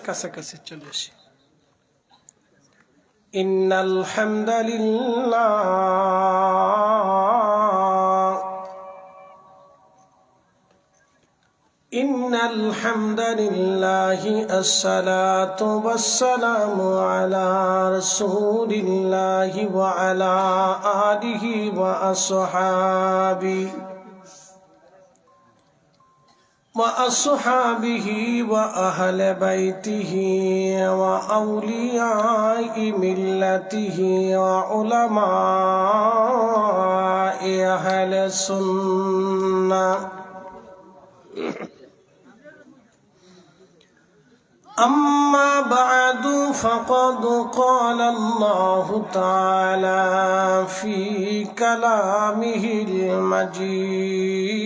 কাছাকাছি চলে আসি। ইন্নাল হামদালিল্লাহ ইন্নাল হামদালিল্লাহি আসসালাতু ওয়াসসালামু আলা রাসূলিল্লাহি ওয়া আলা আলিহি ওয়া وأصحابه وأهل بيته وأولياء ملته وعلماء أهل السنة أما بعد فقد قال الله تعالى في كلامه المجيد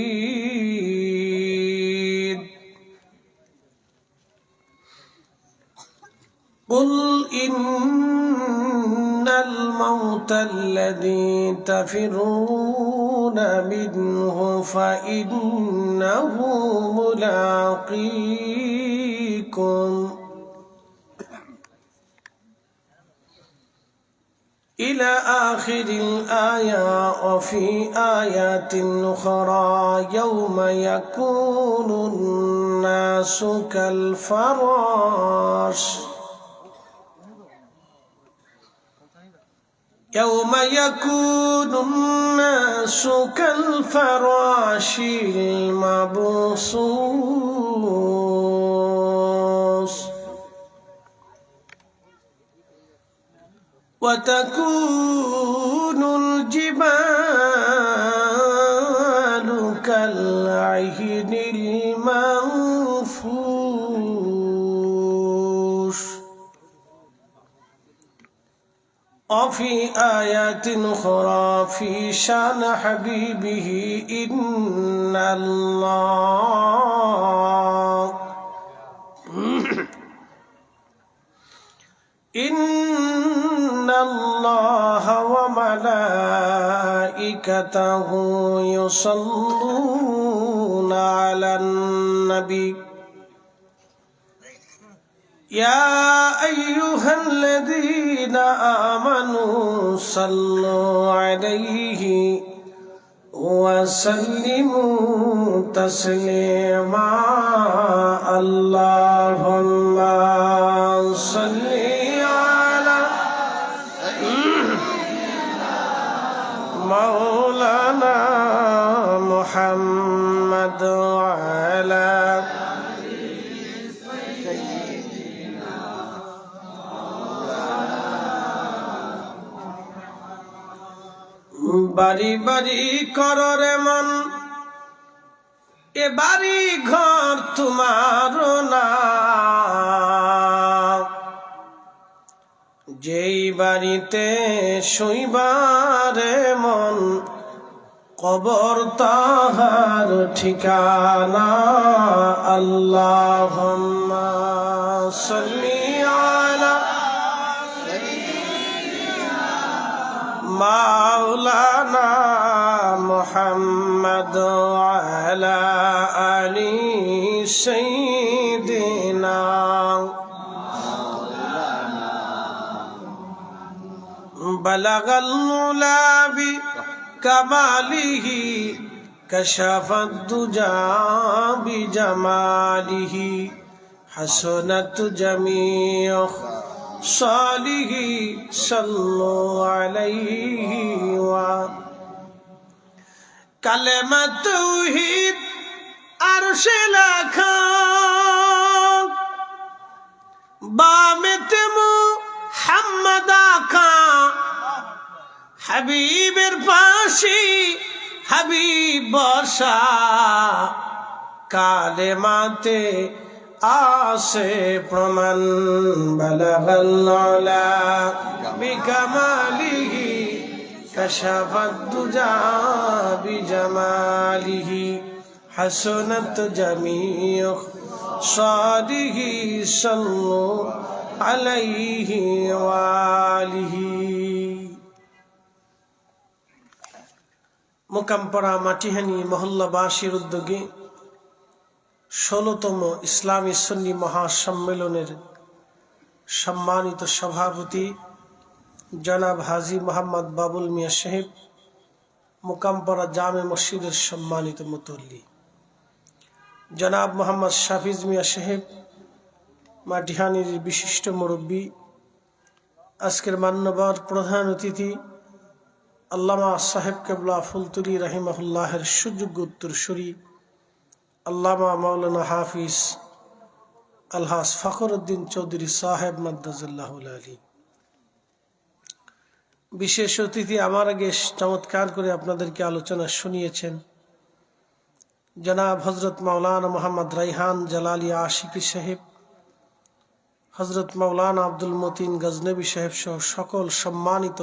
قل إن الموت الذي تفرون منه فإنه ملاقيكم إلى آخر الآية. وفي آيات أخرى يوم يكون الناس كالفراش يوم يكون الناس كالفراش المبثوث وتكون الجبال كالعهن المنفوش. وفي آيات أخرى في شأن حبيبه إن الله وملائكته يصلون على النبي يا أيها الذين آمنوا صلوا عليه وسلموا تسليما. اللهم صل مولانا محمد وعلى বাড়ি বাড়ি কররে মন এ বাড়ি ঘর তোমার না, যেই বাড়িতে শুইবারে মন কবর তাহার ঠিকানা। আল্লাহুম্মা সাল্লি আলা মাওলানা মুহাম্মদ ওয়া আলা আলি সাইয়্যিদিনা বালাগাল উলা বিকামালিহি কাশাফাদ দুজা বিজামালিহি হাসনাত জামিউ সালিহি সাল্লু আলাইহি ওয়া কালেমাত তাওহীদ আরশে লেখা বামেতে মুহাম্মদ আকা হাবিবের পাশে হাবিব বসা কালেমাতে আসে প্রমাণ বালাগাল উলা বিকামালিহি কাশাফাদ দুজা বিজামালিহি হাসনাত জামিউ সালিহি সাল্লু আলাইহি ওয়া আলিহি। মোকামপাড়া মাটিহানি মহল্লাবাসীর উদ্যোগে 16তম ইসলামী সুন্নি মহাসম্মেলনের সম্মানিত সভাপতি জনাব হাজী মোহাম্মদ বাবুল মিয়া সাহেব, মুকামপাড়া জামে মসজিদের সম্মানিত মুতল্লী জনাব মোহাম্মদ শাফিজ মিয়া সাহেব, মাটিহানির বিশিষ্ট মুরব্বী, আজকের মান্যবর প্রধান অতিথি আল্লামা সাহেব কেবলা ফুলতুলি রাহিমাহুল্লাহের সুযোগ্য উত্তরসূরি আল্লামা মাওলানা হাফিজ আলহাজ ফখরউদ্দিন চৌধুরী সাহেব মাদ্দাজুল্লাহুল আলী। বিশেষ অতিথি আমার আগে চমৎকার করে আপনাদেরকে আলোচনা শুনিয়েছেন জনাব হজরত মাওলানা মোহাম্মদ রাইহান জালালি আশিকি সাহেব, হজরত মাওলানা আব্দুল মতিন গজনবী সাহেব সহ সকল সম্মানিত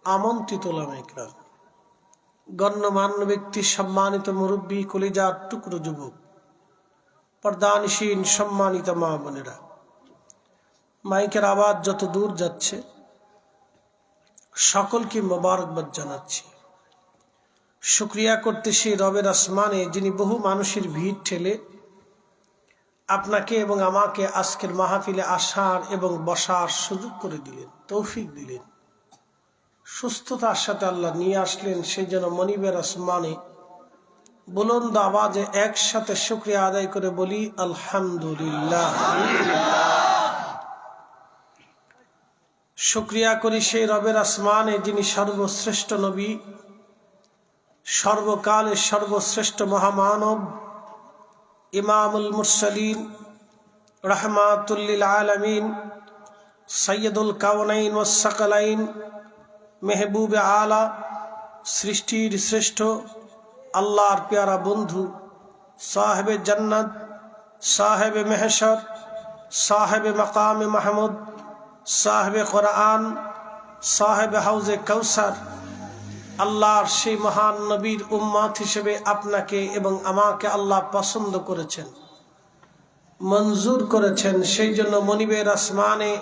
আমন্ত্রিত ওলামা ইকরাম, গণ্যমান্য ব্যক্তি, সম্মানিত মুরব্বী, কলিজার টুকরো যুবক, পর্দানিসীন সম্মানিত মা বোনেরা, মাইকের আওয়াজ যত দূর যাচ্ছে সকলকে মোবারকবাদ জানাচ্ছি। শুকরিয়া করতে সেই রবের আসমানে যিনি বহু মানুষের ভিড় ঠেলে আপনাকে এবং আমাকে আজকের মাহফিলে আসার এবং বসার সুযোগ করে দিলেন, তৌফিক দিলেন, সুস্থতার সাথে আল্লাহ নিয়ে আসলেন। সেই জন্য মনিবের আসমানে বুলন্দ আওয়াজে একসাথে শুকরিয়া আদায় করে বলি আলহামদুলিল্লাহ। শুকরিয়া করি সেই রবের আসমানে যিনি সর্বশ্রেষ্ঠ নবী, সর্বকালের সর্বশ্রেষ্ঠ মহামানব, ইমামুল মুরসালিন, রাহমাতুল লিল আলামিন, সাইয়্যিদুল কাওনাইন ওয়াস সাকালাইন, মেহবুবে আলা, সৃষ্টির শ্রেষ্ঠ, আল্লাহর প্যারা বন্ধু, সাহেবে জান্নাত, সাহেবে মেহশর, সাহেবে মাকামে মাহমুদ, সাহেবে কোরআন, সাহেবে হাউজে কাউসার, আল্লাহর সেই মহান নবীর উম্মত হিসেবে আপনাকে এবং আমাকে আল্লাহ পছন্দ করেছেন, মঞ্জুর করেছেন। সেই জন্য মনিবের আসমানে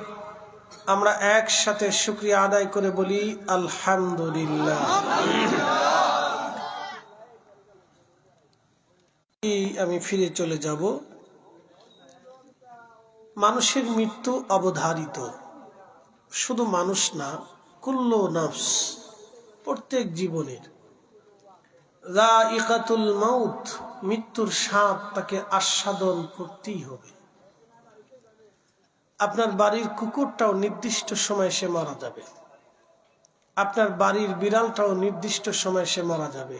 আমরা একসাথে শুকরিয়া আদায় করে বলি আলহামদুলিল্লাহ। আমি ফিরে চলে যাব। মানুষের মৃত্যু অবধারিত, শুধু মানুষ না, কুল্লু নফস, প্রত্যেক জীবনের যায়িকাতুল মাউত, মৃত্যুর স্বাদ তাকে আস্বাদন করতেই হবে। আপনার বাড়ির কুকুরটাও নির্দিষ্ট সময় সে মারা যাবে, আপনার বাড়ির বিড়ালটাও নির্দিষ্ট সময় সে মারা যাবে,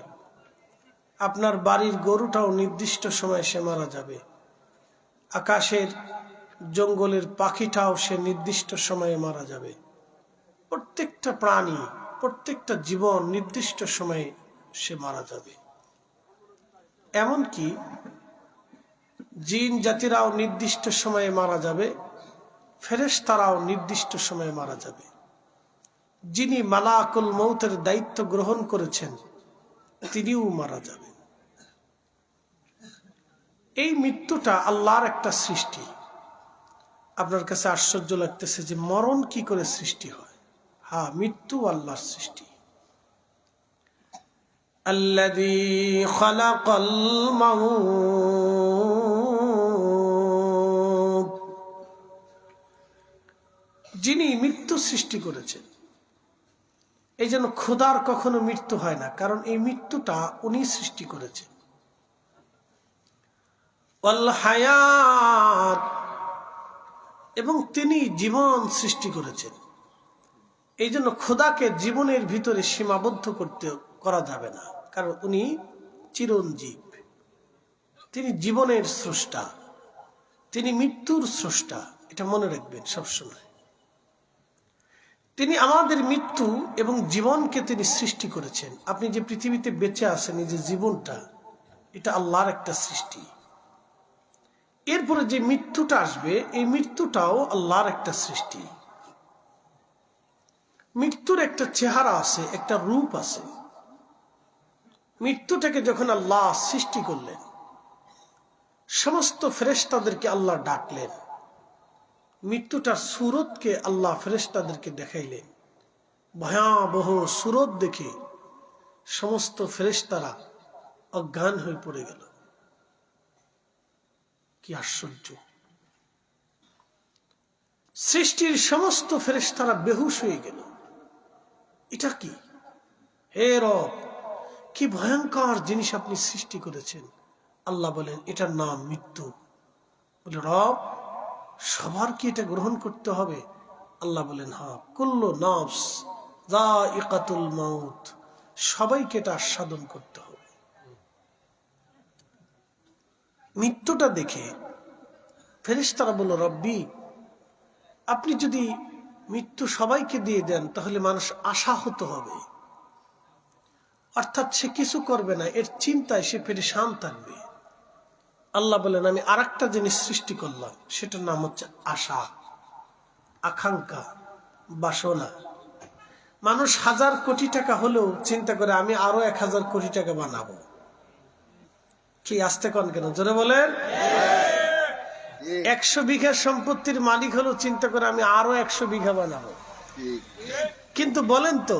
আপনার বাড়ির গরুটাও নির্দিষ্ট সময় সে মারা যাবে, আকাশের জঙ্গলের পাখিটাও সে নির্দিষ্ট সময়ে মারা যাবে। প্রত্যেকটা প্রাণী, প্রত্যেকটা জীবন নির্দিষ্ট সময়ে সে মারা যাবে। এমনকি জিন জাতিরাও নির্দিষ্ট সময়ে মারা যাবে, ফেরেশতারাও নির্দিষ্ট সময়ে মারা যাবে। যিনি মালাকুল মউতের দায়িত্ব গ্রহণ করেছেন তিনিও মারা যাবেন। এই মৃত্যুটা আল্লাহর একটা সৃষ্টি। আপনার কাছে আশ্চর্য লাগতেছে যে মরণ কি করে সৃষ্টি হয়? হ্যাঁ, মৃত্যু আল্লাহর সৃষ্টি। আল্লাযী খালাকাল মাউত, যিনি মৃত্যু সৃষ্টি করেছেন। এই জন্য খোদার কখনো মৃত্যু হয় না, কারণ এই মৃত্যুটা উনি সৃষ্টি করেছেন। ওয়াল হায়াত, এবং তিনি জীবন সৃষ্টি করেছেন। এই জন্য খোদাকে জীবনের ভিতরে সীমাবদ্ধ করা যাবে না, কারণ উনি চিরঞ্জীব, তিনি জীবনের স্রষ্টা, তিনি মৃত্যুর স্রষ্টা। এটা মনে রাখবেন সবসময়। তিনি আমাদের মৃত্যু এবং জীবনকে তিনি সৃষ্টি করেছেন। আপনি যে পৃথিবীতে বেঁচে আছেন, এই যে জীবনটা, এটা আল্লাহর একটা সৃষ্টি। এরপরে যে মৃত্যুটা আসবে, এই মৃত্যুটাও আল্লাহর একটা সৃষ্টি। মৃত্যুর একটা চেহারা আছে, একটা রূপ আছে। মৃত্যুটাকে যখন আল্লাহ সৃষ্টি করলেন, সমস্ত ফেরেশতাদেরকে আল্লাহ ডাকলেন, মৃত্যুটার সুরতকে আল্লাহ ফেরেশতাদেরকে দেখাইলেন। ভয়াবহ সুরত দেখে সমস্ত ফেরেশতারা অজ্ঞান হয়ে পড়ে গেল। কি আশ্চর্য! সৃষ্টির সমস্ত ফেরেশতারা বেহুশ হয়ে গেল। এটা কি? হে রব, কি ভয়ঙ্কর জিনিস আপনি সৃষ্টি করেছেন। আল্লাহ বলেন, এটার নাম মৃত্যু। বলে, রব, সবার কি এটা গ্রহণ করতে হবে? আল্লাহ বলেন, হ্যাঁ, কুল্লু নাফস যায়িকাতুল মাউত, সবাইকে এটা আস্বাদন করতে হবে। মৃত্যুটা দেখে ফেরেশতারা বলল, রব্বি, আপনি যদি মৃত্যু সবাইকে দিয়ে দেন তাহলে মানুষ আশাহত হবে, অর্থাৎ সে কিছু করবে না, এর চিন্তায় সে পেরেশান থাকবে। আল্লাহ বলেন, আমি আরেকটা জিনিস সৃষ্টি করলাম, সেটার নাম হচ্ছে আশা, আকাঙ্ক্ষা, বাসনা। মানুষ 1000 কোটি টাকা হলেও চিন্তা করে আমি আরো 1000 কোটি টাকা বানাবো। কি আসতে কন কেন? জোরে বলেন। 100 বিঘা সম্পত্তির মালিক হলেও চিন্তা করে আমি আরো 100 বিঘা বানাবো। কিন্তু বলেন তো,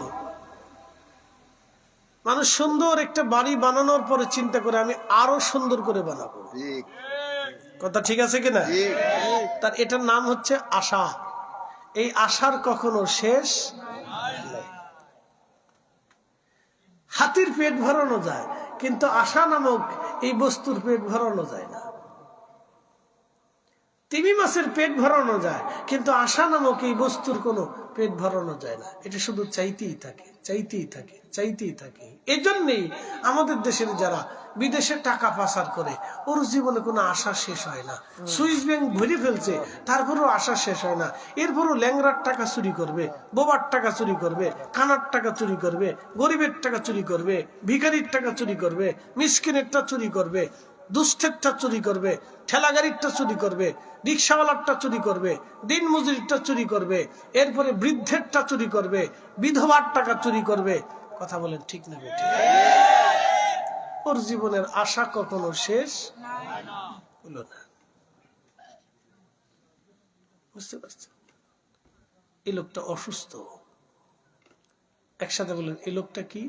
মানুষ সুন্দর একটা বাড়ি বানানোর পরে চিন্তা করে আমি আরো সুন্দর করে বানাবো। কথা ঠিক আছে কিনা? তার এটার নাম হচ্ছে আশা। এই আশার কখনো শেষ নাই। হাতির পেট ভরানো যায়, কিন্তু আশা নামক এই বস্তুর পেট ভরানো যায় না। তিমি মাছের পেট ভরানো যায়, কিন্তু আশা নামক এই বস্তুর কোনো পেট ভরানো যায় না। এটা শুধু চাইতেই থাকে, চাইতেই থাকে, চাইতেই থাকে। এই জন্যই আমাদের দেশের যারা বিদেশে টাকা পাচার করে, ওর জীবনে কোনো আশা শেষ হয় না। সুইস ব্যাংক ভরে ফেলছে, তারপরেও আশা শেষ হয় না। এরপরও ল্যাংরার টাকা চুরি করবে, বোবার টাকা চুরি করবে, কানার টাকা চুরি করবে, গরিবের টাকা চুরি করবে, ভিখারির টাকা চুরি করবে, মিসকিনেরটা চুরি করবে, দুস্থেরটা চুরি করবে, ঠেলা গাড়িরটা চুরি করবে, রিক্সাওয়ালারটা চুরি করবে, দিন মজুরিরটা চুরি করবে, এরপরে বৃদ্ধেরটা চুরি করবে, বিধবার টাকা চুরি করবে। কথা বলেন ঠিক না বেঠিক? ওর জীবনের আশা কখনো শেষ হলো না। বুঝতে পারছেন? এই লোকটা অসুস্থ। একসাথে বলেন, এই লোকটা কি?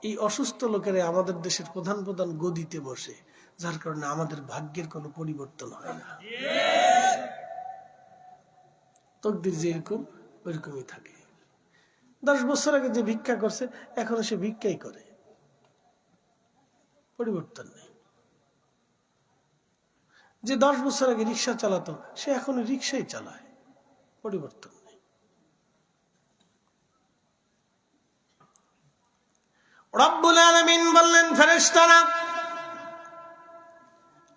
এই অসুস্থ লোকেরা আমাদের দেশের প্রধান প্রধান গদিতে বসে, যার কারণে আমাদের ভাগ্যের কোনো পরিবর্তন হয় না। তকদির যেরকম ওইরকমই থাকে। 10 বছর আগে যে ভিক্ষা করছে, এখনো সে ভিক্ষাই করে, পরিবর্তন নেই। যে 10 বছর আগে রিক্সা চালাতো, সে এখনো রিক্সাই চালায়, পরিবর্তন নেই। রব্বুল আলামিন বললেন, ফেরেশতারা,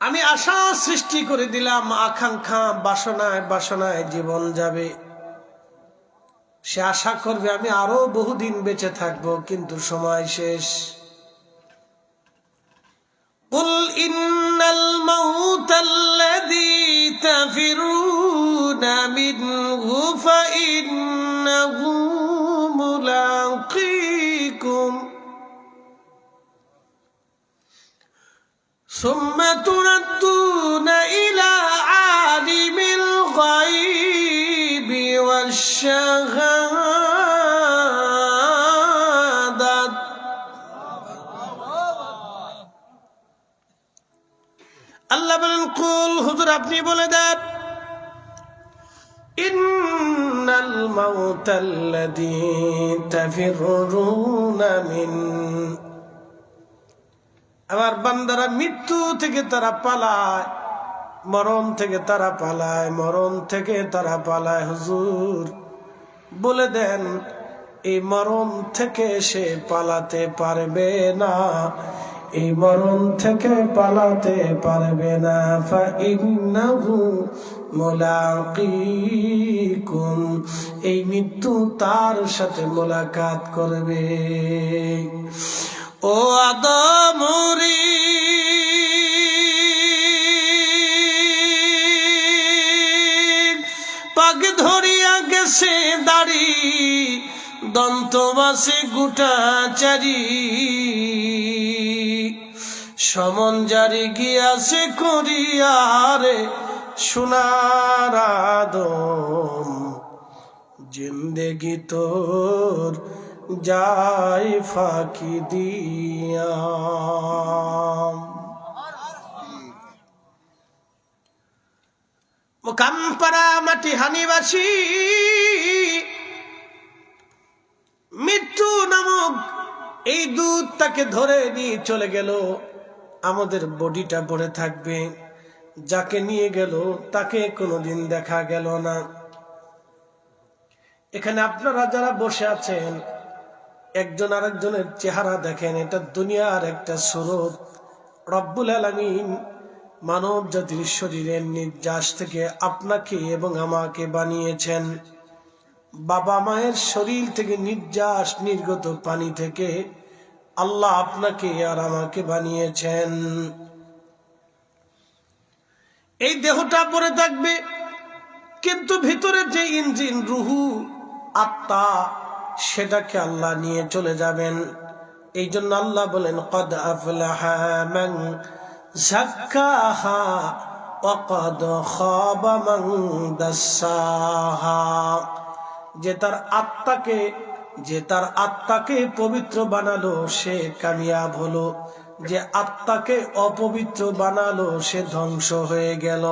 আমি আশা সৃষ্টি করে দিলাম, আকাঙ্ক্ষা, বাসনায় বাসনায় জীবন যাবে। সে আশা করবে আমি আরো বহুদিন বেঁচে থাকবো, কিন্তু সময় শেষ। কুল ইন্নাল মাউতাল্লাযী তাফিরুনা মিনহু ফাইন্নাহু মুলাকীকুম সুম্মা তুরাদ্দুনা ইলা আলিমিল গায়বি ওয়াশ-শাহাদাত। আল্লাহ বলেন, কুল, হুজুর আপনি বলে দেন, ইন্নাল মাউতাল্লাযী তাফিরুনা মিন, আমার বান্দারা মৃত্যু থেকে তারা পালায়, মরণ থেকে তারা পালায়, মরণ থেকে তারা পালায়। হুজুর বলে দেন, এই মরণ থেকে সে পালাতে পারবে না, এই মরণ থেকে পালাতে পারবে না। ফাইন্নাহু মুলাকীকুম, এই মৃত্যু তার সাথে মোলাকাত করবে। ও আদমরি, পাগ ধরিয়া গেছে দাড়ি, দন্তবাসে গোটাচারি, সমন জারি গিয়াছে করিয়ারে সোনার আদম, জিন্দেগি তোর যাই ফাঁকি দিয়া। মোকামপাড়া মাটি হানিবাসী মৃত্যু নামক এই দূত তাকে ধরে নিয়ে চলে গেল। আমাদের বডিটা পড়ে থাকবে, যাকে নিয়ে গেল তাকে কোনোদিন দেখা গেল না। এখানে আপনারা যারা বসে আছেন, একজন আরেকজনের চেহারা দেখেন, এটা দুনিয়ার একটা সুরত। রব্বুল আলামিন মানব জাতির শরীরের নির্যাস থেকে আপনাকে এবং আমাকে বানিয়েছেন। বাবা মায়ের শরীর থেকে নির্যাস নির্গত পানি থেকে আল্লাহ আপনাকে আর আমাকে বানিয়েছেন। এই দেহটা পড়ে থাকবে, কিন্তু ভিতরে যে ইঞ্জিন, রুহু, আত্মা, সেটাকে আল্লাহ নিয়ে চলে যাবেন। এই জন্য আল্লাহ বলেন, কদ আফলাহা মান যাক্কাহা ওয়া কদ খাবা মান দাসসাহা। যে তার আত্মাকে পবিত্র বানালো সে কামিয়াব হলো, যে আত্মাকে অপবিত্র বানালো সে ধ্বংস হয়ে গেল।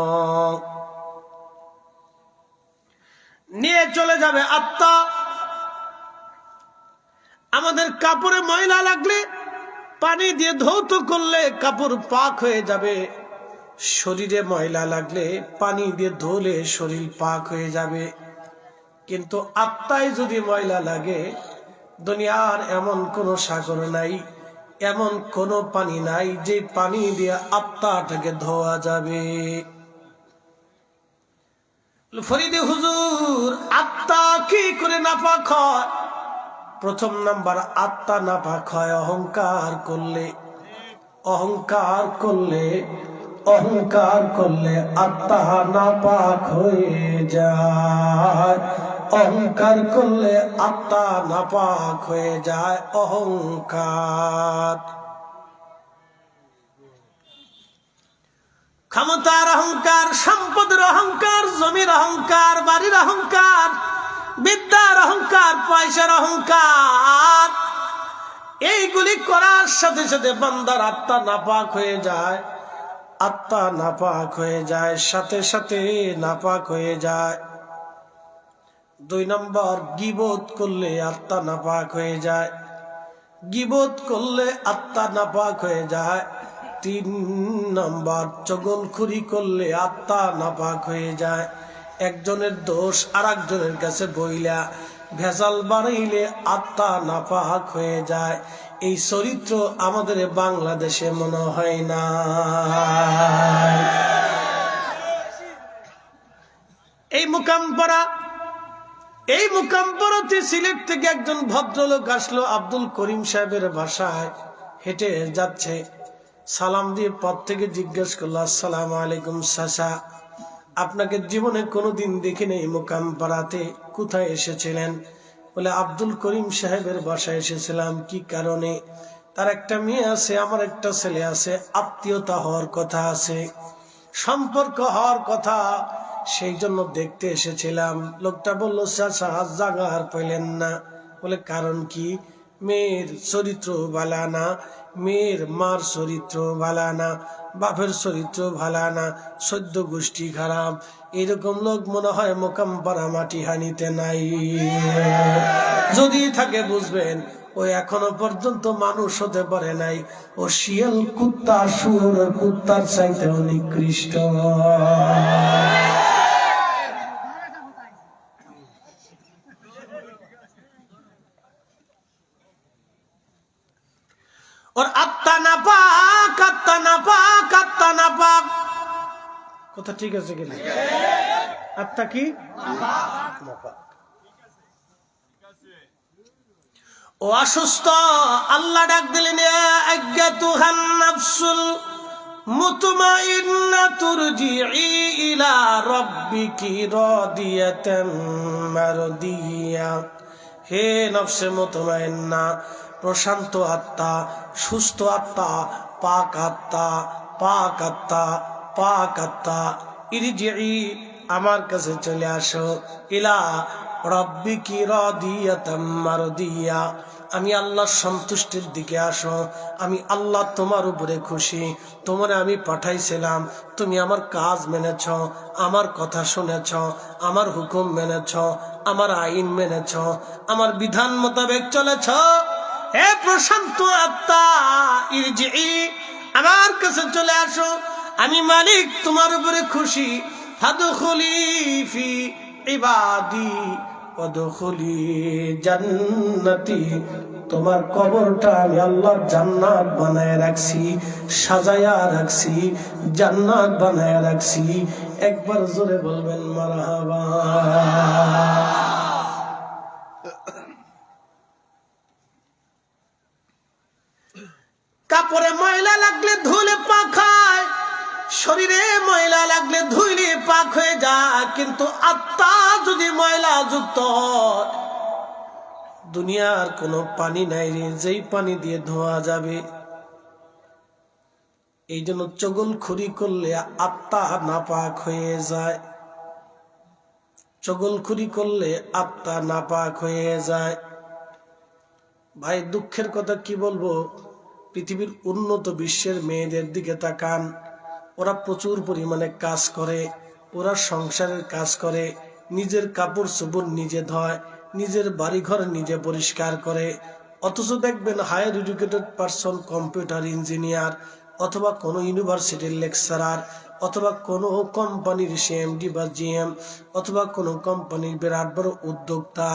নিয়ে চলে যাবে আত্মা। আমাদের কাপড়ে ময়লা লাগলে পানি দিয়ে ধৌত করলে কাপড় পাক হয়ে যাবে, শরীরে ময়লা লাগলে পানি দিয়ে ধুলে শরীর পাক হয়ে যাবে। কিন্তু আত্মায় যদি ময়লা লাগে, দুনিয়ার এমন কোন সাগর নাই, এমন কোন পানি নাই যে পানি দিয়ে আত্মাটাকে ধোয়া যাবে। ফরিদে হুজুর, আত্মা কি করে নাপাক হয়? প্রথম নাম্বার, আত্মা নাপাক হয় অহংকার করলে। অহংকার করলে আত্মা নাপাক হয়ে যায়। অহংকার করলে আত্মা নাপাক হয়ে যায়। অহংকার, ক্ষমতার অহংকার, সম্পদের অহংকার, জমির অহংকার, বাড়ির অহংকার, বিদ্যার অহংকার, পয়সার অহংকার, এইগুলি করার সাথে সাথে বান্দার আত্মা নাপাক হয়ে যায়। আত্মা নাপাক হয়ে যায়, সাথে সাথে নাপাক হয়ে যায়। 2 নম্বর, গীবত করলে আত্মা নাপাক হয়ে যায়। গীবত করলে আত্মা নাপাক হয়ে যায়। 3 নম্বর, চগলখুরি করলে আত্মা নাপাক হয়ে যায়। একজনের দোষ আর একজনের কাছে বইলা ভেজাল বানাইলে আত্মা নাপাক হয়ে যায়। এই চরিত্র আমাদের বাংলাদেশে মনে হয় না। এই মুকামপাড়াতে সিলেট থেকে একজন ভদ্রলোক আসলো, আব্দুল করিম সাহেবের বাসায় হেঁটে যাচ্ছে। সালাম দিয়ে পথ থেকে জিজ্ঞেস করলো, আসসালামু আলাইকুম চাচা, আপনাকে জীবনে কোনোদিন দেখিনি এই মুকামপাড়াতে, কোথায় এসেছিলেন? বলে, আব্দুল করিম সাহেবের বাসায় এসেছিলাম। কি কারণে? তার একটা মেয়ে আছে, আমার একটা ছেলে আছে, আত্মীয়তা হওয়ার কথা আছে, সম্পর্ক হওয়ার কথা, সেই জন্য দেখতে এসেছিলাম। লোকটা বললো, চাচা জাগা আর পেলেন না? বলে, কারণ কি? মেয়ের চরিত্র ভালো না, মেয়ের মার চরিত্র ভালো না, বাপের চরিত্র ভালো না, 14 গোষ্ঠী খারাপ। এরকম লোক মনে হয় মোকামপাড়া মাটি হানিতে নাই। যদি থাকে বুঝবেন, ও এখনো পর্যন্ত মানুষ হতে পারে নাই। ও শিয়াল, কুত্তা, শুয়োর, কুত্তার চাইতে নিকৃষ্ট। ওর আত্মা নাপাক, আত্মা নাপাক, আত্মা নাপাক। কথা ঠিক আছে কিনা? আত্মা কি নাপাক। ও অসুস্থ, আল্লাহ ডাক দিলেন, আজ্ঞাতুহান নাফসুল মুতমাইন্না তুরজিই ইলা রাব্বিকি রাদিয়াতাম মারদিয়া। হে নফসে মুতমাইন্না, প্রশান্ত আত্মা, সুস্থ আত্মা, পাক আত্মা, পাক আত্মা, পাক আত্মা, ইরজিই, আমার কাছে চলে আসো। ইলা রাব্বিকি রাদিয়াতাম মারদিয়া, আমি আল্লাহর সন্তুষ্টির দিকে আসো। আমি আল্লাহ তোমার উপরে খুশি, তোমারে আমি পাঠাইছিলাম, তুমি আমার কাজ মেনেছ, আমার কথা শুনেছ, আমার হুকুম মেনেছ, আমার আইন মেনেছ, আমার বিধান মোতাবেক চলেছ। হে প্রশান্ত আত্মা, ইরজিই, আমার কাছে চলে আসো, আমি মালিক তোমার উপরে খুশি। ফাদখুলি ফি ইবাদি ওয়াদখুলি জান্নাতি, তোমার কবরটা আমি আল্লাহ জান্নাত বানায় রাখছি, সাজায়া রাখছি, জান্নাত বানায় রাখছি। একবার জোরে বলবেন মারহাবা। কাপড়ে ময়লা লাগলে ধুলে পাক হয়, শরীরে ময়লা লাগলে ধুইলে পাক হয়ে যায়, কিন্তু আত্মা যদি ময়লা যুক্ত হয়, দুনিয়ার কোনো পানি নাই রে যেই পানি দিয়ে ধোয়া যাবে। এই জন্য চগলখড়ি করলে আত্মা নাপাক হয়ে যায়, চগলখড়ি করলে আত্মা নাপাক হয়ে যায়। ভাই দুঃখের কথা কি বলবো, পৃথিবীর উন্নত বিশ্বের মেয়েদের দিকে তাকান, ওরা প্রচুর পরিমাণে কাজ করে, ওরা সংসারের কাজ করে, নিজের কাপড় চোপড় নিজে ধয়, নিজের বাড়িঘর নিজে পরিষ্কার করে। অথচ দেখবেন higher educated person, computer engineer অথবা কোনো ইউনিভার্সিটির লেকচারার অথবা কোনো কোম্পানির সিএমডি বা জিএম অথবা কোনো কোম্পানির বিরাট বড় উদ্যোক্তা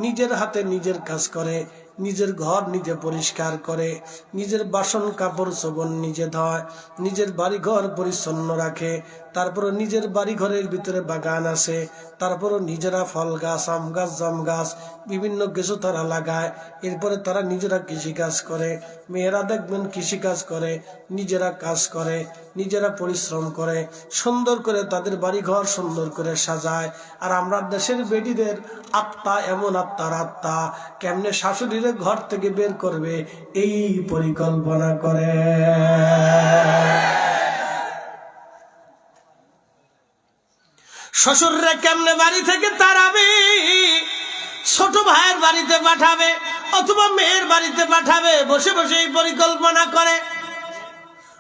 নিজের হাতে নিজের কাজ করে, নিজের ঘর নিজে পরিষ্কার করে, নিজের বাসন কাপড় চোপড় নিজে ধয়, নিজের বাড়িঘর পরিচ্ছন্ন রাখে। তারপরে নিজের বাড়িঘরের ভিতরে বাগান আছে, তারপরে নিজেরা ফল গাছ, আম গাছ, জাম গাছ, বিভিন্ন কিছু তারা লাগায়। এরপরে তারা নিজেরা কৃষিকাজ করে, মেয়েরা দেখবেন কৃষিকাজ করে, নিজেরা কাজ করে, নিজেরা পরিশ্রম করে, সুন্দর করে তাদের বাড়িঘর সুন্দর করে সাজায়। আর আমরা দেশের বেটিদের আত্মা এমন আত্মার আত্মা, কেমনে শাশুড়িরে ঘর থেকে বের করবে এই পরিকল্পনা করে। শ্বশুররে কেমনে বাড়ি থেকে তাড়াবে, ছোট ভাইয়ের বাড়িতে পাঠাবে অথবা মেয়ের বাড়িতে পাঠাবে, বসে বসে এই পরিকল্পনা করে।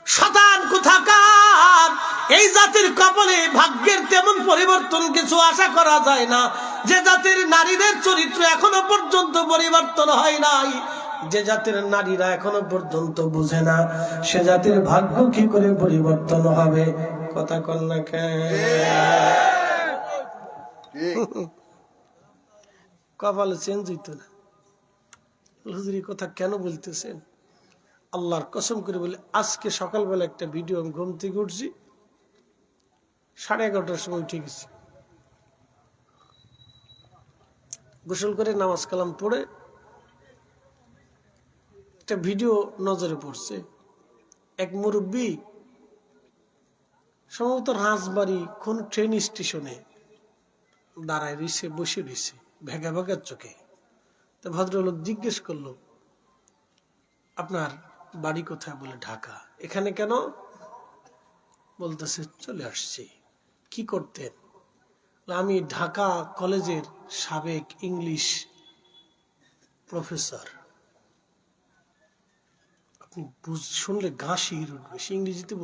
শয়তান কোথাকার! এই জাতির কপালে ভাগ্যের তেমন পরিবর্তন কিছু আশা করা যায় না। যে জাতির নারীদের চরিত্র এখনো পর্যন্ত পরিবর্তন হয় নাই, যে জাতির নারীরা এখনো পর্যন্ত বুঝে না, সে জাতির ভাগ্য কি করে পরিবর্তন হবে? কথা কন না কেন? কপালে চেঞ্জ হইত না। হুজুর এই কথা কেন বলতেছেন? আল্লাহর কসম করে বলে, আজকে সকালবেলা একটা ভিডিও, আমি ঘুম থেকে উঠছি 11:30টার সময় উঠে গেছি, গোসল করে নামাজ কালাম পড়ে একটা ভিডিও নজরে পড়ছে। এক মুরব্বী সম্ভবত রাজবাড়ি কোন ট্রেন স্টেশনে দাঁড়ায় রয়েছে, বসে রয়েছে ভেগা ভেগার চোখে। তো ভদ্রলোক জিজ্ঞেস করলো, আপনার বাড়ি কোথায়? বলে ঢাকা। এখানে কেন? বলতেছে চলে আসছি। কি করতেন? আমি ঢাকা কলেজের সাবেক ইংলিশ প্রফেসর। আপনি শুনলে গা শিহর উঠবে, সে ইংরেজিতে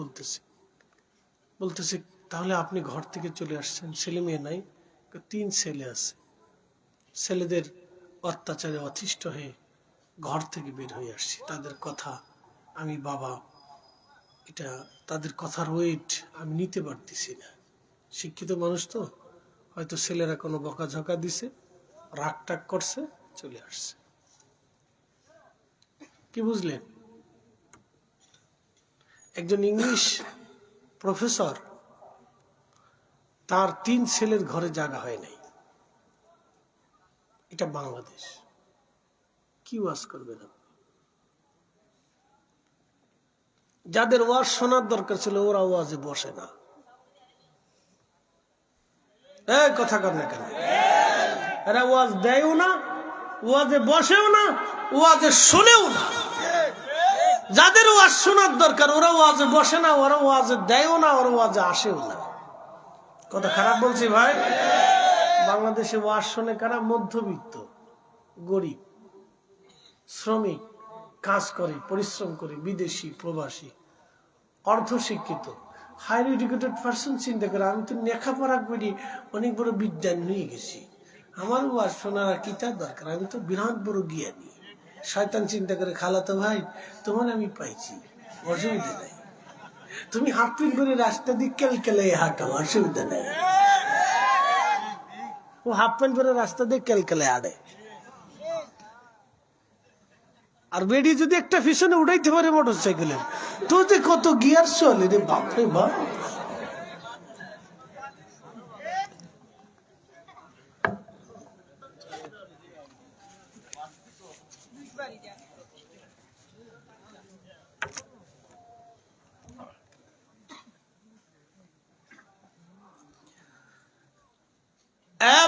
বলতেছে তাহলে আপনি ঘর থেকে চলে আসছেন, ছেলে মেয়ে নাই? 3 ছেলে আছে, ছেলেদের অত্যাচারে অতিষ্ঠ হয়ে ঘর থেকে বের হয়ে আসছি। তাদের কথা আমি বাবা, এটা তাদের কথার ওয়েট আমি নিতে পারতেছি না। শিক্ষিত মানুষ তো, হয়তো ছেলেরা কোনো বকাঝকা দিছে, রাগ টাগ করছে, চলে আসছে। কি বুঝলেন? একজন ইংলিশ প্রফেসর, তার 3 ছেলের ঘরে জায়গা হয় নাই। এটা বাংলাদেশ। কি ওয়াজ করবেন? যাদের ওয়াজ শোনার দরকার ছিল ওরা ওয়াজে বসে না। কথা কর না কেন? এরা ওয়াজ দেয়ও না, ওয়াজে বসেও না, ওয়াজে শুনেও না। যাদের ওয়াজ শোনার দরকার ওরা ওয়াজে বসে না, ওরা ওয়াজে দেয়ও না, ওরা ওয়াজে আসেও না। কথা খারাপ বলছি ভাই? বাংলাদেশে ওয়াজ শোনে কারা? মধ্যবিত্ত, গরিব। শ্রমিক, কাজ করে, পরিশ্রম করে, বিদেশি, প্রবাসী, অর্ধশিক্ষিত, হাইলি এডুকেটেড পার্সন চিন্তা করে আমি তো লেখাপড়া করি, অনেক বড় বিদ্যান হয়ে গেছি, আমার ওয়াজ শোনার আর কি তার দরকার, আমি তো বিরাট বড় জ্ঞানী। শয়তান চিন্তা করে খালাতো ভাই তোমার আমি পাইছি, অসুবিধা নাই, তুমি হাফ প্যান্ট করে রাস্তা দিয়ে কেলকেলে হাঁটাও, অসুবিধা নেই। ও হাফ প্যান্ট করে রাস্তা দিয়ে কেলকেলে হাঁটে, আর বেডি যদি একটা পিছনে উঠাইতে পারে মোটর সাইকেলের, তো যে কত গিয়ার চলে রে বাপরে বাপ।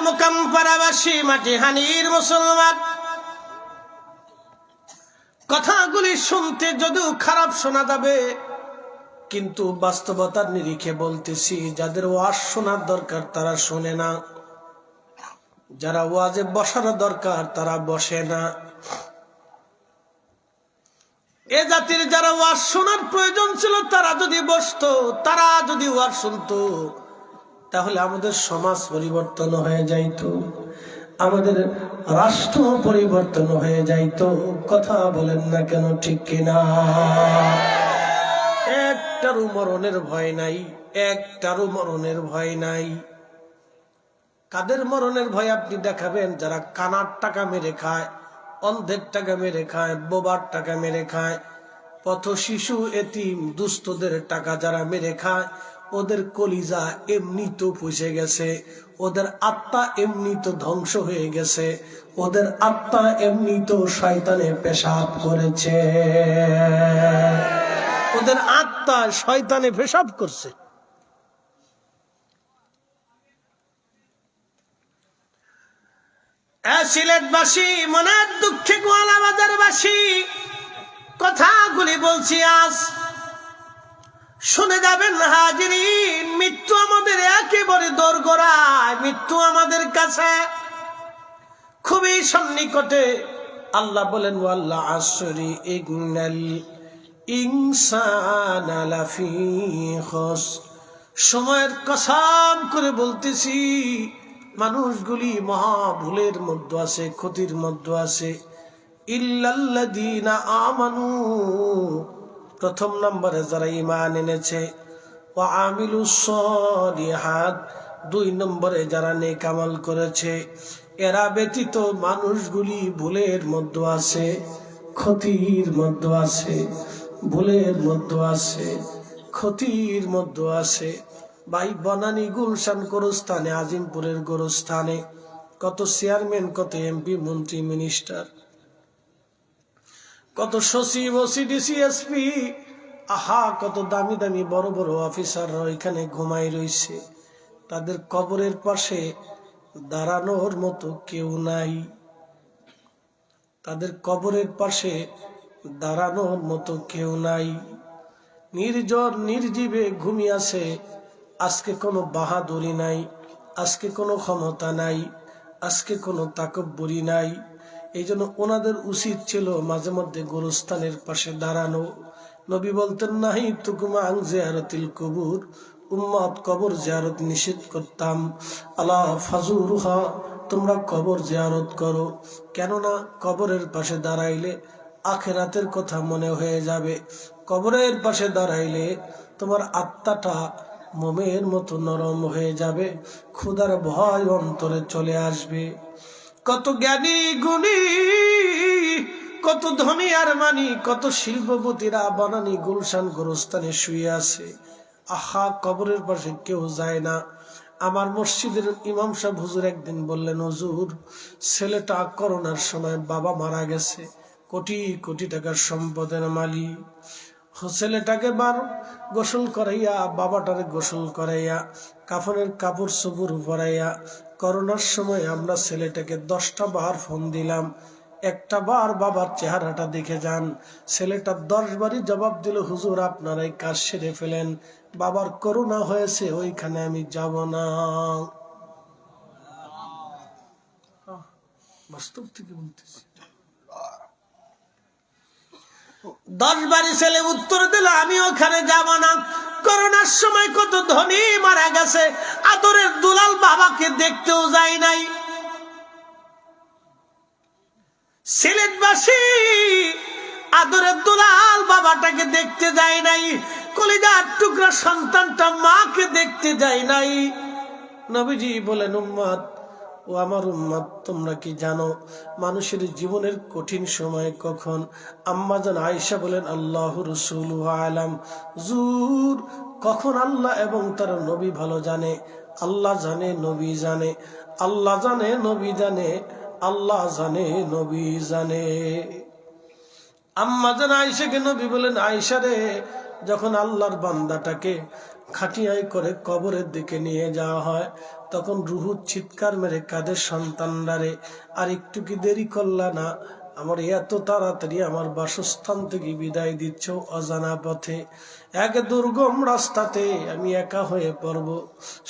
মোকাম পাড়াবাসী, মাটি হানির মুসলমান, কথাগুলি শুনতে যদিও খারাপ শোনা যাবে, কিন্তু বাস্তবতার নিরিখে বলতেছি, যাদের ওয়াজ শোনার দরকার তারা শোনে না, যারা ওয়াজে বসার দরকার তারা বসে না। এ জাতির যারা ওয়াজ শোনার প্রয়োজন ছিল তারা যদি বসতো, তারা যদি ওয়াজ শুনতো, তাহলে আমাদের সমাজ পরিবর্তন হয়ে যাইত, আমাদের রাষ্ট্র পরিবর্তন হয়ে যাইত। কথা বলেন না কেন, ঠিক কিনা? একটারও মরণের ভয় নাই, একটারও মরণের ভয় নাই। কাদের মরণের ভয় আপনি দেখাবেন? যারা কানার টাকা মেরে খায়, অন্ধের টাকা মেরে খায়, বোবার টাকা মেরে খায়, পথ শিশু, এতিম, দুস্থদের টাকা যারা মেরে খায়, ওদের কলিজা এমনি তো পুষে গেছে, ওদের আত্মা এমনি তো ধ্বংস হয়ে গেছে, ওদের আত্মা এমনি তো শয়তানে পেশাব করেছে, ওদের আত্মা শয়তানে পেশাব করছে। সিলেটবাসী, মনের দুঃখে গোয়ালা বাজার বাসী, কথাগুলি বলছি আজ শুনে যাবেন হাজিরিন। মৃত্যু আমাদের একেবারে দোরগোড়ায়, মৃত্যু আমাদের কাছে খুবই সন্নিকটে। আল্লাহ বলেন ওয়াল্লাহ আসরি ইন্নাল ইনসানা লাফি খুসর, সময়ের কসম করে বলতেছি মানুষগুলি মহা ভুলের মধ্যে আছে, ক্ষতির মধ্যে আছে। ইল্লাল্লাযীনা আমানু, প্রথম নম্বরে যারা ঈমান এনেছে, ওয়া আমিলুস সালিহাত, দুই নম্বরে যারা নেক আমল করেছে। এরা ব্যতীত মানুষগুলি ভুলের মধ্যে আছে, ক্ষতির মধ্যে আছে, ভুলের মধ্যে আছে, ক্ষতির মধ্যে আছে। ভাই, বনানী গুলশান গোরস্থানে, আজিমপুরের গোরস্থানে কত চেয়ারম্যান, কত এমপি, মন্ত্রী, মিনিস্টার, কত সচিব, ওসিডিসি, এসপি, আহা কত দামি দামি বড় বড় অফিসাররা এখানে ঘুমাই রইছে। তাদের কবরের পাশে দাঁড়ানোর মতো কেউ নাই, তাদের কবরের পাশে দাঁড়ানোর মতো কেউ নাই। নির্জন নির্জীবে ঘুমিয়ে আছে। আজকে কোনো বাহাদুরি নাই, আজকে কোনো ক্ষমতা নাই, আজকে কোনো তাকব্বুরি নাই। এই জন্য ওনাদের উচিত ছিল মাঝে মধ্যে গোরস্থানের পাশে দাঁড়ানো। নবী বলতেন নাহি তুকুমা আং জিয়ারতিল কুবুর, উম্মত কবর জিয়ারত নিষেধ করতাম। আলা ফাজুরুহা, তোমরা কবর জিয়ারত করো, কেননা কবরের পাশে দাঁড়াইলে আখিরাতের কথা মনে হয়ে যাবে। কবরের পাশে দাঁড়াইলে তোমার আত্মাটা মোমের মতো নরম হয়ে যাবে, ক্ষুধার ভয় অন্তরে চলে আসবে। কত জ্ঞানী গুণী, কত ধনী আর মানি, কত শিল্পপতিরা বনানী গুলশান গোরস্থানে শুয়ে আছে। আহা, কবরের পাশে কেউ যায় না। আমার মসজিদের ইমাম সাহেব হুজুর একদিন বললেন, হুজুর ছেলেটা করোনার সময় বাবা মারা গেছে, কোটি কোটি টাকার সম্পদের মালিক। ছেলেটাকে গোসল করাইয়া, বাবাটারে গোসল করাইয়া, কাফনের কাপড় চোপড় পরাইয়া, করোনার সময় আমরা ছেলেটাকে 10টা বার ফোন দিলাম, একটা বার বাবার চেহারাটা দেখে যান। ছেলেটা 10 বারই জবাব দিল, হুজুর আপনারাই কাজ সেরে ফেলেন, বাবার করোনা হয়েছে, ওইখানে আমি যাব না। বাস্তব থেকে বলতেছি। 10 বাড়ি ছেলে উত্তর দিল আমি ওখানে যাব না। করোনার সময় কত ধনী মারা গেছে, আদরের দুলাল বাবাকে দেখতেও যায় নাই। সিলেটবাসী আদরের দুলাল বাবাটাকে দেখতে যায় নাই, কলিজার টুকরা সন্তানটা মাকে দেখতে যায় নাই। নবীজি বলেন, উম্মত, ও আমার উম্মত, তোমরা কি জানো মানুষের জীবনের কঠিন সময় কখন? আম্মাজান আয়েশা বলেন, আল্লাহ রাসূলুহু আলাম, জুর, কখন আল্লাহ এবং তার নবী ভালো জানে। আল্লাহ জানে, নবী জানে, আল্লাহ জানে, নবী জানে, আল্লাহ জানে, নবী জানে। আম্মাজান আয়েশাকে নবী বলেন, আয়েশা রে, যখন আল্লাহর বান্দাটাকে খাটিয়াই করে কবরের দিকে নিয়ে যাওয়া হয়, তখন রুহু চিৎকার মেরে কাঁদে, সন্তানরা রে, আর একটু কি দেরি করলা না? আমার এত তাড়াতাড়ি আমার বাসস্থান থেকে বিদায় দিচ্ছ অজানা পথে, এক দুর্গম রাস্তাতে আমি একা হয়ে পড়ব।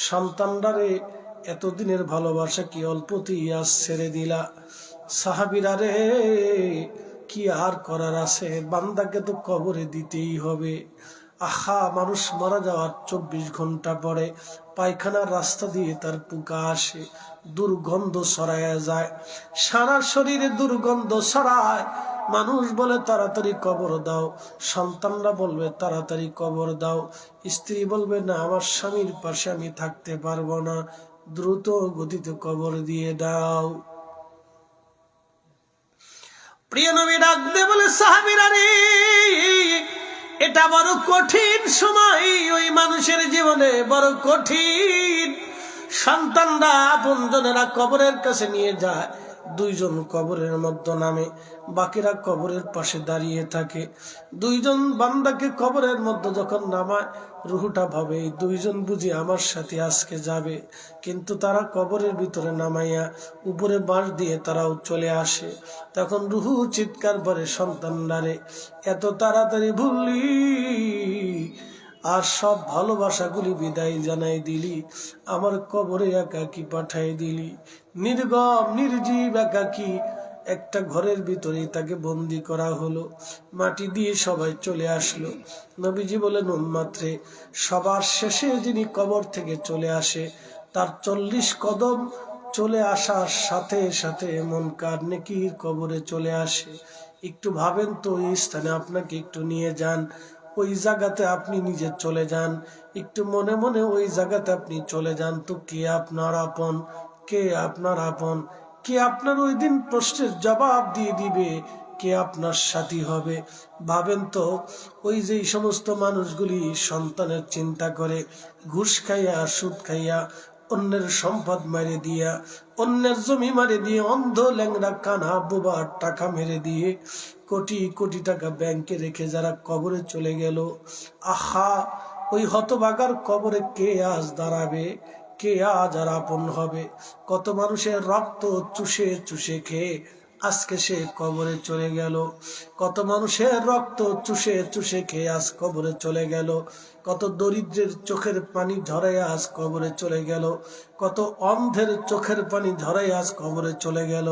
সন্তানরা রে, এতদিনের ভালোবাসা কি অল্পতেই আজ ছেড়ে দিলা? সাহাবীরা রে, কি আর করার আছে, বান্দাকে তো কবরে দিতেই হবে। আহা, মানুষ মারা যাওয়ার 24 ঘন্টা পরে পায়খানার রাস্তা দিয়ে তার পুকা আসে, দুর্গন্ধ ছড়ায় যায়, সারা শরীরে দুর্গন্ধ ছড়ায়। মানুষ বলে তাড়াতাড়ি কবর দাও, সন্তানরা বলবে তাড়াতাড়ি কবর দাও, স্ত্রী বলবে না, আমার স্বামীর পাশে আমি থাকতে পারবো না, দ্রুত গতিতে কবর দিয়ে দাও। প্রিয় নবী ডাক দিয়ে বলে, সাহাবীরা রে, এটা বড় কঠিন সময় ওই মানুষের জীবনে, বড় কঠিন। সন্তানরা আপনজনেরা কবরের কাছে নিয়ে যায়, 2 জন কবরের মধ্যে নামে, বাকিরা কবরের পাশে দাঁড়িয়ে থাকে। 2 জন বান্দাকে কবরের মধ্যে যখন নামায়, রুহুটা ভাবে 2 জন বুঝি আমার সাথে আজকে যাবে, কিন্তু তারা কবরের ভিতরে নামাইয়া উপরে বাঁশ দিয়ে তারাও চলে আসে। তখন রুহু চিৎকার করে, সন্তানরা, এত তাড়াতাড়ি ভুললি, আর সব ভালোবাসাগুলি বিদায় জানাই দিলি, আমার কবরে একাকী পাঠাই দিলি, নির্গম নির্জীব একাকী একটা ঘরের ভিতরে তাকে বন্দি করা হলো, মাটি দিয়ে সবাই চলে আসলো। নবীজি বলেন, উম্মতরে, সবার শেষে যিনি কবর থেকে চলে আসে, তার 40 কদম চলে আসার সাথে সাথে মুনকার নেকির কবরে চলে আসে। একটু ভাবেন তো, ওই স্থানে আপনাকে একটু নিয়ে যান, ওই জায়গাতে আপনি নিজে চলে যান, একটু মনে মনে ওই জায়গাতে আপনি চলে যান তো, কে আপনার আপন, কে আপনার আপন, কে আপনার ওই দিন প্রশ্নের জবাব দিয়ে দিবে, কে আপনার সাথী হবে? ভাবেন তো, ওই যে সমস্ত মানুষগুলি সন্তানের চিন্তা করে, ঘুষ খাইয়া, সুদ খাইয়া, অন্যের সম্পদ মেরে দিয়া, অন্যের জমি মেরে দিয়ে, অন্ধ ল্যাংড়া কানা বোবার টাকা মেরে দিয়ে, কোটি কোটি টাকা ব্যাংকে রেখে যারা কবরে চলে গেল, আহা, ওই হতভাগার কবরে কে আজ দাঁড়াবে, কে আজ আর আপন হবে? কত মানুষের রক্ত চুষে চুষে খেয়ে আজকে সে কবরে চলে গেল, কত মানুষের রক্ত চুষে চুষে খেয়ে আজ কবরে চলে গেল, কত দরিদ্রের চোখের পানি ঝরাইয়া আজ কবরে চলে গেল, কত অন্ধের চোখের পানি ঝরাইয়া আজ কবরে চলে গেল,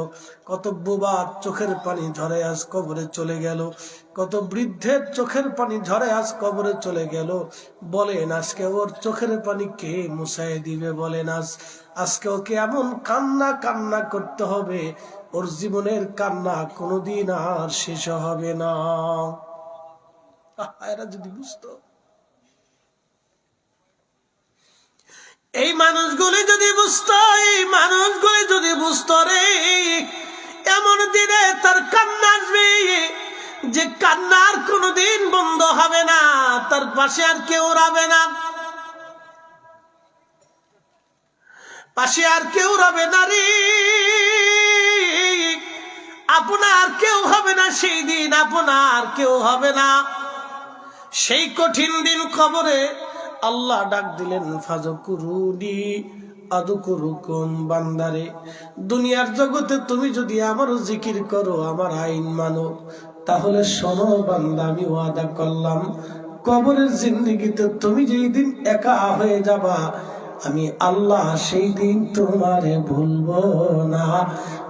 কত বোবার চোখের পানি ঝরাই আজ কবরে চলে গেল, কত বৃদ্ধের চোখের পানি ঝরে আজ কবরে চলে গেল। বলেন, আজকে ওর চোখের পানি কে মুছাই দিবে? বলেন, আজকে ওকে এমন কান্না কান্না করতে হবে, ওর জীবনের কান্না কোনোদিন আর শেষ হবে না। এরা যদি বুঝতো, এই মানুষগুলি যদি বুঝতো, এই মানুষগুলি যদি বুঝতো রে, এমন দিনে তার কান্না আসবে যে কান্নার কোনোদিন বন্ধ হবে না, তার পাশে আর কেউ রবে না, পাশে আর কেউ রবে না রে, আপনার কেউ হবে না সেই দিন, আপনার কেউ হবে না সেই কঠিন দিন। কবরে আল্লাহ ডাক দিলেন, ফাযকুরুনি আযকুরুকুম, বান্দারে, দুনিয়ার জগতে তুমি যদি আমার জিকির করো, আমার আইন মানো, তাহলে শোনো বান্দা, আমি ওয়াদা করলাম, কবরের জিন্দেগিতে তুমি যেই দিন একা হয়ে যাবা, আমি আল্লাহ সেই দিন তোমারে ভুলবো না।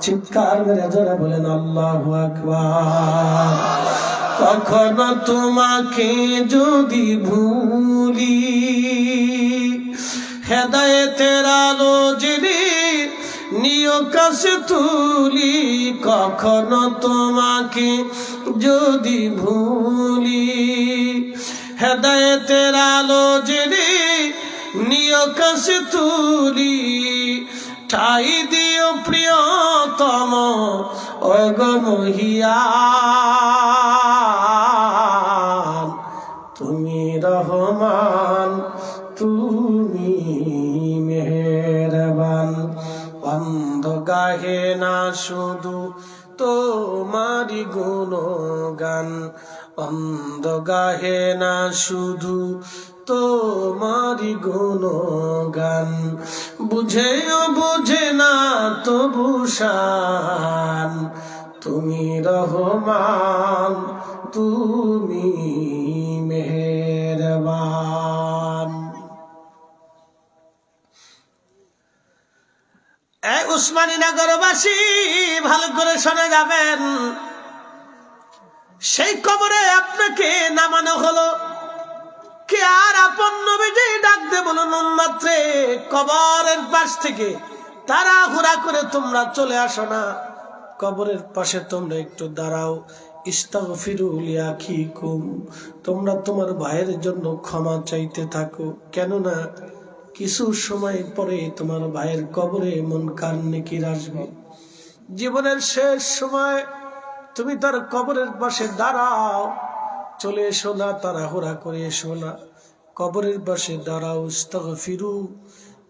চিৎকার মেরে জোরে বলেন আল্লাহু আকবার। কখনো তোমাকে যদি ভুলি, হেদায়েতের আলো জেনে নিয় কাছে তুলি। কখনো তোমাকে যদি ভুলি, হেদায়েতের আলো জেনে নিয় কাছে তুলি। ঠাই দিও প্রিয়তম ওগো মহিয়ান, তুমি রহমান তুমি মেহেরবান। অন্ধ গাহে না শুধু তোমারি গুণগান, অন্ধ গাহে না শুধু তোমারি গুণগান। বুঝেও বুঝে না তবু শান, তুমি রহমান তুমি মেহেরবান। উসমানী নগরবাসী ভালো করে শুনে যাবেন, সেই কবরে আপনাকে নামানো হলো। কে আর আপন নবীজি ডাক দে বলুন, উম্মতরে কবরের পাশ থেকে তাড়াহুড়া করে তোমরা চলে আসো না, কবরের পাশে তোমরা একটু দাঁড়াও। ইস্তাগফিরু লিআখিকুম, তোমরা তোমার ভাইয়ের জন্য ক্ষমা চাইতে থাকো। কেননা কিছু সময় পরে তোমার ভাইয়ের কবরে মুনকার নেকির আসবে। জীবনের শেষ সময় তুমি তার কবরের পাশে দাঁড়াও, চলে এসো না, তাড়াহুড়া করে এসো না, কবরের পাশে দাঁড়াও। ইস্তাগফিরু,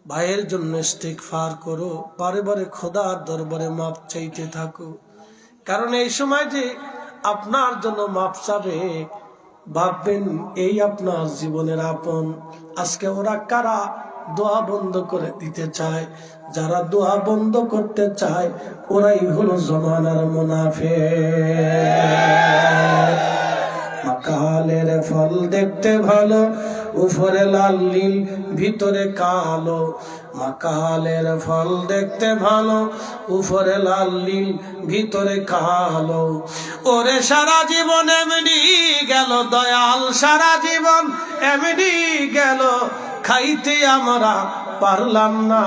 ভাইয়ের জন্য ইস্তিগফার করো, বারে বারে খোদার দরবারে মাপ চাইতে থাকো। কারণ এই সময় যে আপনার জন্য মাপ চাবে, ভাববেন এই আপনার জীবনের আপন। আজকে ওরা কারা দোয়া বন্ধ করে দিতে চায়? যারা দোয়া বন্ধ করতে চায় ওরাই হলো জমানার মুনাফিক। মাকালের ফল দেখতে ভালো, উপরে লাল নীল ভিতরে কালো। মাকালের ফল দেখতে ভালো, উপরে লাল নীল ভিতরে কালো। ওরে সারা জীবন এমনি গেল দয়াল, সারা জীবন এমনি গেল, খাইতে আমরা পারলাম না।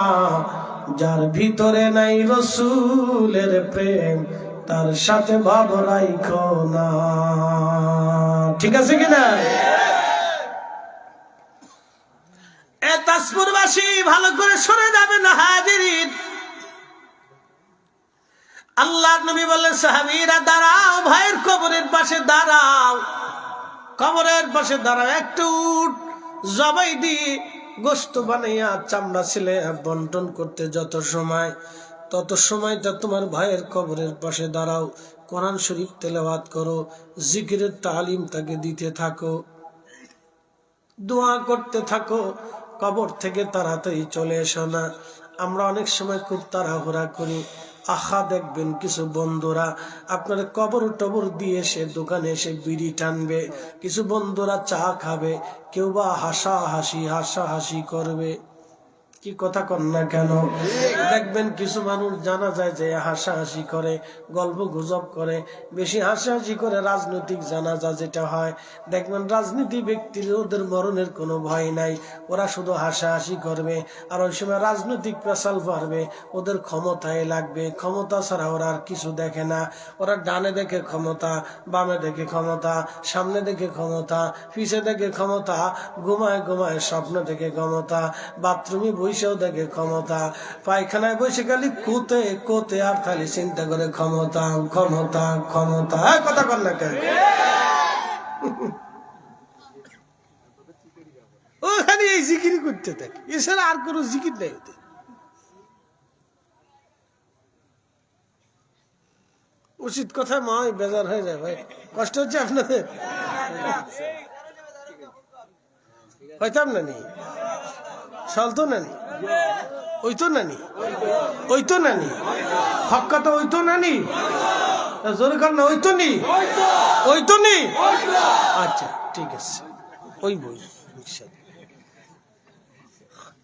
যার ভিতরে নাই রসুলের প্রেম, তার সাথে ভাব রাইখো না। ঠিক আছে কিনা? এ তাজপুরবাসী ভালো করে শুনে যাবেন হাজিরিন। আল্লাহ নবী বললেন, সাহাবীরা দাঁড়াও, ভাইয়ের কবরের পাশে দাঁড়াও, কবরের পাশে দাঁড়াও। একটু জবাই দিয়ে গোস্ত বানাইয়া চামড়া ছিলে বন্টন করতে যত সময়, তত সময়টা তোমার ভাইয়ের কবরের পাশে দাঁড়াও, কোরআন শরীফ তেলাওয়াত করো, জিকিরের তালিম তাকে দিতে থাকো, দোয়া করতে থাকো। কবর থেকে তাড়াতাড়ি চলে এসো না। আমরা অনেক সময় খুব তাড়াহুড়া করি। আহা, দেখবেন কিছু বন্ধুরা আপনার কবর টবর দিয়ে সে দোকানে এসে বিড়ি টানবে, কিছু বন্ধুরা চা খাবে, কেউ বা হাসাহাসি করবে। কি কথা কন না কেন? দেখবেন কিছু মানুষ জানা যায় যে হাসাহাসি করে, গল্প গুজব করে, বেশি হাসাহাসি করে রাজনৈতিক জানাজা যেটা হয়, দেখবেন রাজনীতি ব্যক্তির ওদের মরণের কোনো ভয় নাই, ওরা শুধু হাসাহাসি করবে। আর ওই সময় রাজনৈতিক পেশাল পারবে, ওদের ক্ষমতায় লাগবে, ক্ষমতা ছাড়া ওরা আর কিছু দেখে না। ওরা ডানে দেখে ক্ষমতা, বামে দেখে ক্ষমতা, সামনে দেখে ক্ষমতা, পিছে দেখে ক্ষমতা, ঘুমায় ঘুমায় স্বপ্ন দেখে ক্ষমতা, বাথরুমে বসেও দেখে ক্ষমতা, পায়খানায় বসে খালি কোতে কোতে আর খালি চিন্তা করে ক্ষমতা ক্ষমতা ক্ষমতা। কথা কর না কেন? ওখানে এই জিকির করতে থাকে, এছাড়া আর কোনো জিকির নেই। উচিত কথা নয়, বেজার হয়ে যায় ভাই, কষ্ট হচ্ছে আপনাদের। হইতাম নানি চলতো নানি, ওই তো নানি, ওই তো নানি, হক কথা ওই তো নানি, জোরে কর না, ওই তো নি, ওই তো নি। আচ্ছা ঠিক আছে, ওই বই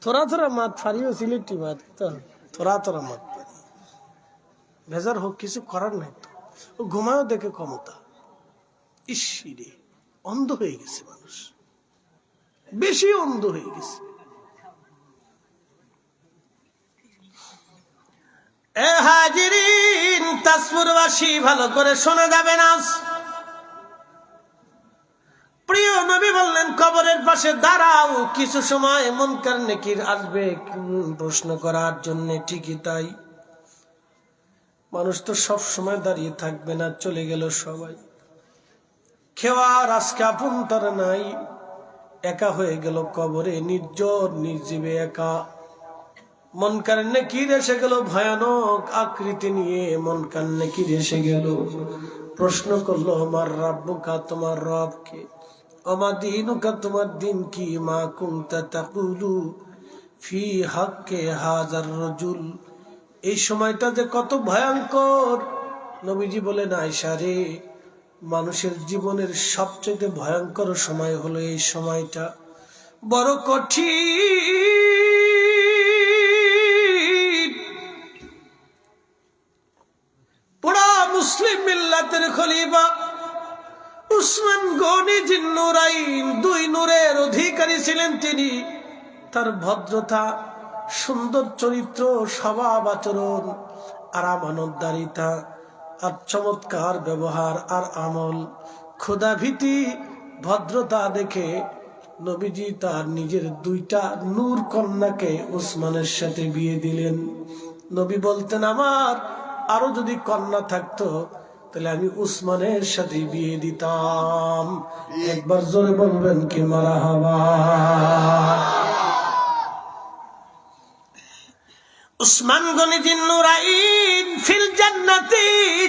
থোড়া থোড়া মাত ফারিও সিলেটি মাত তো, থোড়া থোড়া মাত পারি, ভেজার হোক, কিছু করার নাই তো। ও ঘুমায়ও দেখে ক্ষমতা, ইসিরে অন্ধ হয়ে গেছে মানুষ, বেশি অন্ধ হয়ে গেছে। এ হাজিরিন, তাজপুরবাসী ভালো করে শোনা যাবে না। প্রিয় নবী বললেন, কবরের পাশে দাঁড়াও, কিছু সময় মুনকার নেকির আসবে প্রশ্ন করার জন্য। ঠিকই তাই, মানুষ তো সব সময় দাঁড়িয়ে থাকবে না, চলে গেল সবাই। খেওয়ার আজকে আপন তারা নাই, একা হয়ে গেল কবরে, নির্জন নির্জীবে একা। মুনকার নেকির এসে গেল, ভয়ানক আকৃতি নিয়ে মুনকার নেকির এসে গেল। প্রশ্ন করলো, আমার রাব্বুকা, তোমার রব কে? ওমা দীনুকা, তোমার দিন কি? মা কুনতা তাকুলু ফি হাক্কে হাযার রাজুল। এই সময়টা যে কত ভয়ঙ্কর। নবীজি বলেন, আয়েশা রে, মানুষের জীবনের সবচেয়ে ভয়ঙ্কর সময় হলো এই সময়টা, বড় কঠিন। পুরা মুসলিম মিল্লাতের খলিফা উসমান গনি জিন্নুরাইন, 2 নূরের অধিকারী ছিলেন তিনি। তার ভদ্রতা, সুন্দর চরিত্র, স্বভাব আচরণ আর আমানতদারিতা আর চমৎকার ব্যবহার আর আমল, খোদা ভীতি, ভদ্রতা দেখে নবীজি তার নিজের 2টা নূর কন্যাকে উসমানের সাথে বিয়ে দিলেন। নবী বলতেন, আমার আরো যদি কন্যা থাকতো তাহলে আমি উসমানের সাথে বিয়ে দিতাম। একবার জোরে বলবেন কি মারহাবা। উসমান গনি জিন্নুরাইন ফিল জান্নাতি,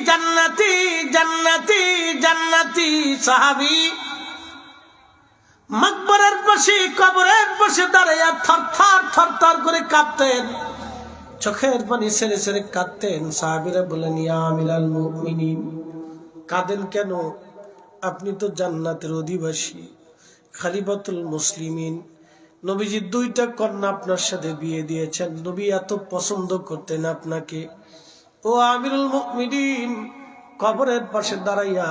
জান্নাতি জান্নাতি জান্নাতি সাহাবী। মাকবরের পাশে, কবরের পাশে দাঁড়াইয়া থরথর থরথর করে কাঁপতেন, চোখের পানি ছেড়ে ছেড়ে কাঁদতেন। সাহাবীরা বলেন, ইয়া আমিরাল মুমিনিন, কাঁদেন কেন? আপনি তো জান্নাতের অধিবাসী, খলিফাতুল মুসলিমিন। নবীজি 2টা কন্যা আপনার সাথে বিয়ে দিয়েছেন, নবী এত পছন্দ করতেন আপনাকে। ও আমিরুল মুমিনিন, কবরের পাশে দাঁড়াইয়া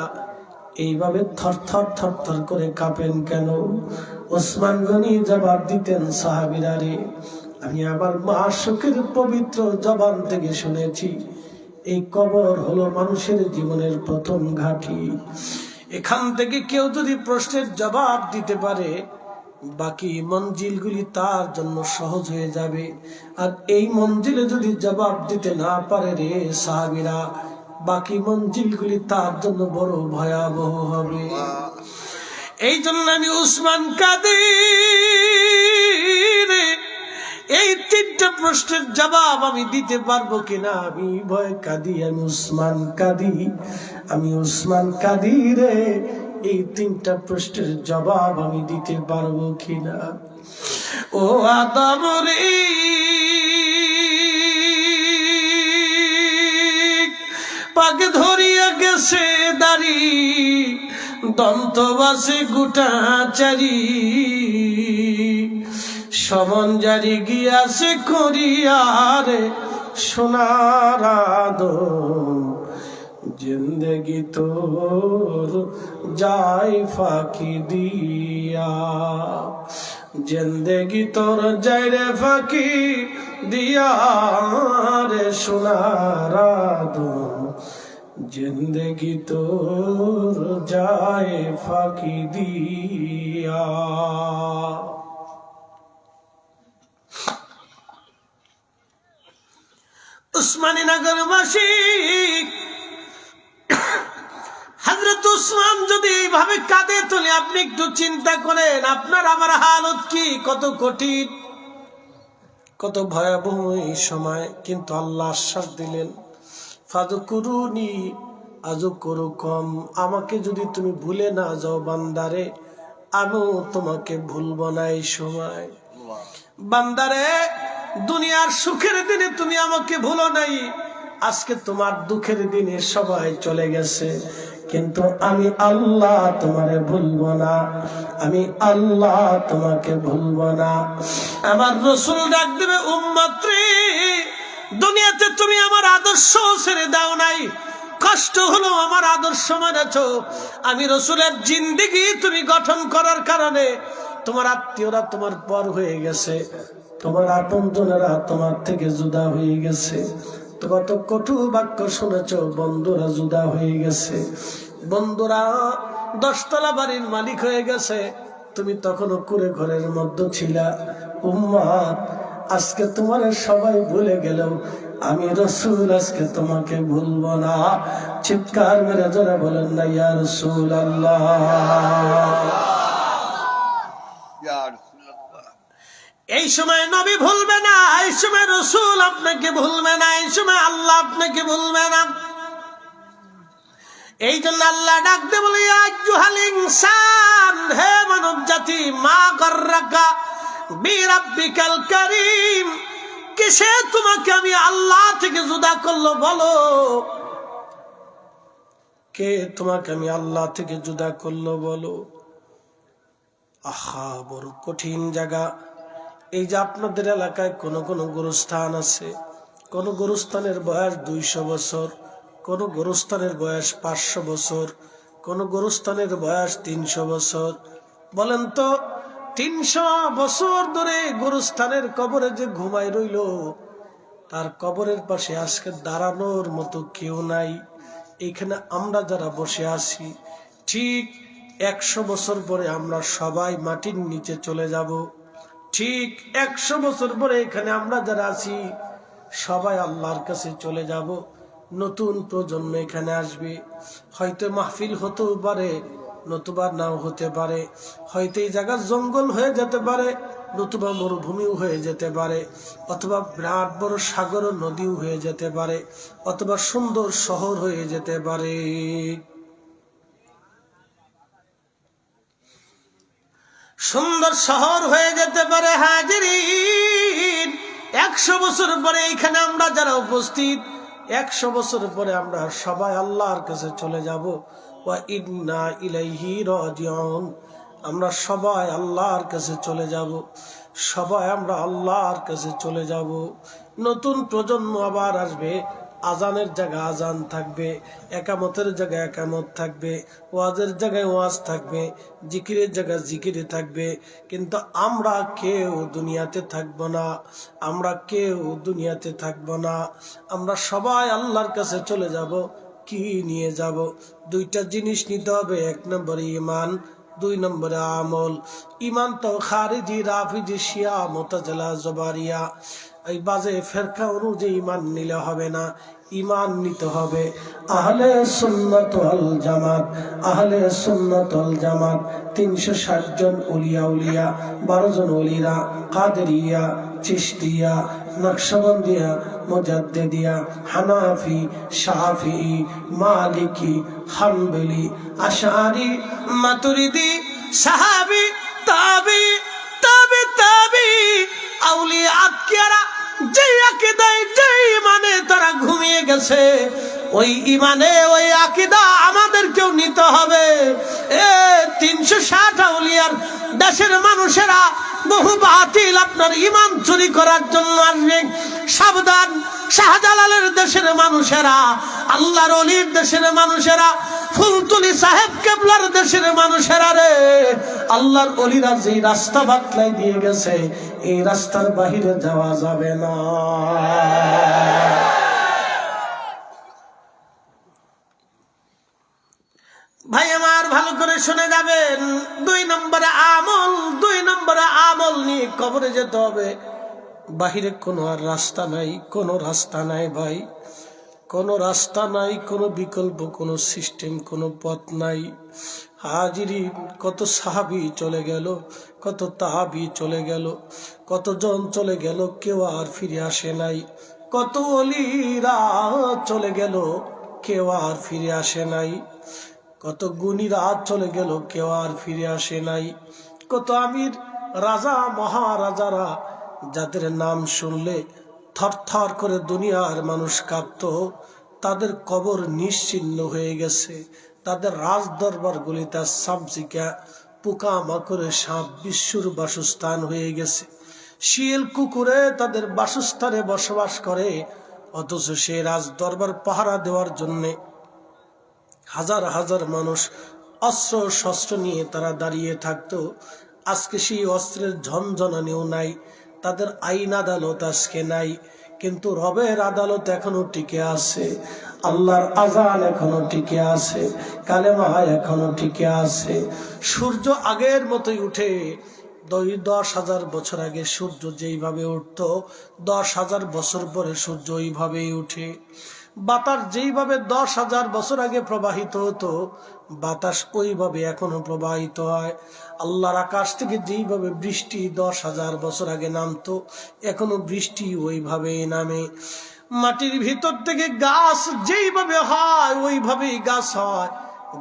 এইভাবে থরথর থরথর করে কাঁপেন কেন? ওসমান গনি জবাব দিতেন, সাহাবীরা রে, আমি আবার মাশূকের পবিত্র জবান থেকে শুনেছি, এই কবর হলো মানুষের জীবনের প্রথম ঘাঁটি। এখান থেকে কেউ যদি প্রশ্নের জবাব দিতে পারে, বাকি মঞ্জিলগুলি তার জন্য সহজ হয়ে যাবে। আর এই মঞ্জিলে যদি জবাব দিতে না পারে রে সাহাবীরা, বাকি মঞ্জিলগুলি তার জন্য বড় ভয়াবহ হবে। এই জন্য আমি উসমান কাঁদি রে, এই 3টা প্রশ্নের জবাব আমি দিতে পারবো কিনা আমি ভয় কাঁদি। আমি উসমান কাঁদি, আমি উসমান কাঁদি রে, এই 3টা প্রশ্নের জবাব আমি দিতে পারবো কিনা। ও আদম রে, পাকে ধরিয়া গেছে দাড়ি, দন্ত বাসে গোটা চারি, সমন জারি গিয়াছে করিয়ারে সোনার আদম, জিন্দগি তোর যায় ফাঁকি দিয়া, জিন্দগি তোর যায় রে ফাঁকি দিয়া রে সোনার আদম, জিন্দগি তোর যায় ফাঁকি দিয়া। উসমানীনগরবাসী, হযরত উসমান যদি এইভাবে কাঁদে তাহলে আপনি একটু চিন্তা করেন আপনার আমার হালত কি, কত কঠিন, কত ভয়াবহ এই সময়। কিন্তু আল্লাহ আশ্বাস দিলেন, ফাযকুরুনি আযকুরুকুম, আমাকে যদি তুমি ভুলে না যাও বান্দারে, আমিও তোমাকে ভুলবো না এই সময়। বান্দারে, দুনিয়ার সুখের দিনে তুমি আমাকে ভুলো নাই, আজকে তোমার দুঃখের দিনে সবাই চলে গেছে, কিন্তু আমি আল্লাহ তোমারে ভুলবো না, আমি আল্লাহ তোমাকে ভুলবো না। আমার রাসূল ডাক দেবে, উম্মত রে, দুনিয়াতে তুমি আমার আদর্শ ছেড়ে দাও নাই, কষ্ট হলো আমার আদর্শ মেনেছ, আমি রসুলের জিন্দেগি তুমি গঠন করার কারণে তোমার আত্মীয়রা তোমার পর হয়ে গেছে, তোমার আপনজনেরা তোমার থেকে জুদা হয়ে গেছে, কত কটু বাক্য শুনেছ, বন্ধুরা জুদা হয়ে গেছে, বন্ধুরা 10 তলা বাড়ির মালিক হয়ে গেছে, তুমি তখনও কুড়ে ঘরের মধ্যে ছিলা। উম্মত, আজকে তোমার সবাই ভুলে গেলেও আমি রসুল আজকে তোমাকে ভুলবো না। চিৎকার মেরে জোরে বলেন না ইয়া রাসূলুল্লাহ। এই সময় নবী ভুলবে না, এই সময় রসুল আপনাকে ভুলবে না, এই সময় আল্লাহ আপনাকে ভুলবে না। এই জন্য আল্লাহ ডাকতে বলে আইয়ুহাল ইনসান, হে মানব জাতি, মা গাররাকা বিরাব্বিকাল কারীম, কিসে তোমাকে আমি আল্লাহ থেকে জুদা করলো বলো, কে তোমাকে আমি আল্লাহ থেকে জুদা করলো বলো। আহা, বড় কঠিন জায়গা। এই যে আপনাদের এলাকায় কোন কোন গোরস্থান আছে, কোন গোরস্থানের বয়স 200 বছর, কোন গোরস্থানের বয়স 500 বছর, কোন গোরস্থানের বয়স 300 বছর। বলেন তো, 300 বছর ধরে গোরস্থানের কবরে যে ঘুমাই রইল, তার কবরের পাশে আজকে দাঁড়ানোর মতো কেউ নাই। এখানে আমরা যারা বসে আছি, ঠিক 100 বছর পরে আমরা সবাই মাটির নিচে চলে যাব। ঠিক 100 বছর পরে এখানে আমরা যারা আছি সবাই আল্লাহর কাছে চলে যাব। নতুন প্রজন্ম এখানে আসবে, হয়তো মাহফিল হতেও পারে, নতুবা নাও হতে পারে, হয়তো এই জায়গা জঙ্গল হয়ে যেতে পারে, নতুবা মরুভূমিও হয়ে যেতে পারে, অথবা বিরাট বড় সাগর ও নদীও হয়ে যেতে পারে, অথবা সুন্দর শহর হয়ে যেতে পারে। সুন্দর শহর হয়ে যেতে পারে। হাজিরিন, 100 বছর পরে এখানে আমরা যারা উপস্থিত, 100 বছর পরে আমরা সবাই আল্লাহর কাছে চলে যাব। ওয়া ইন্না ইলাইহি রাজিউন, আমরা সবাই আল্লাহর কাছে চলে যাব, সবাই আমরা আল্লাহর কাছে চলে যাব। নতুন প্রজন্ম আবার আসবে, আজানের জায়গায় আজান থাকবে, একামতের জায়গায় একামত থাকবে, ওয়াজের জায়গায় ওয়াজ থাকবে, জিকিরের জায়গায় জিকিরে থাকবে। কিন্তু আমরা কেউ দুনিয়াতে থাকব না, আমরা কেউ দুনিয়াতে থাকব না। আমরা সবাই আল্লাহর কাছে চলে যাব। কি নিয়ে যাব? 2টা জিনিস নিতে হবে। 1 নম্বরে ঈমান, 2 নম্বরে আমল। ঈমান তো খারিজি, রাফিজি, শিয়া, মুতাজিলা, জবারিয়া, এই বাজে ফেরকা অনুযায়ী ঈমান নিলে হবে না, ঈমান নিতে হবে আহলে সুন্নাত ওয়াল জামাত। আহলে সুন্নাত ওয়াল জামাত 360 জন উলিয়া, 12 জন ওলিরা, কাদেরিয়া, চিশতিয়া, নকশবন্দিয়া, মুজাদ্দিদিয়া, হানাফি, শাফিঈ, মালিকি, হাম্বলি, আশআরি, মাতুরিদি, সাহাবী, তাবি, আউলিয়া, আতকিয়ারা যেই আকীদায়, যেই ইমানে তারা ঘুমিয়ে গেছে, ওই ইমানে, ওই আকীদা আমাদেরকেও নিতে হবে। 360 আউলিয়ার দেশের মানুষেরা বহু বাতিল আপনার ইমান চুরি করার জন্য আসবে। সাবধান, শাহজালালের দেশের মানুষেরা, আল্লাহর ওলির দেশের মানুষেরা, ফুলতুলি সাহেব কেবলার দেশের মানুষেরা রে, আল্লাহর ওলিরা যেই রাস্তা বাতলাই দিয়ে গেছে, এই রাস্তার বাহিরে যাওয়া যাবে না। ভাই আমার, ভালো করে শুনে যাবেন। 2 নম্বরে আমল, 2 নম্বরে আমল নিয়ে কবরে যেতে হবে। বাহিরে কোনো আর রাস্তা নাই, কোনো রাস্তা নাই ভাই, কোনো রাস্তা নাই, কোনো বিকল্প, কোনো সিস্টেম, কোনো পথ নাই। হাজিরিন, কত সাহাবী চলে গেল, কত তাহাবী চলে গেল, কতজন চলে গেল, কেউ আর ফিরে আসে নাই। কত ওলিরা চলে গেল, কেউ আর ফিরে আসে নাই। কত গুণীরা চলে গেল, কেউ আর ফিরে আসে নাই। কত আমির, রাজা, মহারাজারা, যাদের নাম শুনলে থরথর করে দুনিয়ার মানুষ কাঁপত, তাদের কবর নিশ্চিহ্ন হয়ে গেছে। তাদের রাজ দরবার গুলিতে সাবজিকা, পোকা মাকড়ে, সাপ বিশ্বর বাসস্থান হয়ে গেছে। শিয়াল কুকুরে তাদের বাসস্থানে বসবাস করে, অথচ সে রাজ দরবার পাহারা দেওয়ার জন্যে হাজার হাজার মানুষ অস্ত্র শস্ত্র নিয়ে তারা দাঁড়িয়ে থাকতো। আজকে সেই অস্ত্রের ঝনঝনানিও নাই, তাদের আইন আদালত আজকে নাই, কিন্তু রবের আদালত এখনো টিকে আছে, আল্লাহর আযান এখনো টিকে আছে, কালেমা এখনো টিকে আছে। সূর্য আগের মতোই উঠে। 10,000 বছর আগে সূর্য যেইভাবে উঠত, 10,000 বছর পরে সূর্য ওইভাবেই উঠে। বাতাস যেইভাবে 10,000 বছর আগে প্রবাহিত হতো, বাতাস ওইভাবে এখনো প্রবাহিত হয়। আল্লাহর আকাশ থেকে যেইভাবে বৃষ্টি 10,000 বছর আগে নামতো, এখনো বৃষ্টি ওইভাবেই নামে। মাটির ভিতর থেকে গাছ যেইভাবে হয় ওইভাবেই গাছ হয়,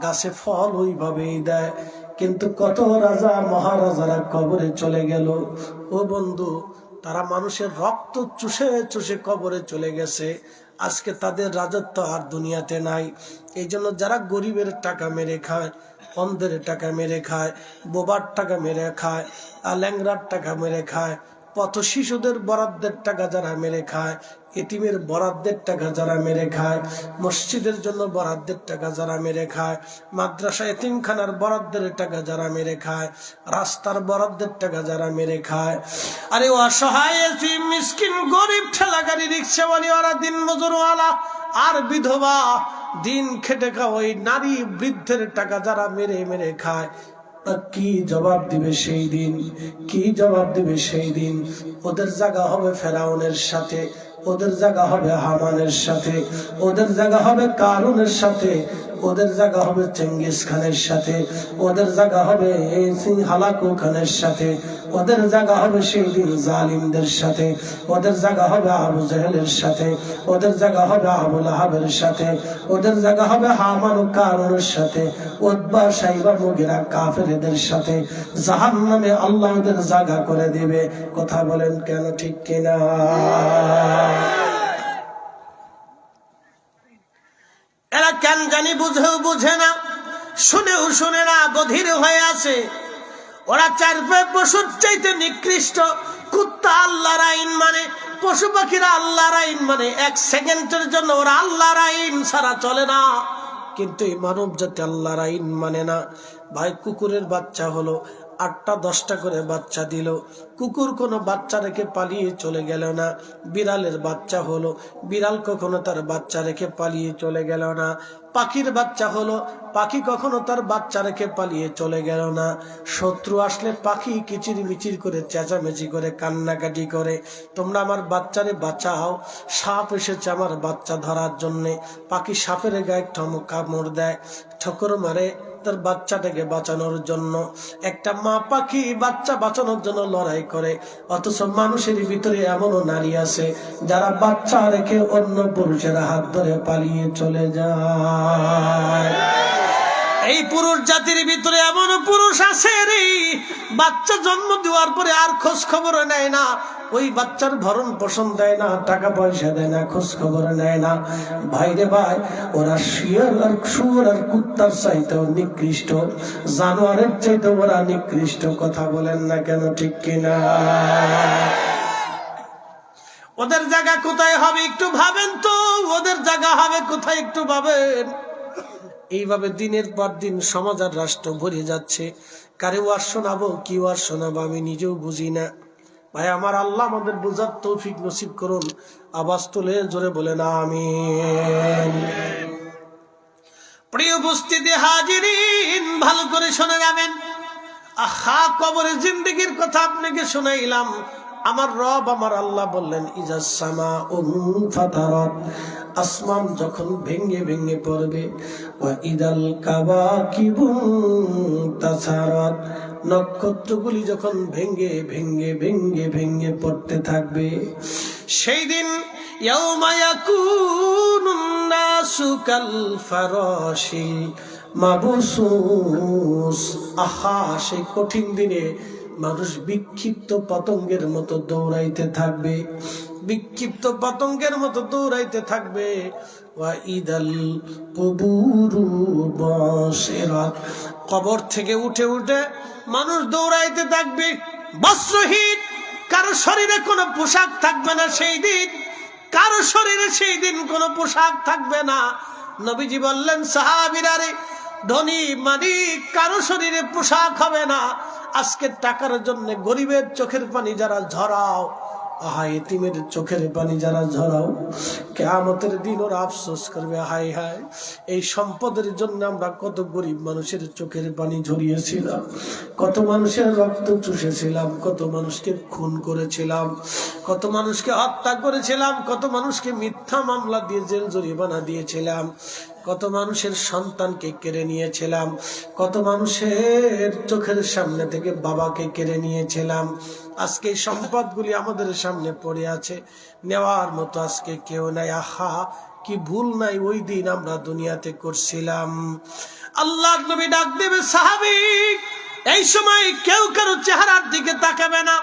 গাছে ফল ওইভাবেই দেয়। কিন্তু কত রাজা মহারাজারা কবরে চলে গেল ও বন্ধু, তারা মানুষের রক্ত চুষে চুষে কবরে চলে গেছে। আজকে তাদের রাজত্ব আর দুনিয়াতে নাই। এই জন্য যারা গরিবের টাকা মেরে খায়, অন্ধের টাকা মেরে খায়, বোবার টাকা মেরে খায়, ল্যাংরার টাকা মেরে খায়, পথ শিশুদের বরাদ্দের টাকা যারা মেরে খায়, এতিমের বরাদ্দের টাকা যারা মেরে খায়, মসজিদের জন্য বরাদ্দের টাকা যারা মেরে খায়, মাদ্রাসা এতিমখানার বরাদ্দের টাকা যারা মেরে খায়, রাস্তার বরাদ্দের টাকা যারা মেরে খায়, আরে অসহায় এতিম মিসকিন গরিব ঠেলাগাড়ি রিক্সাওয়ালি ওরা দিন মজুরওয়ালা আর বিধবা দিন খেটে খাওয়া ওই নারী বৃদ্ধের টাকা যারা মেরে মেরে খায়, কি জবাব দিবে সেই দিন? কি জবাব দিবে সেই দিন? ওদের জায়গা হবে ফেরাউনের সাথে, ওদের জায়গা হবে হামানের সাথে, ওদের জায়গা হবে কারুনের সাথে, ওদের জায়গা হবে চেঙ্গিস খানের সাথে, ওদের জায়গা হবে হালাকু খানের সাথে, ওদের জায়গা হবে সেই দিন জালিমদের সাথে, ওদের জায়গা হবে আবু জেহেলের সাথে, ওদের জায়গা হবে আবু লাহাবের সাথে, ওদের জায়গা হবে হামান ও কারুনের সাথে, উতবা সাইবা মুগিরা কাফেরদের সাথে। জাহান্নামে আল্লাহ ওদের জায়গা করে দিবে। কথা বলেন কেন ঠিক কিনা? এরা কেন জানি বুঝেও বুঝে না, শুনেও শুনে না, বধির হয়ে আছে। ওরা চার পায়ে পশুর চাইতে নিকৃষ্ট। কুত্তা আল্লাহর আইন মানে, পশু পাখিরা আল্লাহর আইন মানে, 1 সেকেন্ডের জন্য ওরা আল্লাহর আইন ছাড়া চলে না। কিন্তু এই মানব জাতি আল্লাহর আইন মানে না। ভাই, কুকুরের বাচ্চা হলো, 8টা 10টা করে বাচ্চা দিল, কুকুর কোনো বাচ্চা রেখে পালিয়ে চলে গেল না। বিড়ালের বাচ্চা হলো, বিড়াল কখনো তার বাচ্চা রেখে পালিয়ে চলে গেল না। পাখির বাচ্চা হলো, পাখি কখনো তার বাচ্চা রেখে পালিয়ে চলে গেল না। শত্রু আসলে পাখি কিচির মিচির করে চেঁচামেচি করে কান্নাকাটি করে, তোমরা আমার বাচ্চারে বাঁচাও, সাপ এসেছে আমার বাচ্চা ধরার জন্যে। পাখি সাপের গায়ে কামড় দেয়, ঠোকর মারে তার বাচ্চাটাকে বাঁচানোর জন্য। একটা মা পাখি বাচ্চা বাঁচানোর জন্য লড়াই করে, অথচ মানুষের ভিতরে এমনও নারী আছে যারা বাচ্চা রেখে অন্য পুরুষের হাত ধরে পালিয়ে চলে যায়। এই পুরুষ জাতির ভিতরে এমন পুরুষ আছে রে, বাচ্চা জন্ম দেওয়ার পরে আর খোঁজ খবর নেয় না, ওই বাচ্চার ভরণ পোষণ দেয় না, টাকা পয়সা দেয় না, খোঁজ খবর নেয় না। ভাইরে ভাই, ওরা শুয়োর আর কুত্তার চাইতেও নিকৃষ্ট, জানোয়ারের চাইতে ওরা নিকৃষ্ট। কথা বলেন না কেন ঠিক কিনা? ওদের জায়গা কোথায় হবে একটু ভাবেন তো, ওদের জায়গা হবে কোথায় একটু ভাবেন। এইভাবে দিনের পর দিন সমাজ আর রাষ্ট্র ভরে যাচ্ছে। কারে ওয়াজ শোনাবো, কি ওয়াজ শোনাবো আমি নিজেও বুঝি না। ভাই আমার, আল্লাহ আমাদের বুঝার তৌফিক নসিব করুন। আওয়াজ তুলে জোরে বলেন আমিন। প্রিয় উপস্থিতি হাজিরিন, ভালো করে শুনে যাবেন। আহা, কবরে জিন্দেগির কথা আপনাকে শোনাইলাম। আমার রব আমার আল্লাহ বললেন, ইজাস সামাউন ফাতারাত, আসমান যখন ভেঙে ভেঙে পড়বে, ওয়া ইদাল কাওয়াকিবু তাসারাত, নক্ষত্রগুলি যখন ভেঙে ভেঙে ভেঙে ভেঙে পড়তে থাকবে, সেই দিন ইয়াউমা ইয়াকুনুন নাসু কাল ফারাশিল মাবসুস, আহা সেই কঠিন দিনে মানুষ বিক্ষিপ্ত পতঙ্গের মতো দৌড়াইতে থাকবে, বিক্ষিপ্ত পতঙ্গের মতো দৌড়াইতে থাকবে। ওয়া ইদাল কুবুরু বাসিরাত, কবর থেকে উঠে উঠে মানুষ দৌড়াইতে থাকবে বস্ত্রহীন। কারো শরীরে কোনো পোশাক থাকবে না সেই দিন, কারো শরীরে সেই দিন কোনো পোশাক থাকবে না। নবীজি বললেন, সাহাবীরা রে, ধনী মালিক কারো শরীরে পোশাক হবে না। আজকে টাকার জন্য গরিবের চোখের পানি যারা ঝরাও, হায় এতিমের চোখের পানি যারা ঝরাও, কিয়ামতের দিন ওরা আফসোস করবে, হায় হায় এই সম্পদের জন্য আমরা কত গরিব মানুষের চোখের পানি ঝরিয়েছিলাম, কত মানুষের রক্ত চুষেছিলাম, কত মানুষকে খুন করেছিলাম, কত মানুষকে হত্যা করেছিলাম, কত মানুষকে মিথ্যা মামলা দিয়ে জেল জরিমানা দিয়েছিলাম, কত মানুষের সন্তানকে কেড়ে নিয়েছিলাম, কত মানুষের চোখের সামনে থেকে বাবাকে কেড়ে নিয়েছিলাম। আজকে এই সম্পদগুলি আমাদের সামনে পড়ে আছে, নেওয়ার মতো আজকে কেউ নাই। আহা, কি ভুল নাই ওই দিন আমরা দুনিয়াতে করছিলাম। আল্লাহর নবী ডাক দেবে, সাহাবী এই সময় কেউ কারো চেহারার দিকে তাকাবে না।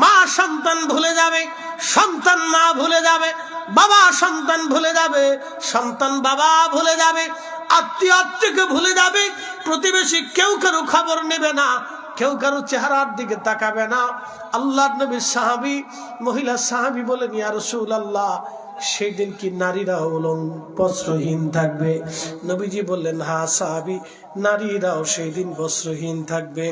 মা সন্তান ভুলে যাবে, সন্তান মা ভুলে যাবে, বাবা সন্তান ভুলে যাবে, সন্তান বাবা ভুলে যাবে, আত্মীয় আত্মীয়কে ভুলে যাবে, প্রতিবেশী কেউ কারো খবর নেবে না, কেউ কারো চেহারার দিকে তাকাবে না। আল্লাহর নবীর সাহাবী, মহিলা সাহাবী বলেন, ইয়া রাসূলুল্লাহ সেই দিন কি নারীরাও বস্ত্রহীন থাকবে? নবীজি বললেন, হ্যাঁ সাহাবী, নারীরাও সেই দিন বস্ত্রহীন থাকবে।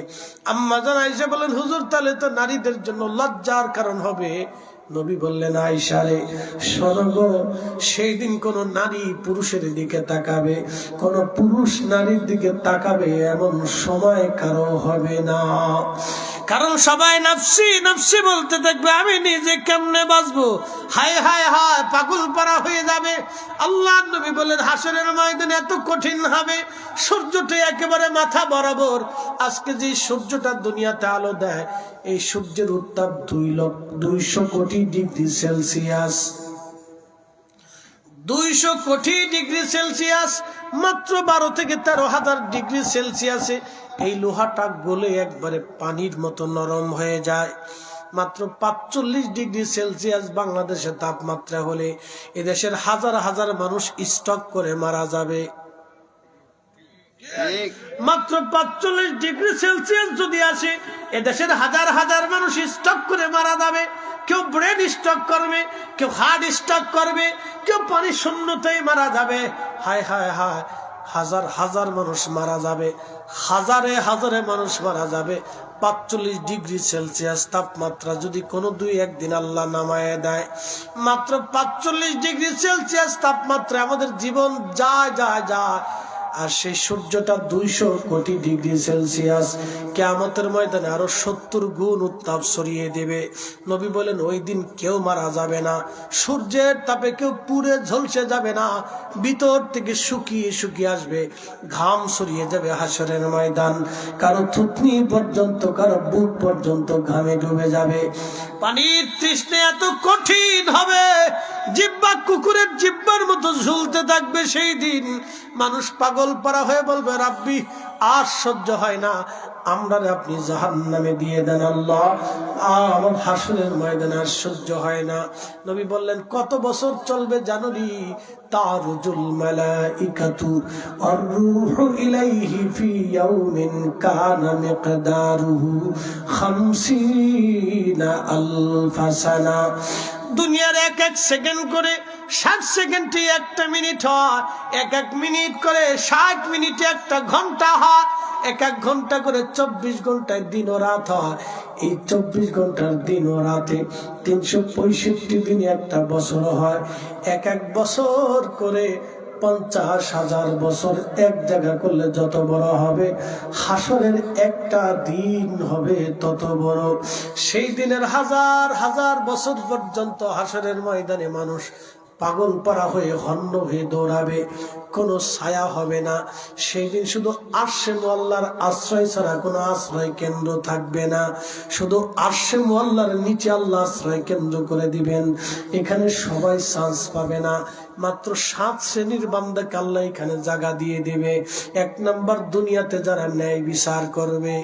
আম্মা জান আয়েশা বলেন, হুজুর তাহলে তো নারীদের জন্য লজ্জার কারণ হবে। নবী বললেন, আয়েশা রে স্বর্গ, সেই দিন কোন নারী পুরুষের দিকে তাকাবে, কোন পুরুষ নারীর দিকে তাকাবে এমন সময় কারো হবে না। কারণ সবাই নফসি নফসি বলতে থাকবে, আমি নিজে কেমনে বাঁচবো, হায় হায় হায় পাগল পারা হয়ে যাবে। আল্লাহর নবী বলেন, হাসরের ময়দানে এত কঠিন হবে, সূর্যটা একেবারে মাথা বরাবর। আজকে যে সূর্যটা দুনিয়াতে আলো দেয়, এই সূর্যের উত্তাপ 200 কোটি ডিগ্রি সেলসিয়াস। 200 কোটি ডিগ্রি সেলসিয়াস, মাত্র 12 থেকে 13,000 ডিগ্রি সেলসিয়াসে এই লোহাটা গলে একবারে পানির মতো নরম হয়ে যায়। মাত্র 45 ডিগ্রি সেলসিয়াস বাংলাদেশের তাপমাত্রা হলে এদেশের হাজার হাজার মানুষ স্ট্রোক করে মারা যাবে। মাত্র 45 ডিগ্রি সেলসিয়াস যদি আসে, এদেশের হাজার হাজার মানুষ স্ট্রোক করে মারা যাবে। কেউ ব্রেন স্ট্রোক করবে, কেউ হার্ট স্ট্রোক করবে, কেউ পানি শূন্যতায় মারা যাবে। হায় হায় হায়, হাজার হাজার মানুষ মারা যাবে, হাজারে হাজারে মানুষ মারা যাবে। 45 ডিগ্রি সেলসিয়াস তাপমাত্রা যদি কোনো 2-1 দিন আল্লাহ নামায় দেয়, মাত্র 45 ডিগ্রি সেলসিয়াস তাপমাত্রা আমাদের জীবন যায় যায় যায়। আর সেই সূর্যটা 200 কোটি ডিগ্রি সেলসিয়াস, কিয়ামতের ময়দানে আরো 70 গুণ উত্তাপ ছড়িয়ে দেবে। নবী বলেন, ওই দিন কেউ মারা যাবে না, সূর্যের তাপে কেউ পুড়ে ঝলসে যাবে না, ভিতর থেকে শুকিয়ে শুকিয়ে আসবে, ঘাম ছড়িয়ে যাবে হাসরের ময়দান, কারো থুতনি পর্যন্ত, কারো বুক পর্যন্ত ঘামে ডুবে যাবে। পানির তৃষ্ণা এত কঠিন হবে, জিহ্বা কুকুরের জিহ্বার মতো ঝুলতে থাকবে। সেই দিন মানুষ পাগল পারা হয়ে বলবে, রাব্বি আর সহ্য হয় না, আমরা আপনি জাহান্নামে দিয়ে দেন আল্লাহ, আমার হাসরের ময়দানে আর সহ্য হয় না। নবী বললেন, কত বছর চলবে জানুরি? তারুজুল মালাইকাতু আর রূহু ইলাইহি ফি ইয়াউমিন কানা মিকদারুহু 50 আলফ সানা। দুনিয়ার এক এক সেকেন্ড করে 60 সেকেন্ডে একটা মিনিট হয়, এক এক মিনিট করে 60 মিনিটে একটা ঘন্টা হয়, এক এক ঘন্টা করে 24 ঘন্টায় দিন ও রাত হয়। এই 24 ঘন্টার দিন ও রাতে 365 দিনে একটা বছর হয়। এক এক বছর করে 50,000 বছর এক জায়গা করলে যত বড় হবে, হাসরের একটা দিন হবে তত বড়। সেই দিনের হাজার হাজার বছর পর্যন্ত হাসরের ময়দানে মানুষ পাগল পারা হয়ে হন্য হয়ে দৌড়াবে, কোনো ছায়া হবে না। সেই দিন শুধু আরশে মুআল্লার আশ্রয় ছাড়া কোনো আশ্রয় কেন্দ্র থাকবে না। শুধু আরশে মুআল্লার নিচে আল্লাহ আশ্রয় কেন্দ্র করে দিবেন, এখানে সবাই চান্স পাবে না। মাত্র 7 শ্রেণীর বান্দাকে আল্লাহ এখানে জায়গা দিয়ে দেবে। 1 নাম্বার, দুনিয়াতে যারা ন্যায় বিচার করবে।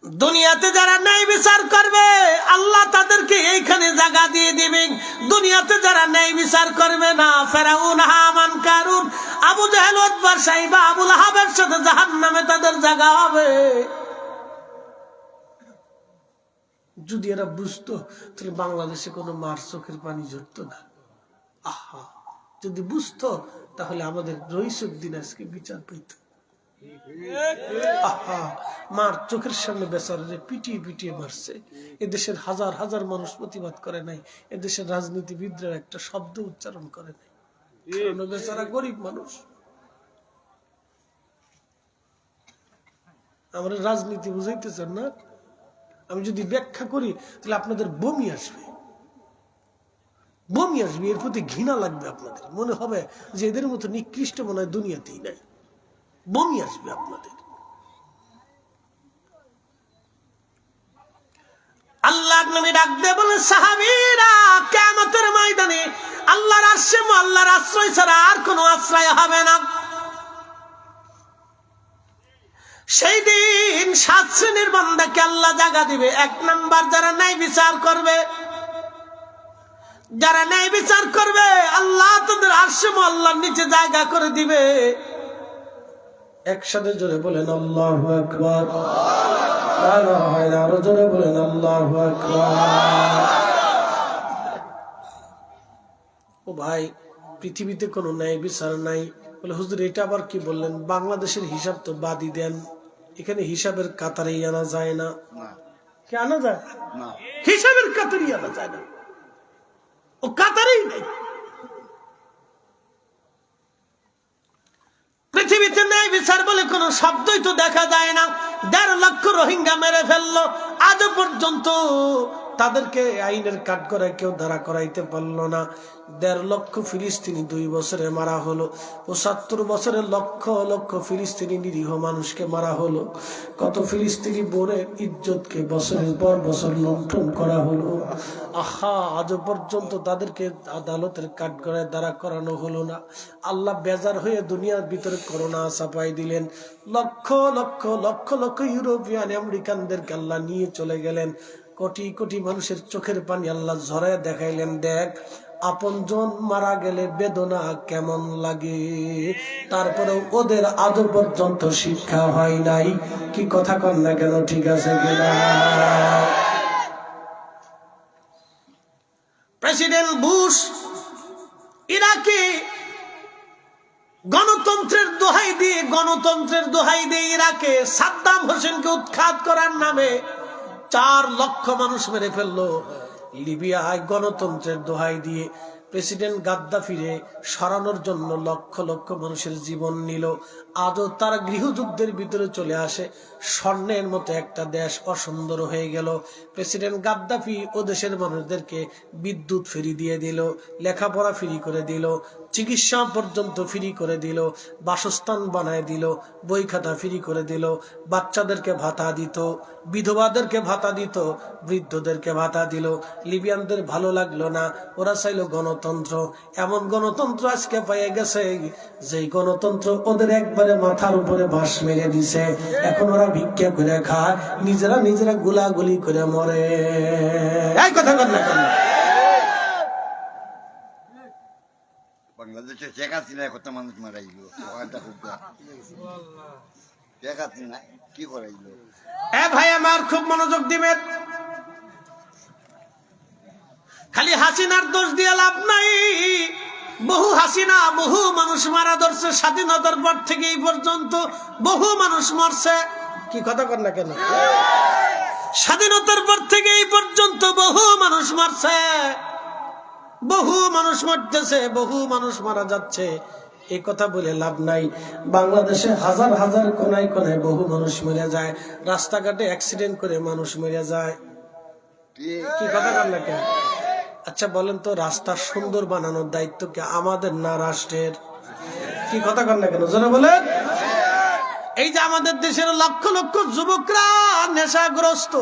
দুনিয়াতে যারা ন্যায় বিচার করবে আল্লাহ তাদেরকে এইখানে জায়গা দিয়ে দিবেন। দুনিয়াতে যারা ন্যায় বিচার করবে না, ফেরাউন, হামান, কারুন, আবু জাহেল, উতবা, সাইবা, আবু লাহাবের সাথে জাহান্নামে তাদের জায়গা হবে। যদি এরা বুঝতো তাহলে বাংলাদেশে কোনো মার চোখের পানি ঝরতো না। আহা, যদি বুঝতো তাহলে আমাদের রইসুদ্দিন আজকে বিচার পেত। আহা, মার চোখের সামনে বেচারারে পিটিয়ে পিটিয়ে মারছে। এদেশের হাজার হাজার মানুষ প্রতিবাদ করে নাই, এদেশের রাজনীতিবিদরা একটা শব্দ উচ্চারণ করে নাই, কারণ বেচারা গরিব মানুষ। আমরা রাজনীতি বুঝাইতেছেন না? আমি যদি ব্যাখ্যা করি তাহলে আপনাদের বমি আসবে, বমি আসবে, এর প্রতি ঘৃণা লাগবে আপনাদের, মনে হবে যে এদের মতো নিকৃষ্ট মনে হয় দুনিয়াতেই নাই, বমি আসবে আপনাদের। আল্লাহ নবী ডাক দিয়ে বলে, সাহাবীরা কিয়ামতের ময়দানে আল্লাহর আরশে আল্লাহর আশ্রয় ছাড়া আর কোনো আশ্রয় হবে না। সেই দিন 7 শ্রেণীর বান্দাকে আল্লাহ জায়গা দিবে। 1 নাম্বার যারা ন্যায় বিচার করবে, যারা ন্যায় বিচার করবে আল্লাহ তাদের আরশে আল্লাহর নিচে জায়গা করে দিবে। একসাথে জোরে বলেন আল্লাহু আকবার। আরো জোরে বলেন আল্লাহু আকবার। ও ভাই, পৃথিবীতে কোনো ন্যায় বিচার নাই। বলে হুজুর এটা আবার কি বললেন? বাংলাদেশের হিসাব তো বাদই দেন, এখানে হিসাবের কাতারেই আনা যায় না। কি আনা যায় না? হিসাবের কাতারেই আনা যায় না, ও কাতারেই নাই। পৃথিবীতে ন্যায় বিচার বলে কোন শব্দই তো দেখা যায় না। 1.5 লক্ষ রোহিঙ্গা মেরে ফেললো, আজ পর্যন্ত তাদেরকে আইনের কাঠগড়ায় কেউ দাঁড়া করাইতে পারলো না। 1.5 লক্ষ ফিলিস্তিনি 2 বছরে মারা হলো। 75 বছরে লক্ষ লক্ষ ফিলিস্তিনি নিরীহ মানুষকে মারা হলো। কত ফিলিস্তিনি বোনের ইজ্জতকে বছরের পর বছর লুণ্ঠন করা হলো। আহা, আজ পর্যন্ত তাদেরকে আদালতের কাঠগড়ায় দাঁড়া করানো হলো না। আল্লাহ বেজার হয়ে দুনিয়ার ভিতরে করোনা চাপাই দিলেন। লক্ষ লক্ষ লক্ষ লক্ষ ইউরোপিয়ান আমেরিকানদেরকে আল্লাহ নিয়ে চলে গেলেন। কোটি কোটি মানুষের চোখের পানি আল্লাহ ঝরায় দেখাইলেন, দেখ আপনজন মারা গেলে বেদনা কেমন লাগে। তারপরেও ওদের আজ পর্যন্ত শিক্ষা হয় নাই। কি কথা কন না কেন? ঠিক আছে কিনা? প্রেসিডেন্ট বুশ ইরাকে গণতন্ত্রের দোহাই দিয়ে ইরাকে সাদ্দাম হোসেনকে উৎখাত করার নামে 4 লক্ষ মানুষ মেরে ফেললো। লিবিয়ায় গণতন্ত্রের দোহাই দিয়ে প্রেসিডেন্ট গাদ্দাফিরে সরানোর জন্য লক্ষ লক্ষ মানুষের জীবন নিল। আজও তারা গৃহযুদ্ধের ভিতরে চলে আসে। স্বর্ণের মতো একটা দেশ অসুন্দর হয়ে গেল। প্রেসিডেন্ট গাদ্দাফি ও দেশের মানুষদেরকে বিদ্যুৎ ফ্রি দিয়ে দিল, লেখাপড়া ফ্রি করে দিল, চিকিৎসা পর্যন্ত ফ্রি করে দিল, বাসস্থান বানায় দিল, বই খাতা ফ্রি করে দিল, বাচ্চাদেরকে ভাতা দিত, বিধবাদেরকে ভাতা দিত, বৃদ্ধদেরকে ভাতা দিল। লিবিয়ানদের ভালো লাগলো না, ওরা চাইল গণতন্ত্র। এমন গণতন্ত্র আজকে পেয়ে গেছে যেই গণতন্ত্র ওদের একবারে মাথার উপরে বাঁশ মেরে দিছে। এখন ওরা ভিক্ষা করে খায়, নিজেরা নিজেরা গুলাগুলি করে মরে। এই কথা বল না কেন? বাংলাদেশে শেখ হাসিনা কত মানুষ মারাইল, শেখ হাসিনা কি করাইল? ভাই আমার খুব মনোযোগ দিবেন। খালি হাসিনার দোষ দিয়ে লাভ নাই। বহু হাসিনা বহু মানুষ মারা ধরছে। স্বাধীনতার পর থেকে এই পর্যন্ত বহু মানুষ মরছে। কি কথা কর না কেন? স্বাধীনতার পর থেকে এই পর্যন্ত বহু মানুষ মরছে, বহু মানুষ মরতেছে, বহু মানুষ মারা যাচ্ছে। এই কথা বলে লাভ নাই। বাংলাদেশে হাজার হাজার কোনায় কোনায় বহু মানুষ মরে যায়, রাস্তাঘাটে অ্যাক্সিডেন্ট করে মানুষ মরে যায়। কি কথা বল না কেন? আচ্ছা বলেন তো, রাস্তা সুন্দর বানানোর দায়িত্ব কি আমাদের না রাষ্ট্রের? কি কথা কন না কেন? জোরে বলেন। এই যে আমাদের দেশের লক্ষ লক্ষ যুবকরা নেশাগ্রস্ত,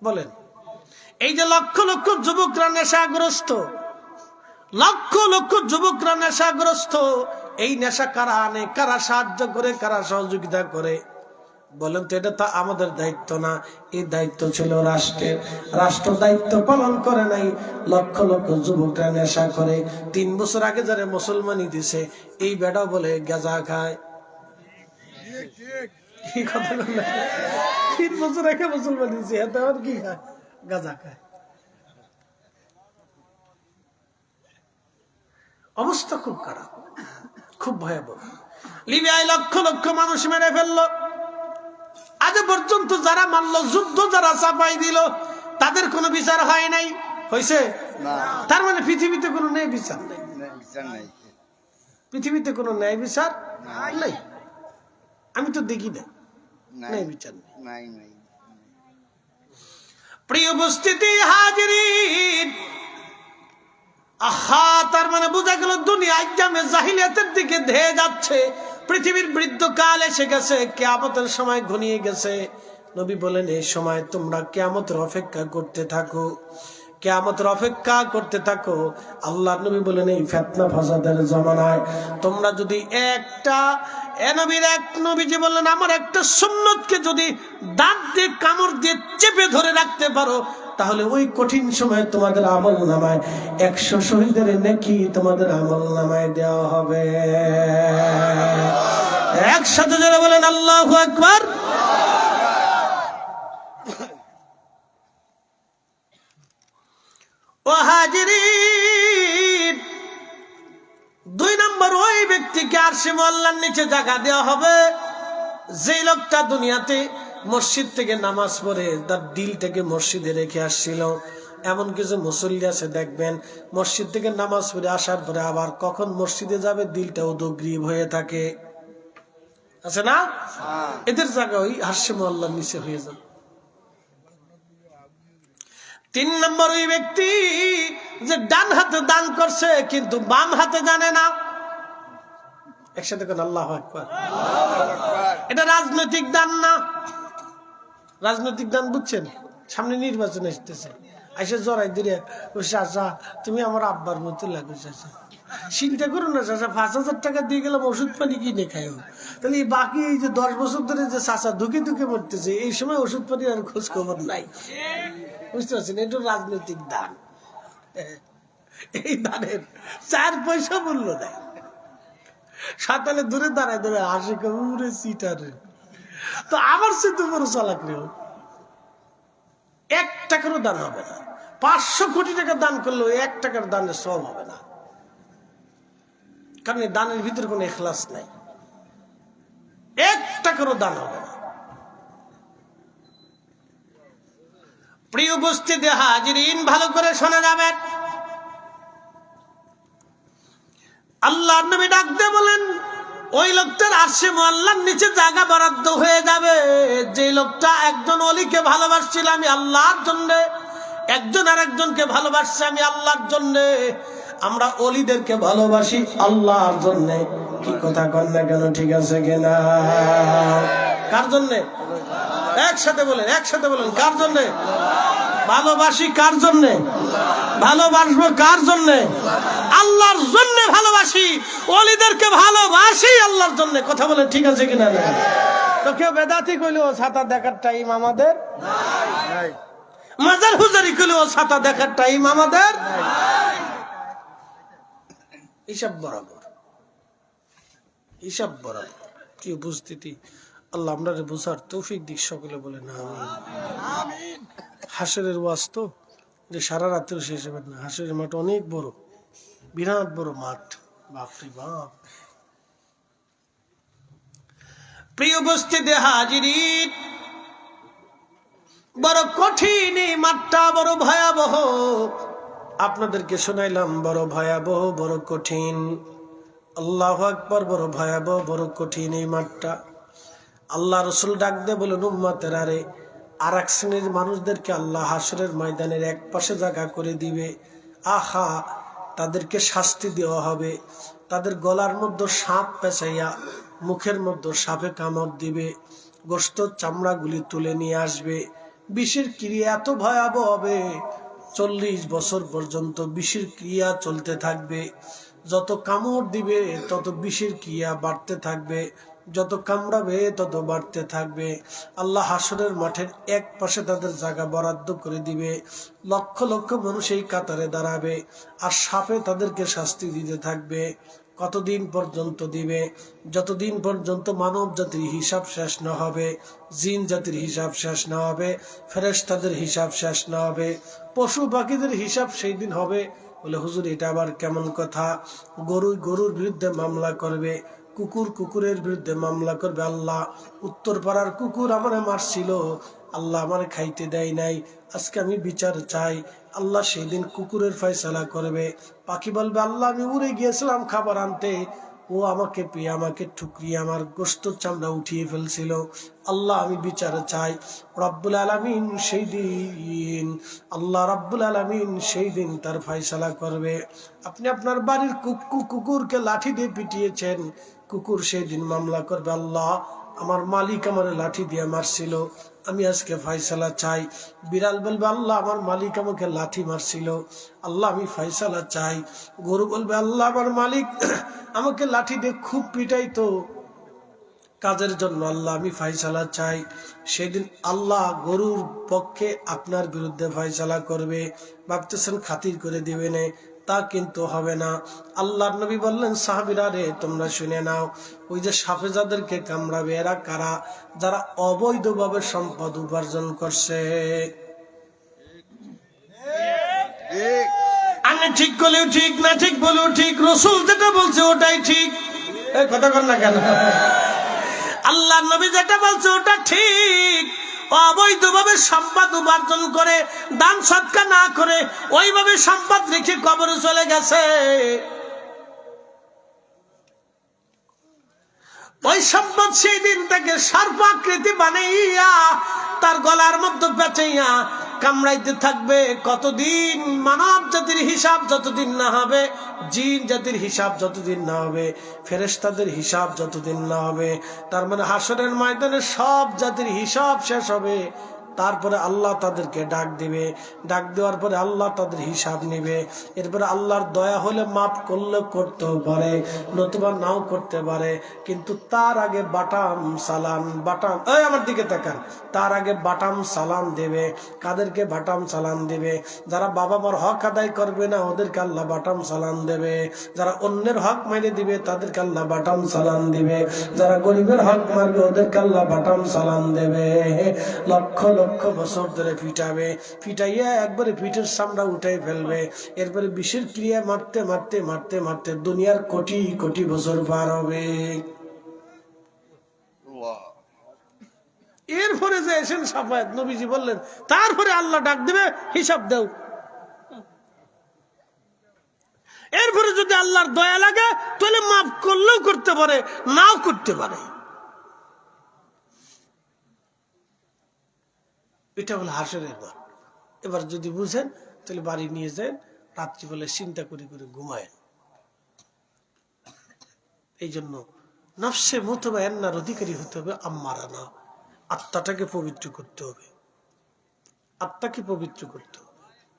বলেন এই যে লক্ষ লক্ষ যুবকরা নেশাগ্রস্ত, লক্ষ লক্ষ যুবকরা নেশাগ্রস্ত, এই নেশা কারা আনে, কারা সাহায্য করে, কারা সহযোগিতা করে? বলেন তো, এটা তো আমাদের দায়িত্ব না, এই দায়িত্ব ছিল রাষ্ট্রের। রাষ্ট্র দায়িত্ব পালন করে নাই। লক্ষ লক্ষ যুবকরা নেশা করে। 3 বছর আগে যারা মুসলমানি দিছে, এই বেটা বলে গাঁজা খায়। কি কথা বলে? 3 বছর আগে মুসলমানি দিছে, এত আর কি খায়? গাঁজা খায়। অবস্থা খুব খারাপ, খুব ভয়াবহ। লিবিয়ায় লক্ষ লক্ষ মানুষ মেরে ফেললো, আজ পর্যন্ত যারা মারলো, যুদ্ধ যারা চাপাই দিল, তাদের কোনো বিচার হয় নাই, হয়েছে? তার মানে পৃথিবীতে কোনো ন্যায় বিচার নাই, পৃথিবীতে কোনো ন্যায় বিচার নাই। আমি তো দেখি না ন্যায় বিচার নাই। প্রিয় উপস্থিতি হাজিরিন, আহা, তার মানে বোঝা গেল দুনিয়া আইয়ামে জাহিলিয়াতের দিকে ধেয়ে যাচ্ছে। পৃথিবীর বৃদ্ধকাল এসে গেছে, কিয়ামতের সময় ঘনিয়ে গেছে। নবী বলেন এই সময় তোমরা কিয়ামতের অপেক্ষা করতে থাকো, কিয়ামতের অপেক্ষা করতে থাকো। আল্লাহ নবী বলেন এই ফিতনা ফাসাদের জামানায় তোমরা যদি একটা নবীর এক নবীজি বললেন আমার একটা সুন্নতকে যদি দাঁত দিয়ে কামড় দিয়ে চেপে ধরে রাখতে পারো, তাহলে ওই কঠিন সময়ে তোমাদের আমল নামায় 100 শহীদের নেকি তোমাদের আমল নামায় দেওয়া হবে। একসাথে যারা বলেন আল্লাহু আকবার। ও হাজিরিন, 2 নম্বর ওই ব্যক্তিকে আরশে মুআল্লার নিচে জায়গা দেওয়া হবে যে লোকটা দুনিয়াতে মসজিদ থেকে নামাজ পড়ে তার দিল থেকে মসজিদে রেখে আসছিল। এমন কিছু মুসল্লি আছে দেখবেন মসজিদ থেকে নামাজ পড়ে আসার পরে আবার কখন মসজিদে যাবে দিলটা উদগ্রীব হয়ে থাকে, আছে না? এদের জায়গা ওই আরশে মুআল্লার নিচে হয়ে যাবে। 3 নম্বর ওই ব্যক্তি যে ডান হাতে দান করছে কিন্তু বাম হাতে জানে না। একসাথে কোন আল্লাহু আকবার। এটা রাজনৈতিক দান না, রাজনৈতিক দান বুঝছেন? সামনে নির্বাচন আসতেছে, আইসা জড়াই দিলে চাচা তুমি আমার আব্বার মতো লাগো চাচা, চিন্তা করো না চাচা 5,000 টাকা দিয়ে গেলাম ওষুধ পানি কিনে খাই, তাহলে এই বাকি এই যে 10 বছর ধরে যে চাচা ধুকে ধুকে মরতেছে এই সময় ওষুধ পানি আর খোঁজ খবর নাই, বুঝতে পারছেন? এটা রাজনৈতিক দান। এই দানের 4 পয়সা মূল্য নাই। সাতালে দূরে দাঁড়ায় ধরে হাসি কবুরে সিটারে তো আমার সে তো বড় চালাক রে, 1 টাকারও দান হবে না। 500 কোটি টাকা দান করলেও 1 টাকার দানের সওয়াব হবে না, কারণ এই দানের ভিতরে কোনো ইখলাস নাই। 1 টাকারও দান হবে না। প্রিয় উপস্থিতি হাজিরিন, ভালো করে শোনা যাবেন। আল্লাহর নবী ডাক দিয়ে বলেন ওই লোকটার আরশে মুআল্লার নিচে জায়গা বরাদ্দ হয়ে যাবে যে লোকটা একজন ওলিকে ভালোবাসছিল আমি আল্লাহর জন্য, একজন আরেকজনকে ভালোবাসছে আমি আল্লাহর জন্য। আমরা ওলিদেরকে ভালোবাসি আল্লাহর জন্য। কি কথা কন না কেন? ঠিক আছে কিনা? কার জন্য? একসাথে বলেন, একসাথে বলেন, কার জন্য ভালোবাসি? কার জন্য ভালোবাসবো? কার জন্য? আল্লাহর জন্য ভালোবাসি, ওলিদেরকে ভালোবাসি আল্লাহর জন্য। কথা বলেন ঠিক আছে কিনা? তো কেউ বেদাতি কইলো ছাতা দেখার টাইম আমাদের নাই, মাজার হুজারি কইলো ছাতা দেখার টাইম আমাদের নাই। হিসাব বরাবর, হিসাব বরাবর। কি উপস্থিতি, আল্লাহ আমরা বুঝার তৌফিক দিক। সকলে বলেন আমিন। হাসরের ওয়াজ তো যে সারা রাত্রে শেষ হবে না। হাসরের মাঠ অনেক বড়, বিরাট বড় মাঠ, বাপরে বাপ। প্রিয় উপস্থিতি হাজিরিন, বড় কঠিন এই মাঠটা, বড় ভয়াবহ। আপনাদেরকে শোনাইলাম বড় ভয়াবহ, বড় কঠিন। আল্লাহু আকবার, বড় ভয়াবহ, বড় কঠিন এই মাঠটা। আল্লাহ রসুল ডাক দিয়ে বলেন উম্মতের আরে আর এক শ্রেণীর মানুষদেরকে আল্লাহ হাসরের ময়দানের এক পাশে জায়গা করে দিবে। আহা, তাদেরকে শাস্তি দেওয়া হবে। তাদের গলার মধ্যে সাপ পেঁচাইয়া, মুখের মধ্যে সাপে কামড় দিবে, গোশত চামড়াগুলি তুলে নিয়ে আসবে। বিষের ক্রিয়া এত ভয়াবহ হবে, 40 বছর পর্যন্ত বিষের ক্রিয়া চলতে থাকবে। যত কামড় দিবে তত বিষের ক্রিয়া বাড়তে থাকবে, যত কামড়াবে তত বাড়তে থাকবে। আল্লাহ হাসরের মাঠের এক পাশে তাদের জায়গা বরাদ্দ করে দিবে। লক্ষ লক্ষ মানুষ এই কাতারে দাঁড়াবে আর সাপে তাদেরকে শাস্তি দিতে থাকবে। কতদিন পর্যন্ত দিবে? যতদিন পর্যন্ত মানব জাতির হিসাব শেষ না হবে, জিন জাতির হিসাব শেষ না হবে, ফেরেশতাদের হিসাব শেষ না হবে, পশু পাখিদের হিসাব সেই দিন হবে। বলে হুজুর এটা আবার কেমন কথা? গরুর বিরুদ্ধে মামলা করবে, কুকুরের বিরুদ্ধে মামলা করবে। আল্লাহ, উত্তর পাড়ার কুকুর আমারে মারছিল, আল্লাহ আমারে খাইতে দেয় নাই, আজকে আমি বিচার চাই। আল্লাহ সেই দিন কুকুরের ফয়সালা করবে। পাখি বলবে আল্লাহ আমি উড়ে গিয়েছিলাম খাবার আনতে, ও আমাকে পেয়ে আমাকে ঠুকরিয়ে আমার গোশত চামড়া উঠিয়ে ফেলছিল, আল্লাহ আমি বিচার চাই। রব্বুল আলামিন সেই দিন, আল্লাহ রব্বুল আলামিন সেই দিন তার ফয়সালা করবে। আপনি আপনার বাড়ির কুকুরকে লাঠি দিয়ে পিটিয়েছেন, কুকুর সেই দিন মামলা করবে, আল্লাহ আমার মালিক আমার লাঠি দিয়ে মারছিল, আমি আজকে ফয়সালা চাই। বিড়াল বলবে আল্লাহ আমার মালিক আমাকে লাঠি মারছিল, আল্লাহ আমি ফয়সালা চাই। গরু বলবে আল্লাহ আমার মালিক আমাকে লাঠি দিয়ে খুব পিটাইতো কাজের জন্য, আল্লাহ আমি ফয়সালা চাই। সেদিন আল্লাহ গরুর পক্ষে আপনার বিরুদ্ধে ফয়সালা করবে। ভাবতেছেন খাতির করে দিবে না, তা কিন্তু হবে না। আল্লাহর নবী বললেন সাহাবীরা রে তোমরা শুনে নাও, ওই যে সাপে যাদেরকে কামড়াবে এরা কারা? যারা অবৈধভাবে সম্পদ উপার্জন করছে। আমি ঠিক বলেও ঠিক, না ঠিক বলেও ঠিক, রাসূল যেটা বলছে ওটাই ঠিক। এই কথা কর না কেন? আল্লাহর নবী যেটা বলছে ওটা ঠিক। অবৈধভাবে সম্পদ উপার্জন করে, দান সদকা না করে ওইভাবে সম্পদ রেখে কবরে চলে গেছে, ওই সম্পদ সেই দিন তাকে সর্পাকৃতি বানাইয়া তার গলার মধ্যে পেঁচাইয়া কামড়াইতে থাকবে। কতদিন? মানব জাতির হিসাব যতদিন না হবে, জিন জাতির হিসাব যতদিন না হবে, ফেরেশতাদের হিসাব যতদিন না হবে, তার মানে হাসরের ময়দানে সব জাতির হিসাব শেষ হবে। তারপরে আল্লাহ তাদেরকে ডাক দিবে, ডাক দেওয়ার পরে আল্লাহ তাদের হিসাব নিবে। এরপরে আল্লাহর দয়া হলে মাফ করলে করতেও পারে, নতুবা নাও করতে পারে। কিন্তু তার আগে বাটাম সালাম, এই আমার দিকে তাকান, তার আগে বাটাম সালাম দেবে। কাদেরকে বাটাম সালাম দেবে? যারা বাবা মার হক আদায় করবে না ওদেরকে আল্লাহ বাটাম সালাম দেবে। যারা অন্যের হক মেরে দিবে তাদেরকে আল্লাহ বাটাম সালাম দিবে। যারা গরিবের হক মারবে ওদেরকে আল্লাহ বাটাম সালাম দেবে। লক্ষ লক্ষ বছর ধরে পিটাবে, পিটাইয়া একবারে পিঠের চামড়া উঠাই ফেলবে। এরপরে বিষের ক্রিয়া মারতে মারতে মারতে মারতে দুনিয়ার কোটি কোটি বছর পার হবে। এরপরে যে এসেন সাফায়াত, নবীজি বললেন তারপরে আল্লাহ ডাক দিবে হিসাব দাও। এরপরে যদি আল্লাহর দয়া লাগে তাহলে মাফ করলেও করতে পারে, নাও করতে পারে। এটা হলো হাসরের মাঠ। এবার যদি বুঝেন তাহলে বাড়ি নিয়ে যান, রাত্রি বলে চিন্তা করে করে ঘুমায়। এই জন্য নফসে মুতমাইন্নার অধিকারী হতে হবে, আম্মারা না। আত্মাটাকে পবিত্র করতে হবে, আত্মাকে পবিত্র করতে হবে।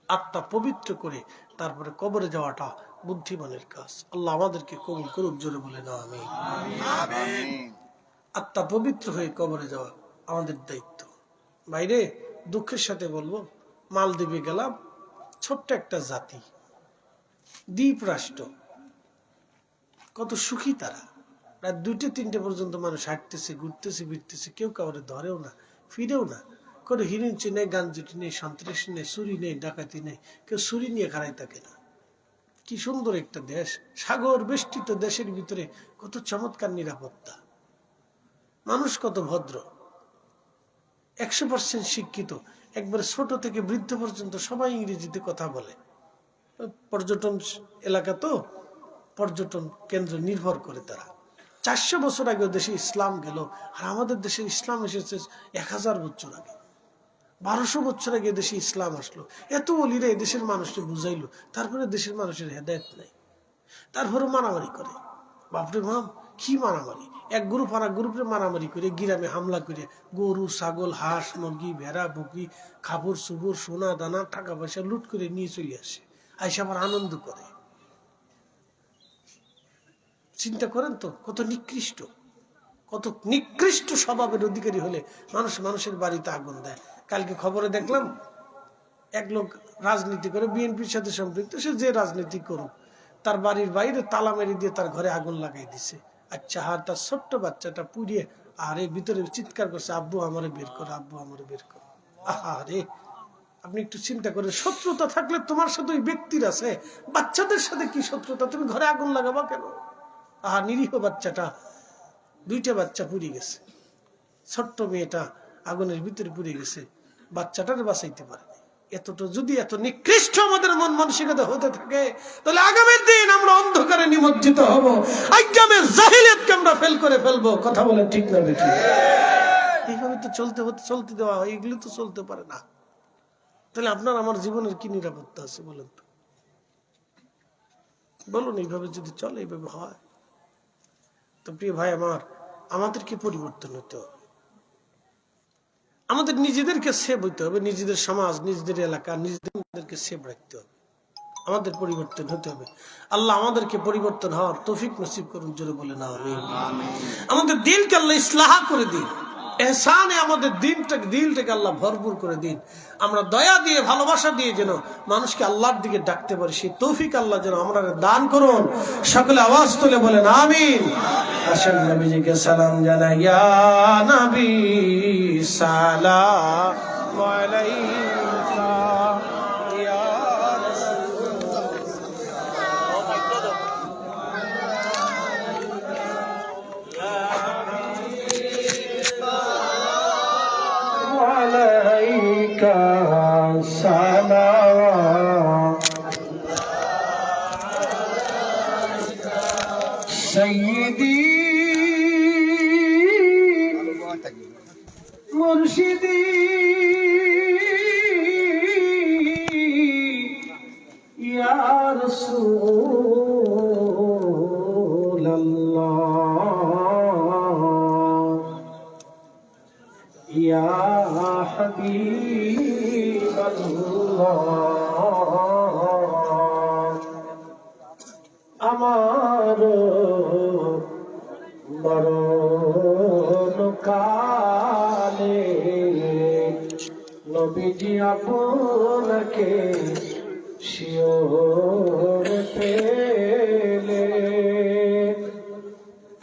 আত্মা পবিত্র করে তারপরে কবরে যাওয়াটা বুদ্ধিমানের কাজ। আল্লাহ আমাদেরকে কবুল করুক, জোরে বলে না আমিন। আত্মা পবিত্র হয়ে কবরে যাওয়া আমাদের দায়িত্ব। বাইরে দুঃখের সাথে বলবো, মালদ্বীপে গেলাম, ছোট্ট একটা জাতি, দ্বীপ রাষ্ট্র, কত সুখী তারা। রাত 2-3 পর্যন্ত মানুষ হাঁটতেছে, ঘুরতেছে, ফিরতেছে, কেউ কাউরে ধরেও না, ফিরেও না। কোনো হিরিঞ্চি নেই, গাঞ্জুটি নেই, সন্ত্রাসী নেই, চুরি নেই, ডাকাতি নেই, কেউ চুরি নিয়ে খাড়াই থাকে না। কি সুন্দর একটা দেশ, সাগর বেষ্টিত দেশের ভিতরে কত চমৎকার নিরাপত্তা, মানুষ কত ভদ্র, 100% শিক্ষিত, একবারে ছোট থেকে বৃদ্ধ পর্যন্ত সবাই ইংরেজিতে কথা বলে। পর্যটন এলাকা তো, পর্যটন কেন্দ্র নির্ভর করে তারা। 400 বছর আগে দেশে ইসলাম গেল, আর আমাদের দেশে ইসলাম এসেছে 1000 বছর আগে, 1200 বছর আগে দেশে ইসলাম আসলো। এত অলিরা এদেশের মানুষকে বুঝাইলো, তারপরে দেশের মানুষের হেদায়েত নাই, তারপরে মারামারি করে। বাপরে মাম, কি মারামারি! এক গ্রুপ আর এক গ্রুপে মারামারি করে, গ্রামে হামলা করে, গরু ছাগল হাঁস মুরগি ভেড়া বকরি কাপড় চুপড় সোনা দানা টাকা পয়সা লুট করে নিয়ে চলে আসে, আইসা আবার আনন্দ করে। চিন্তা করেন তো, কত নিকৃষ্ট, কত নিকৃষ্ট স্বভাবের অধিকারী হলে মানুষ মানুষের বাড়িতে আগুন দেয়। কালকে খবরে দেখলাম এক লোক রাজনীতি করে, বিএনপির সাথে সম্পৃক্ত, সে যে রাজনীতি করুক, তার বাড়ির বাইরে তালা মেরে দিয়ে তার ঘরে আগুন লাগাই দিছে। আচ্ছা, আর তার ছোট্ট বাচ্চাটা পুড়িয়ে আর এই ভিতরে চিৎকার করছে, আব্বু আমারে বের কর, আব্বু আমারে বের কর। আরে আপনি একটু চিন্তা করেন, শত্রুতা থাকলে তোমার সাথে ওই ব্যক্তির আছে, বাচ্চাদের সাথে কি শত্রুতা? তুমি ঘরে আগুন লাগাবা কেন? আহা, নিরীহ বাচ্চাটা, 2টা বাচ্চা পুড়ে গেছে, ছোট্ট মেয়েটা আগুনের ভিতরে পুড়ে গেছে, বাচ্চাটারে বাঁচাইতে পারেনি। এতটা যদি এত নিকৃষ্ট আমাদের মন মানসিকতা হতে থাকে, তাহলে আগামীর দিন আমরা অন্ধকারে নিমজ্জিত হব, আইয়ামে জাহিলিয়াতকে আমরা ফেল করে ফেলবো। কথা বলেন ঠিক না বেঠিক? এইভাবে তো চলতে দেওয়া হয়, এগুলো তো চলতে পারে না। তাহলে আপনার আমার জীবনের কি নিরাপত্তা আছে বলেন তো? বলুন, এইভাবে যদি চলে, এইভাবে হয়, তো প্রিয় ভাই আমার, আমাদেরকে পরিবর্তন হতে হবে। আমাদের নিজেদেরকে সেভ হইতে হবে, নিজেদের সমাজ, নিজেদের এলাকা, নিজেদেরকে সেভ রাখতে হবে। আমাদের পরিবর্তন হতে হবে। আল্লাহ আমাদেরকে পরিবর্তন হওয়ার তৌফিক নসিব করুন, জোরে বলে না আমিন। আমাদের দিলকে আল্লাহ ইসলাহ করে দিন, এহসানে আমাদের দিলটাকে আল্লাহ ভরপুর করে দিন। আমরা দয়া দিয়ে, ভালোবাসা দিয়ে যেন মানুষকে আল্লাহর দিকে ডাকতে পারি, সেই তৌফিক আল্লাহ যেন আমরা দান করুন। সকলে আওয়াজ তুলে বলেন আমিন। আসেন নবীজিকে সালাম জানাই, ইয়া নবী সালাম আলাইকা, ইয়া আলাইকা সালাম সাইয়্যিদি মুর্শিদি ইয়া রাসূলুল্লাহ, ইয়া হাবিবাল্লাহ, আমার মরণ কালে নবীজি আপনাকে শিওর পেলে,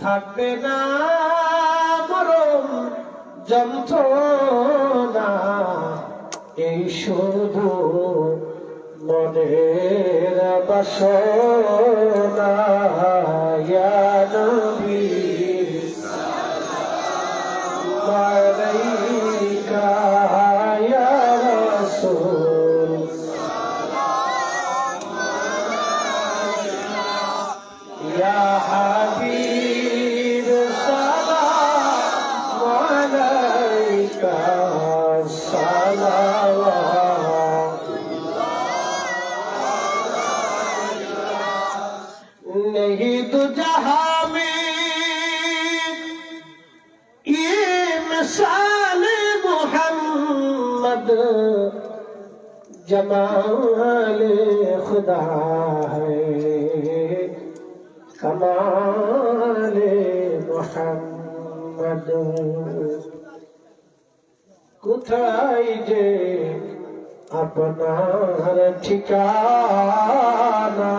থাকবে না মরণ যন্ত্রণা, এই শুধু মনের বাসনা, ইয়া নবী সালাম আলাইকা, ইয়া রাসূল ইয়া হাবিব সালাম আলাইকা, সালাওয়াত नहीं तो जहां में ये मिसाल मोहम्मद, जमाल खुदा है कमाल मोहम्मद, কোথায় যে আপনার ঠিকানা,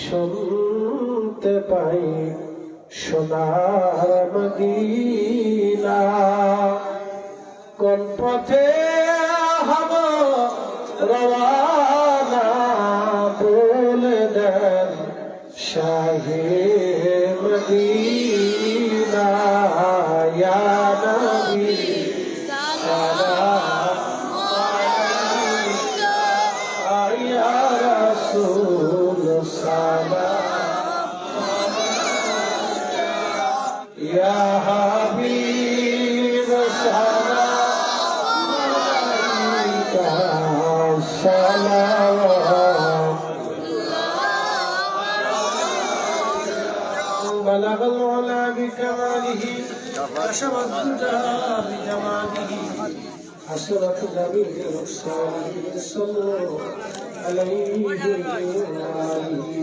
শুনতে পাই সোনার মদিনা, কোন পথে হব রওয়ানা, বলে দেন শাহে মদিনা, ইয়া নবী সালাম আলাইকা, ইয়া রাসূল সালাম আলাইকা, ইয়া হাবিব সালাম আলাইকা, সালাওয়াত بلغ العلا بكماله، كشف الدجى بجماله، حسرت جميع الصالحين، صلوا عليه وآله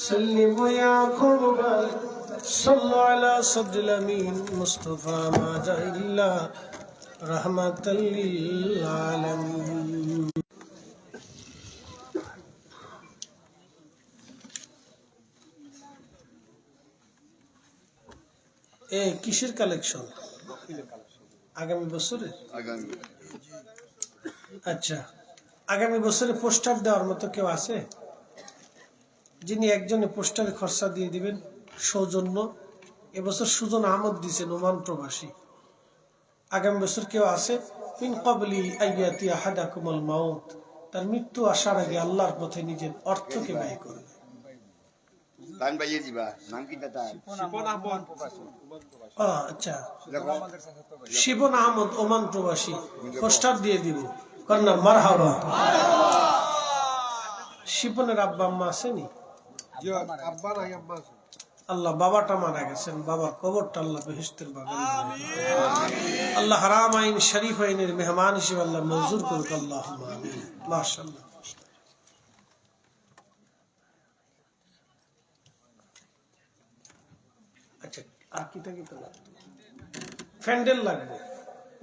سلموا يا قربا، صلوا على صدر الأمين مصطفى ما جاء إلا رحمة للعالمين। কিসের কালেকশন? আগামী বছরে আচ্ছা, আগামী বছরে পোস্টার দেওয়ার মতো কেউ আছে যিনি একজনে পোস্টারে খরচা দিয়ে দিবেন? সৌজন্য এবছর সুজন আহমদ দিছেন, ওমান প্রবাসী। আগামী বছর কেউ আছে? মিন ক্বাবলি আইয়াতি আহাদাকুমুল মাউত, তার মৃত্যু আসার আগে আল্লাহর পথে নিজের অর্থকে ব্যয় করবে। গান বাজিয়ে দিবা, নাম কি তার? আচ্ছা, দেখো শিবন আহমদ ওমান প্রবাসী, পোস্টার দিয়ে দিব, কন্যা মারহাবা। শিপনের আব্বা আম্মা আসেনি? আল্লাহ বাবাটা মারা গেছেন, বাবার কবরটা আল্লাহ বেহেশতের বাগান বানায়। আল্লাহ হারাম আইন শরীফ আইনের মেহমান হিসেবে আল্লাহ মঞ্জুর করুক, আল্লাহুম্মা আমিন। মাশাআল্লাহ। আচ্ছা, আর কি থাকে তো লাগবে? প্যান্ডেল লাগবে,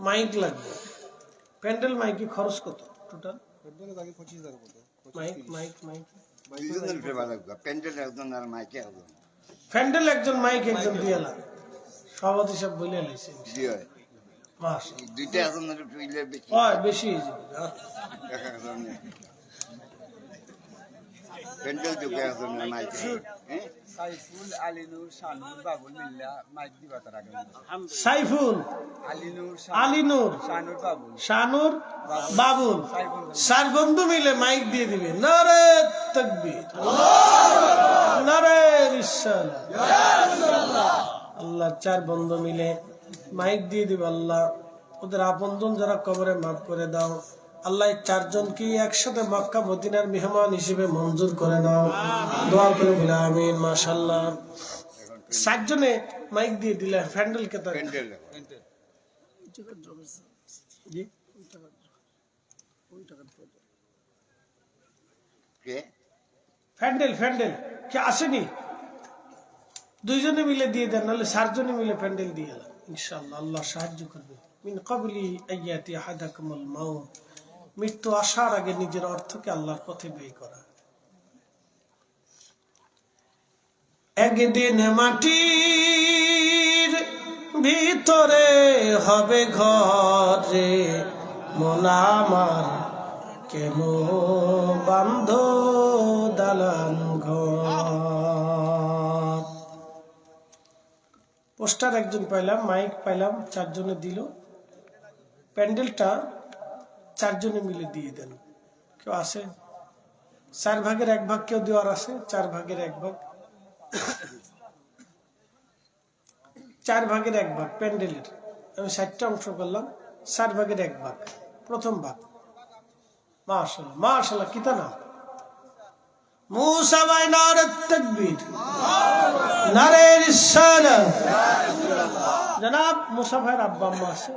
মাইক লাগবে। প্যান্ডেল মাইকে খরচ কত টোটাল? মাইক মাইক মাইক দুজনের ফেবা লাগবে, প্যান্ডেল একজন আর মাইকে একজন। প্যান্ডেল একজন, মাইক একজন দিয়ে লাগে, সভাপতি সব বলে লাইছে। জি হয়, মাশাআল্লাহ, দুইটা একজনের তুইলে বেশি হয় বেশি হয়ে যাবে। এক একজনের প্যান্ডেল যুগে একজনের মাইকে। হ্যাঁ সাইফুল আলিনুর শানুর বাবুল মিল্লা মাইক দিবা তার আগে সাইফুল আলিনুর শানুর বাবুল শানুর বাবুল চার বন্ধু মিলে মাইক দিয়ে দিবে। নারে তাকবীর, নারে রিসালাত। আল্লাহ চার বন্ধু মিলে মাইক দিয়ে দিবে। আল্লাহ ওদের আপনজন যারা কবরে মাফ করে দাও। আল্লাহ চারজনকে একসাথে মক্কা মদিনার মেহমান হিসেবে মঞ্জুর করে নাও, দোয়া করে বলে আমিন। মাশাআল্লাহ, চারজনে মাইক দিয়ে দিলে প্যান্ডেল কে তার প্যান্ডেল জি কে প্যান্ডেল প্যান্ডেল কে আসেনি? দুইজনে মিলে দিয়ে দেন, নাহলে চারজনে মিলে প্যান্ডেল দিয়ে দেন, ইনশাআল্লাহ আল্লাহ সাহায্য করবে। মিন ক্বাবলি আইয়াতি আহাদাকুমুল মাউত, মৃত্যু আসার আগে নিজের অর্থকে আল্লাহর পথে ব্যয় করা। একদিন মাটির ভিতরে হবে ঘরে, মন আমার কেন বান্ধ দালান ঘর। পোস্টার একজন পাইলাম, মাইক পাইলাম, চারজনে দিল। প্যান্ডেলটা চারজনে মিলে দিয়ে দেন। কেউ আছে? 4 ভাগের 1 ভাগ কেউ দেওয়ার আছে? 4 ভাগের 1 ভাগ, 4 ভাগের 1 ভাগ প্যান্ডেলের। আমি 60টা অংশ করলাম, 4 ভাগের 1 ভাগ, প্রথম ভাগ। মাশাআল্লাহ মাশাআল্লাহ, কি তা নাম? মুসা ভাই, নারে তাকবীর, নারে রিসালাত। জনাব মুসা ভাইয়ের আব্বা আম্মা আছে?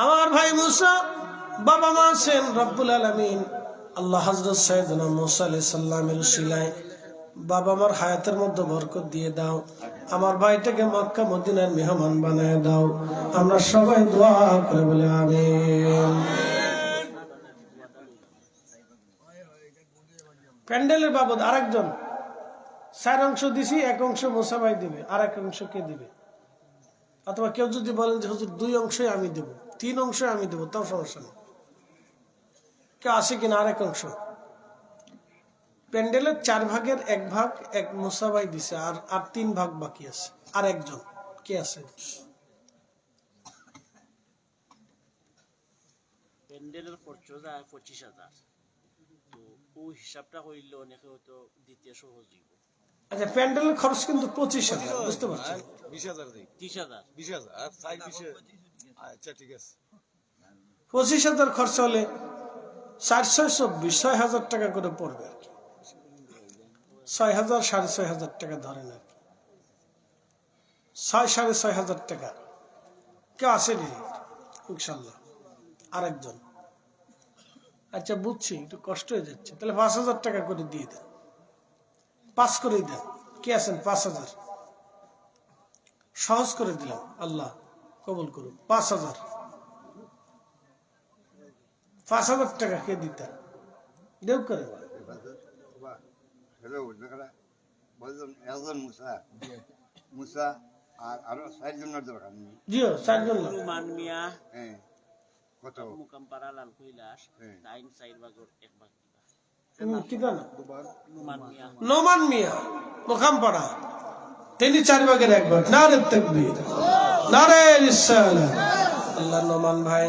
আমার ভাই মুসা বাবা মা আছেন। রব্বুল আলামিন আল্লাহ হযরত সাইয়েদনা মুসা আলাইহিস সালামের উসিলায় বাবা মার হায়াতের মধ্যে বরকত দিয়ে দাও। আমার ভাইটাকে মক্কা মদিনার মেহমান বানায় দাও। আমরা সবাই দোয়া করে বলে আমিন। প্যান্ডেলের বাবদ আরেকজন 4 অংশ দিছি, 1 অংশ মুসা ভাই দিবে, আর 1 অংশ কে দিবে? অথবা কেউ যদি বলেন যে হুজুর 2 অংশই আমি দেব, 3 অংশ আমি দেবো, তাও সমস্যা নেই। কেউ আছে কিনা? আর 1 অংশ প্যান্ডেলের 4 ভাগের 1 ভাগ এক মুসা ভাই দিছে, আর 3 ভাগ বাকি আছে। আর একজন কে আছে? প্যান্ডেলের খরচ যায় 25,000, তো ও হিসাবটা হইলে অনেকে হয়তো দ্বিতীয় সহজ হইব। আচ্ছা, প্যান্ডেলের খরচ কিন্তু 25,000, বুঝতে পারছেন? 20,000 দেই 30,000 20,000 আর 20 আচ্ছা ঠিক আছে। 25,000 খরচ হলে 424 6,000 টাকা করে পড়বে আর কি। 6,000 6,500 টাকা ধরেন আর কি, 6,500 টাকা। কেউ আসেনি ইনশাল্লাহ? আরেকজন? আচ্ছা বুঝছি, একটু কষ্ট হয়ে যাচ্ছে, তাহলে 5,000 টাকা করে দিয়ে দেন, 5 করে দেন। কে আছেন? 5,000 সহজ করে দিলাম, আল্লাহ কবুল করুন। 5,000 টাকা কে দিতে দেব করে? হ্যালো বললাম একজন মুসা মুসা আর আরো 4 জনের দরকার নেই। জিও 4 জন। রুমান মিয়া, হ্যাঁ কত মুকামপাড়া লাল কৈলাস হ্যাঁ। তাইন 4 ভাগের 1 ভাগ কি জানো নুমান মিয়া নোমান মিয়া মোকামপাড়া তিনি 4 ভাগের 1 ভাগ। নারে তাকবীর, নারে রিসালাত। আল্লাহ নোমান ভাই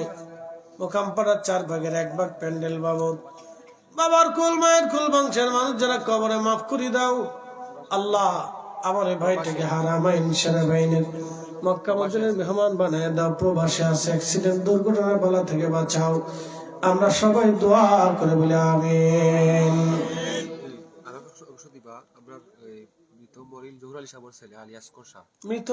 মোকামপাড়ার 4 ভাগের 1 ভাগ প্যান্ডেল বাবদ বাবার কুল মায়ের কুল বংশের মানুষ যারা কবরে মাফ করে দাও আল্লাহ। আমার এই ভাইটাকে হারামাইন সেনা বাহিনীর মক্কা মদিনার মেহমান বানায় দাও। প্রবাসে আছে, অ্যাক্সিডেন্ট দুর্ঘটনার বালা থেকে বাঁচাও। আমরা সবাই দোয়া করে বলি আমিন। মৃত মরিল জহুর আলী সাহেবের ছেলে আলিয়াস কোষা, মৃত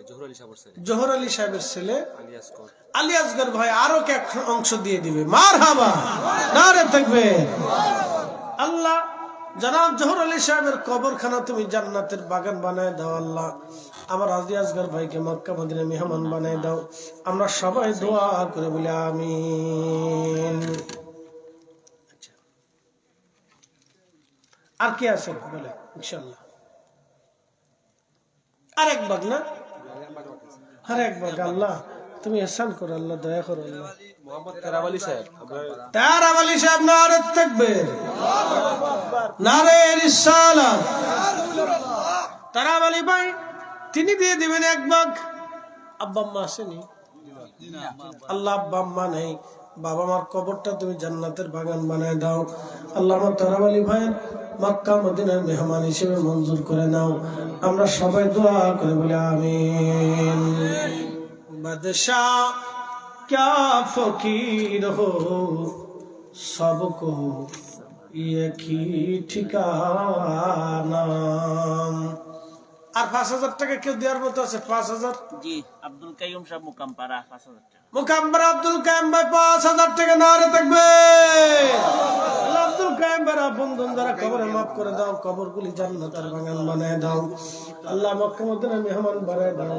জহুর আলী সাহেবের ছেলে জোহর আলী সাহেবের ছেলে আলিয়াস কোষ। আলী আসগর ভাই আরো কে এক অংশ দিয়ে দিবে। মারহাবা, নারে তাকবীর। আল্লাহ জনাব জোহর আলী সাহেবের কবরখানা তুমি জান্নাতের বাগান বানায় দাও আল্লাহ। আমার আলী আসগর ভাইকে মক্কা মদিনা মেহমান বানায় দাও। আমরা সবাই দোয়া করে বলি আমিন। আর কে আছে বলে ইনশাআল্লাহ? আরেক ভাগ না, আরেক ভাগ। আল্লাহ তুমি এহসান করো আল্লাহ, দয়া করো আল্লাহ। মোহাম্মদ তেরাব আলী সাহেব, তারাব আলী সাহেব নারে তাকবীর, নারে রিসালাত। তারাব আলী ভাই তিনি দিয়ে দিবেন 1 ভাগ। আব্বা আম্মা আসেনি? আল্লাহ আব্বা আম্মা নেই, বাবা মার কবরটা তুমি জান্নাতের বাগান বানায় দাও আল্লাহ। আমার তারাব আলী ভাইয়ের মক্কা মদিনার মেহমান হিসেবে মঞ্জুর করে নাও। আমরা সবাই দোয়া করে বলি আমিন। বাদশাহ क्या फकीर हो सबको एक ही ठिकाना। আর 5000 টাকা কেউ দেওয়ার মতো আছে? 5000 জি আব্দুল কাইয়ুম সাহেব মুকামপাড়া 5000 টাকা। মুকাম্বার আব্দুল কাইম ভাই 5000 টাকা নারে থাকবে। আব্দুল কাইম ভাই বন্ধন যারা কবরে মাফ করে দাও, কবরগুলি জান্নাতের বাগান বানায় দাও আল্লাহ। মক্কা মদিনার মেহমান বানায় দাও।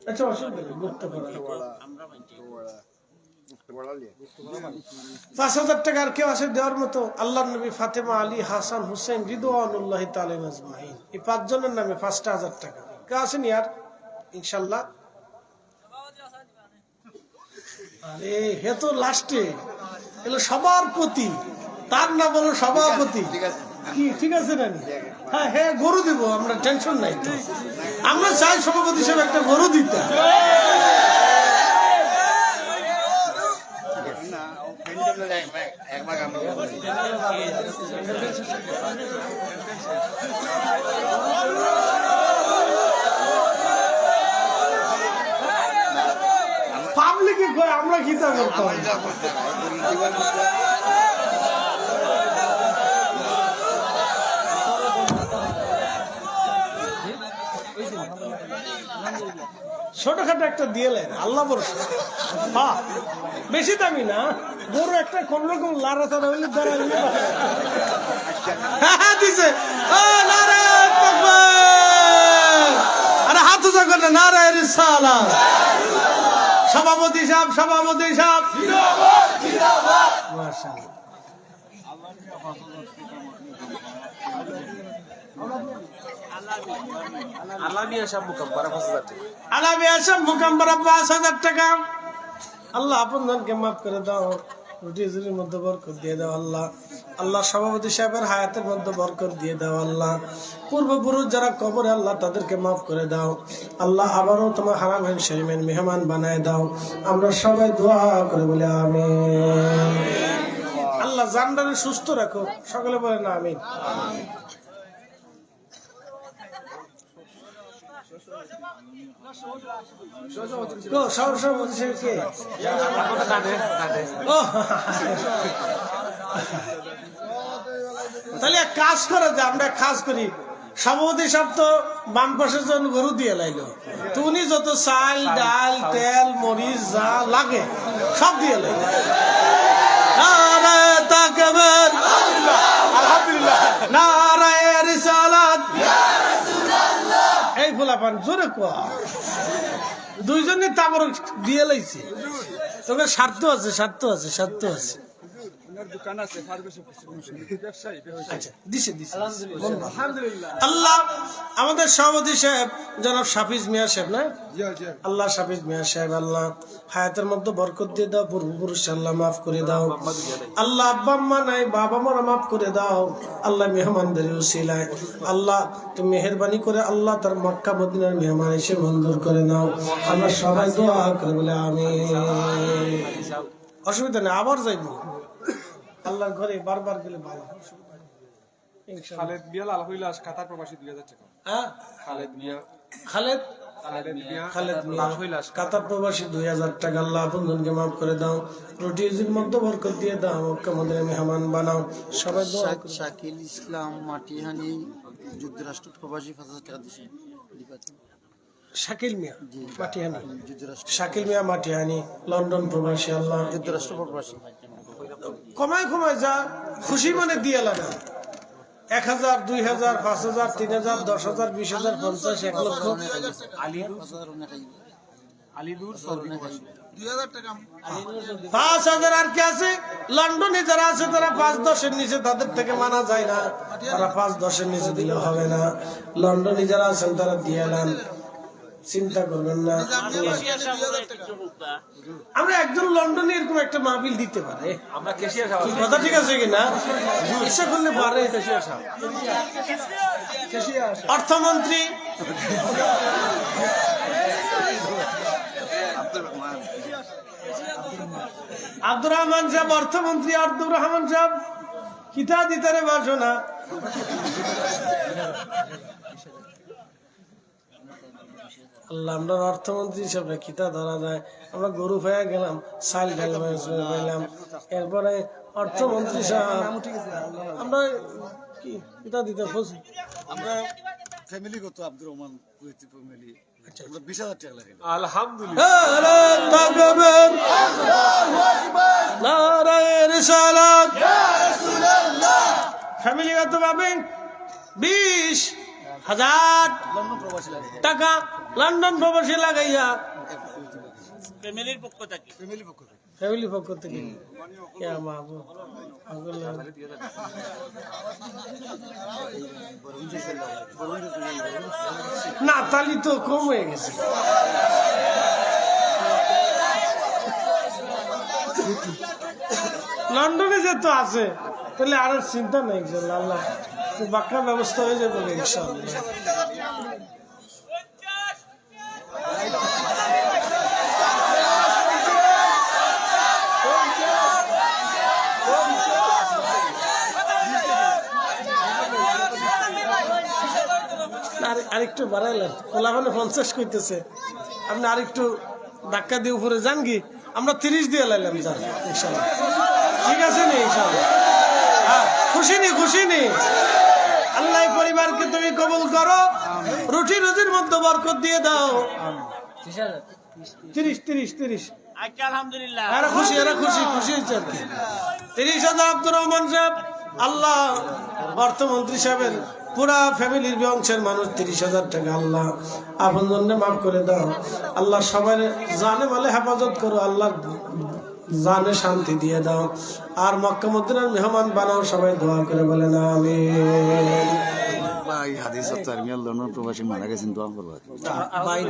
আচ্ছা অসুবিধা নেই, গুপ্ত করা আমরা মানছি 5000 টাকা। আর কেউ আছে দেওয়ার মতো? আল্লাহ নবী, ফাতেমা, আলী, হাসান, হুসেন রিদওয়ানুল্লাহি তাআলা আজমাইন, এই 5 জনের নামে 5000 টাকা। কেউ আছেন ইয়ার ইনশাআল্লাহ? আরে হে তো লাস্টে এলো সবার প্রতি, তার নাম হলো সভাপতি। কি ঠিক আছে না? হ্যাঁ হ্যাঁ গরু দিব আমরা, টেনশন নাই তো। আমরা চাই সভাপতি হিসেবে একটা গরু দিতে। পাবলিকে কয় আমরা কি তা করতাম? ছোটখাটো একটা দিয়ে লেন আল্লাহ ভরসা। হ্যাঁ বেশি দামি না, গরু একটা কোন রকম লারা তারা হইলে দাঁড়া দিছে। আরে হাত উঁচা করে নারে রিসালাত। সভাপতি সাহেব, সভাপতি সাহেব মাশাআল্লাহ। আলামিয়া সাহেব মুকাম্পাড়া 5000 টাকা। আলামিয়া সাহেব মুকাম্পাড়া 5000 টাকা। আল্লাহ আপনাদেরকে মাফ করে দাও, রুটির মধ্যে বরকত দিয়ে দাও আল্লাহ। আল্লাহ সভাপতি সাহেবের হায়াতের মধ্যে বরকত দিয়ে দাও আল্লাহ। পূর্বপুরুষ যারা কবরে আল্লাহ তাদেরকে মাফ করে দাও আল্লাহ। আবারও তোমার হারামাইন শরীফের মেহমান বানায় দাও। আমরা সবাই দোয়া করে বলি আমিন। আল্লাহ জানদারে সুস্থ রাখো, সকলে বলে না আমিন। তাহলে কাজ করে যে আমরা কাজ করি, সভাপতি সব তো বাম পাশের জন্য গরু দিয়ে লাইলো, তো উনি যত চাল ডাল তেল মরিচ যা লাগে সব দিয়ে লাইলো। নারায়ে তাকবীর, আলহামদুলিল্লাহ, নারায়ে রিসালাত। এই ফুলাপান জোরে কোয়া, দুইজনই তাবর দিয়ে লাইছে। তোকে স্বার্থ আছে, স্বার্থ আছে, স্বার্থ আছে। আপনার দোকান আছে ফার্মেসি ব্যবসায়ী আচ্ছা দিছে আল্লাহ আমাদের সভাপতি সাহেব জনাব শাফিজ মিয়া সাহেব না আল্লাহ শাফিজ মিয়া সাহেব আল্লাহ হায়াতের মধ্যে বরকত দিয়ে দাও, পূর্বপুরুষ আল্লাহ মাফ করে দাও আল্লাহ, আব্বা আম্মা নাই বাবা মারা মাফ করে দাও আল্লাহ, মেহমানদের উসিলায় আল্লাহ তুমি মেহেরবানি করে আল্লাহ তার মক্কা মদিনার মেহমান এসে মঞ্জুর করে নাও। আমরা সবাই দোয়া করে বলে আমিন। অসুবিধা নেই, আবার যাইব আল্লাহর ঘরে বারবার গেলে ভালো। ইনশাআল্লাহ। খালেদ মিয়া লাল হইলাস কাতার প্রবাসী 2000 টাকা। হ্যাঁ খালেদ মিয়া খালেদ খালেদ মিয়া লাল হইলাস কাতার প্রবাসী 2000 টাকা আল্লাহ আপনজনকে মাফ করে দাও, রুটির মধ্যে বরকত দিয়ে দাও, মক্কা মদিনার মেহমান বানাও। সবাই দোয়া করে। শাকিল ইসলাম মাটিহানি যুক্তরাষ্ট্র প্রবাসী 5000 টাকা দিয়েছে। শাকিল মিয়া মাটিহানি, যুক্তরাষ্ট্র শাকিল মিয়া মাটিহানি লন্ডন প্রবাসী আল্লাহ যুক্তরাষ্ট্র প্রবাসী কমায় কমায় যা খুশি মনে দিয়ে লাগা 1000 2000 5000 3000 10000 20000 50 1 লক্ষ আলিদুর সৌদি প্রবাসী 5000 আর কি আছে। লন্ডনে যারা আছে তারা 5-10 এর নিচে তাদের থেকে মানা যায় না, তারা 5-10 এর নিচে দিলে হবে না। লন্ডনে যারা আছেন তারা দিয়ে এলাম, চিন্তা করবেন না। আমরা একজন লন্ডনে এরকম একটা মাহফিল দিতে পারে, আমরা কেশিয়ার কি কথা ঠিক আছে কিনা? ইচ্ছা করলে পারে। অর্থমন্ত্রী আব্দুর রহমান সাহেব, অর্থমন্ত্রী আব্দুর রহমান সাহেব কিতা দিতারে বাসনা আল্লাহ, আমরা অর্থমন্ত্রী হিসাবে কিতা ধরা যায়? আমরা গরু ফায়া গেলাম, সাইল পাইলাম, এরপরে অর্থমন্ত্রী সাহেব আমরা কি কিতা দিতে খুশি। আমরা ফ্যামিলিগত আব্দুর রহমান কুয়েতি ফ্যামিলি আমরা 20000 টাকা লাগে। ফ্যামিলিগত ভাবে 20,000 টাকা লন্ডন প্রবাসী লাগাইয়া ফ্যামিলির পক্ষ থেকে ফ্যামিলি পক্ষ থেকে ইয়া মাহবুব না তালি তো কম হয়ে গেছে। লন্ডনে যেহেতু আছে তাহলে আর চিন্তা নেই, ইনশাল্লাহ আল্লাহ বাক্কা ব্যবস্থা হয়ে যাবে ইনশাআল্লাহ। আরেকটু বাড়াইলেন, ওলাখানে 50 কইতেছে, আপনি আরেকটু ধাক্কা দিয়ে উপরে যান কি? আমরা 30 দিয়ে লাইলাম, যান ইনশাআল্লাহ। ঠিক আছে নি ইনশাআল্লাহ? হ্যাঁ, খুশি নি আল্লাহ পরিবারকে তুমি কবুল করো, রুটি রুজির মধ্যে বরকত দিয়ে দাও। 30 আচ্ছা আলহামদুলিল্লাহ। এরা খুশি হয়েছে 30,000 আব্দুর রহমান সাহেব আল্লাহ, অর্থমন্ত্রী সাহেবের পুরা ফ্যামিলির বংশের মানুষ 30,000 টাকা আল্লাহ আপন জন্য মাফ করে দাও আল্লাহ। সবাই জানে মালে হেফাজত করো আল্লাহ, জানে শান্তি দিয়ে দাও, আর মক্কা মদিনার মেহমান বানাও। সবাই দোয়া করে বলেন আমিন। ভাই হাদিস সত্তার মিয়া লন্ডন প্রবাসী মারা গেছেন, দোয়া করবা। ভাই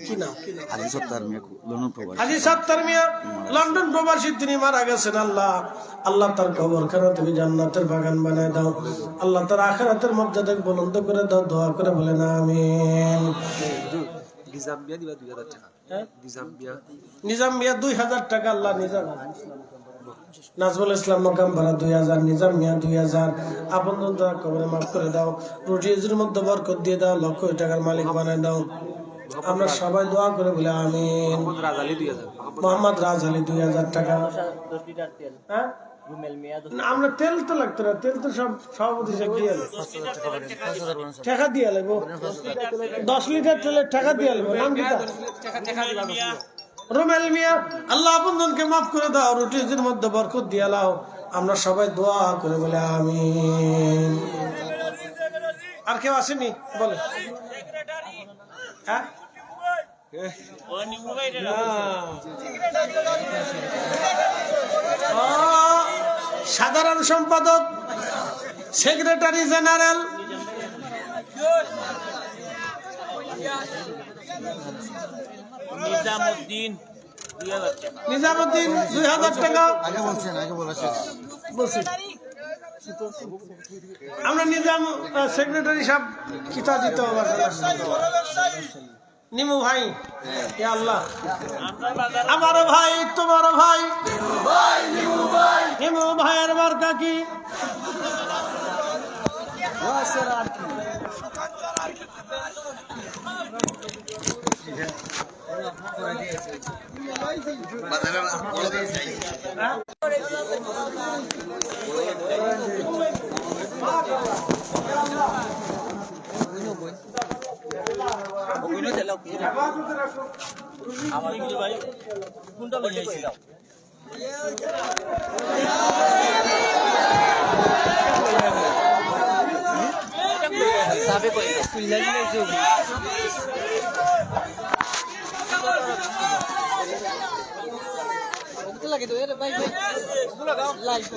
কি নাম? হাদিস সত্তার মিয়া লন্ডন প্রবাসী। হাজী সত্তার মিয়া লন্ডন প্রবাসী, তিনি মারা গেছেন আল্লাহ। আল্লাহ তার কবরখানা তুমি জান্নাতের বাগান বানায় দাও আল্লাহ, তার আখিরাতের মর্যাদা বুলন্দ করে দাও। দোয়া করে বলেন আমিন। নিজামিয়া দিবা 2000 টাকা। নিজাম মিয়া 2000 টাকা আল্লাহ। নিজাম নাজমুল ইসলাম মকাম ভাড়া 2000, নিজাম মিয়া 2000। আপন দোয়া কবরে মাফ করে দাও, রুজির মধ্যে বরকত দিয়ে দাও, লক্ষ টাকার মালিক বানায় দাও। আমরা সবাই দোয়া করে বলে আমিন। মোহাম্মদ রাজ আলী 2000 টাকা। হ্যাঁ আমরা তেল তো লাগতো না, তেল তো সব সভাপতি সাহেব দিয়ে টাকা দিয়ে লাগবো। 10 লিটার তেলের টাকা দিয়ে লাগবো। নাম কি? রুমেল মিয়া আল্লাহ আপনজনকে মাফ করে দাও, রুটির মধ্যে বরকত দিয়ে লাও। আমরা সবাই দোয়া করে বলে আমিন। আর কেউ আসেনি বলে? হ্যাঁ ও নিমু ভাই ও সাধারণ সম্পাদক, সেক্রেটারি জেনারেল, নিজামুদ্দিন 2000 টাকা। নিজামুদ্দিন 2000 টাকা। আগে বলছেন, আগে বলা শেষ। বলছি আমরা নিজাম সেক্রেটারি সাহেব কিতা দিতে হবে নিমু ভাই, ইয়া আল্লাহ, আমারও ভাই তোমারও ভাই নিমু ভাইয়ের মার্কা কি? আমার কিন্তু ভাই কোনটা লই আইছিল? সাবে কই তুই লাগি লাগি তো লাগে তো এর ভাই লাইভ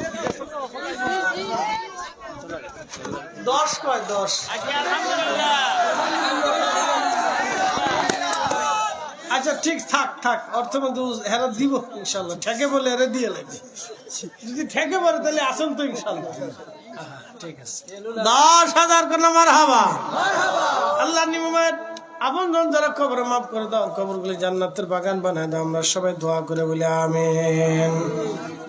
10 কয় 10। আলহামদুলিল্লাহ। আচ্ছা ঠিক থাক থাক, অর্থমন্ত্রী হেরা দিব ইনশাল্লাহ, ঠেকে বলে হেরা দিয়ে লাগবে, যদি ঠেকে বলে তাহলে আসুন তো ইনশাল্লাহ। ঠিক আছে, 10,000 করে মারহাবা। আল্লাহ নিমুমের আপন জন যারা কবর মাফ করে দাও, কবরগুলি জান্নাতের বাগান বানায় দাও, আমরা সবাই দোয়া করে বলি আমিন।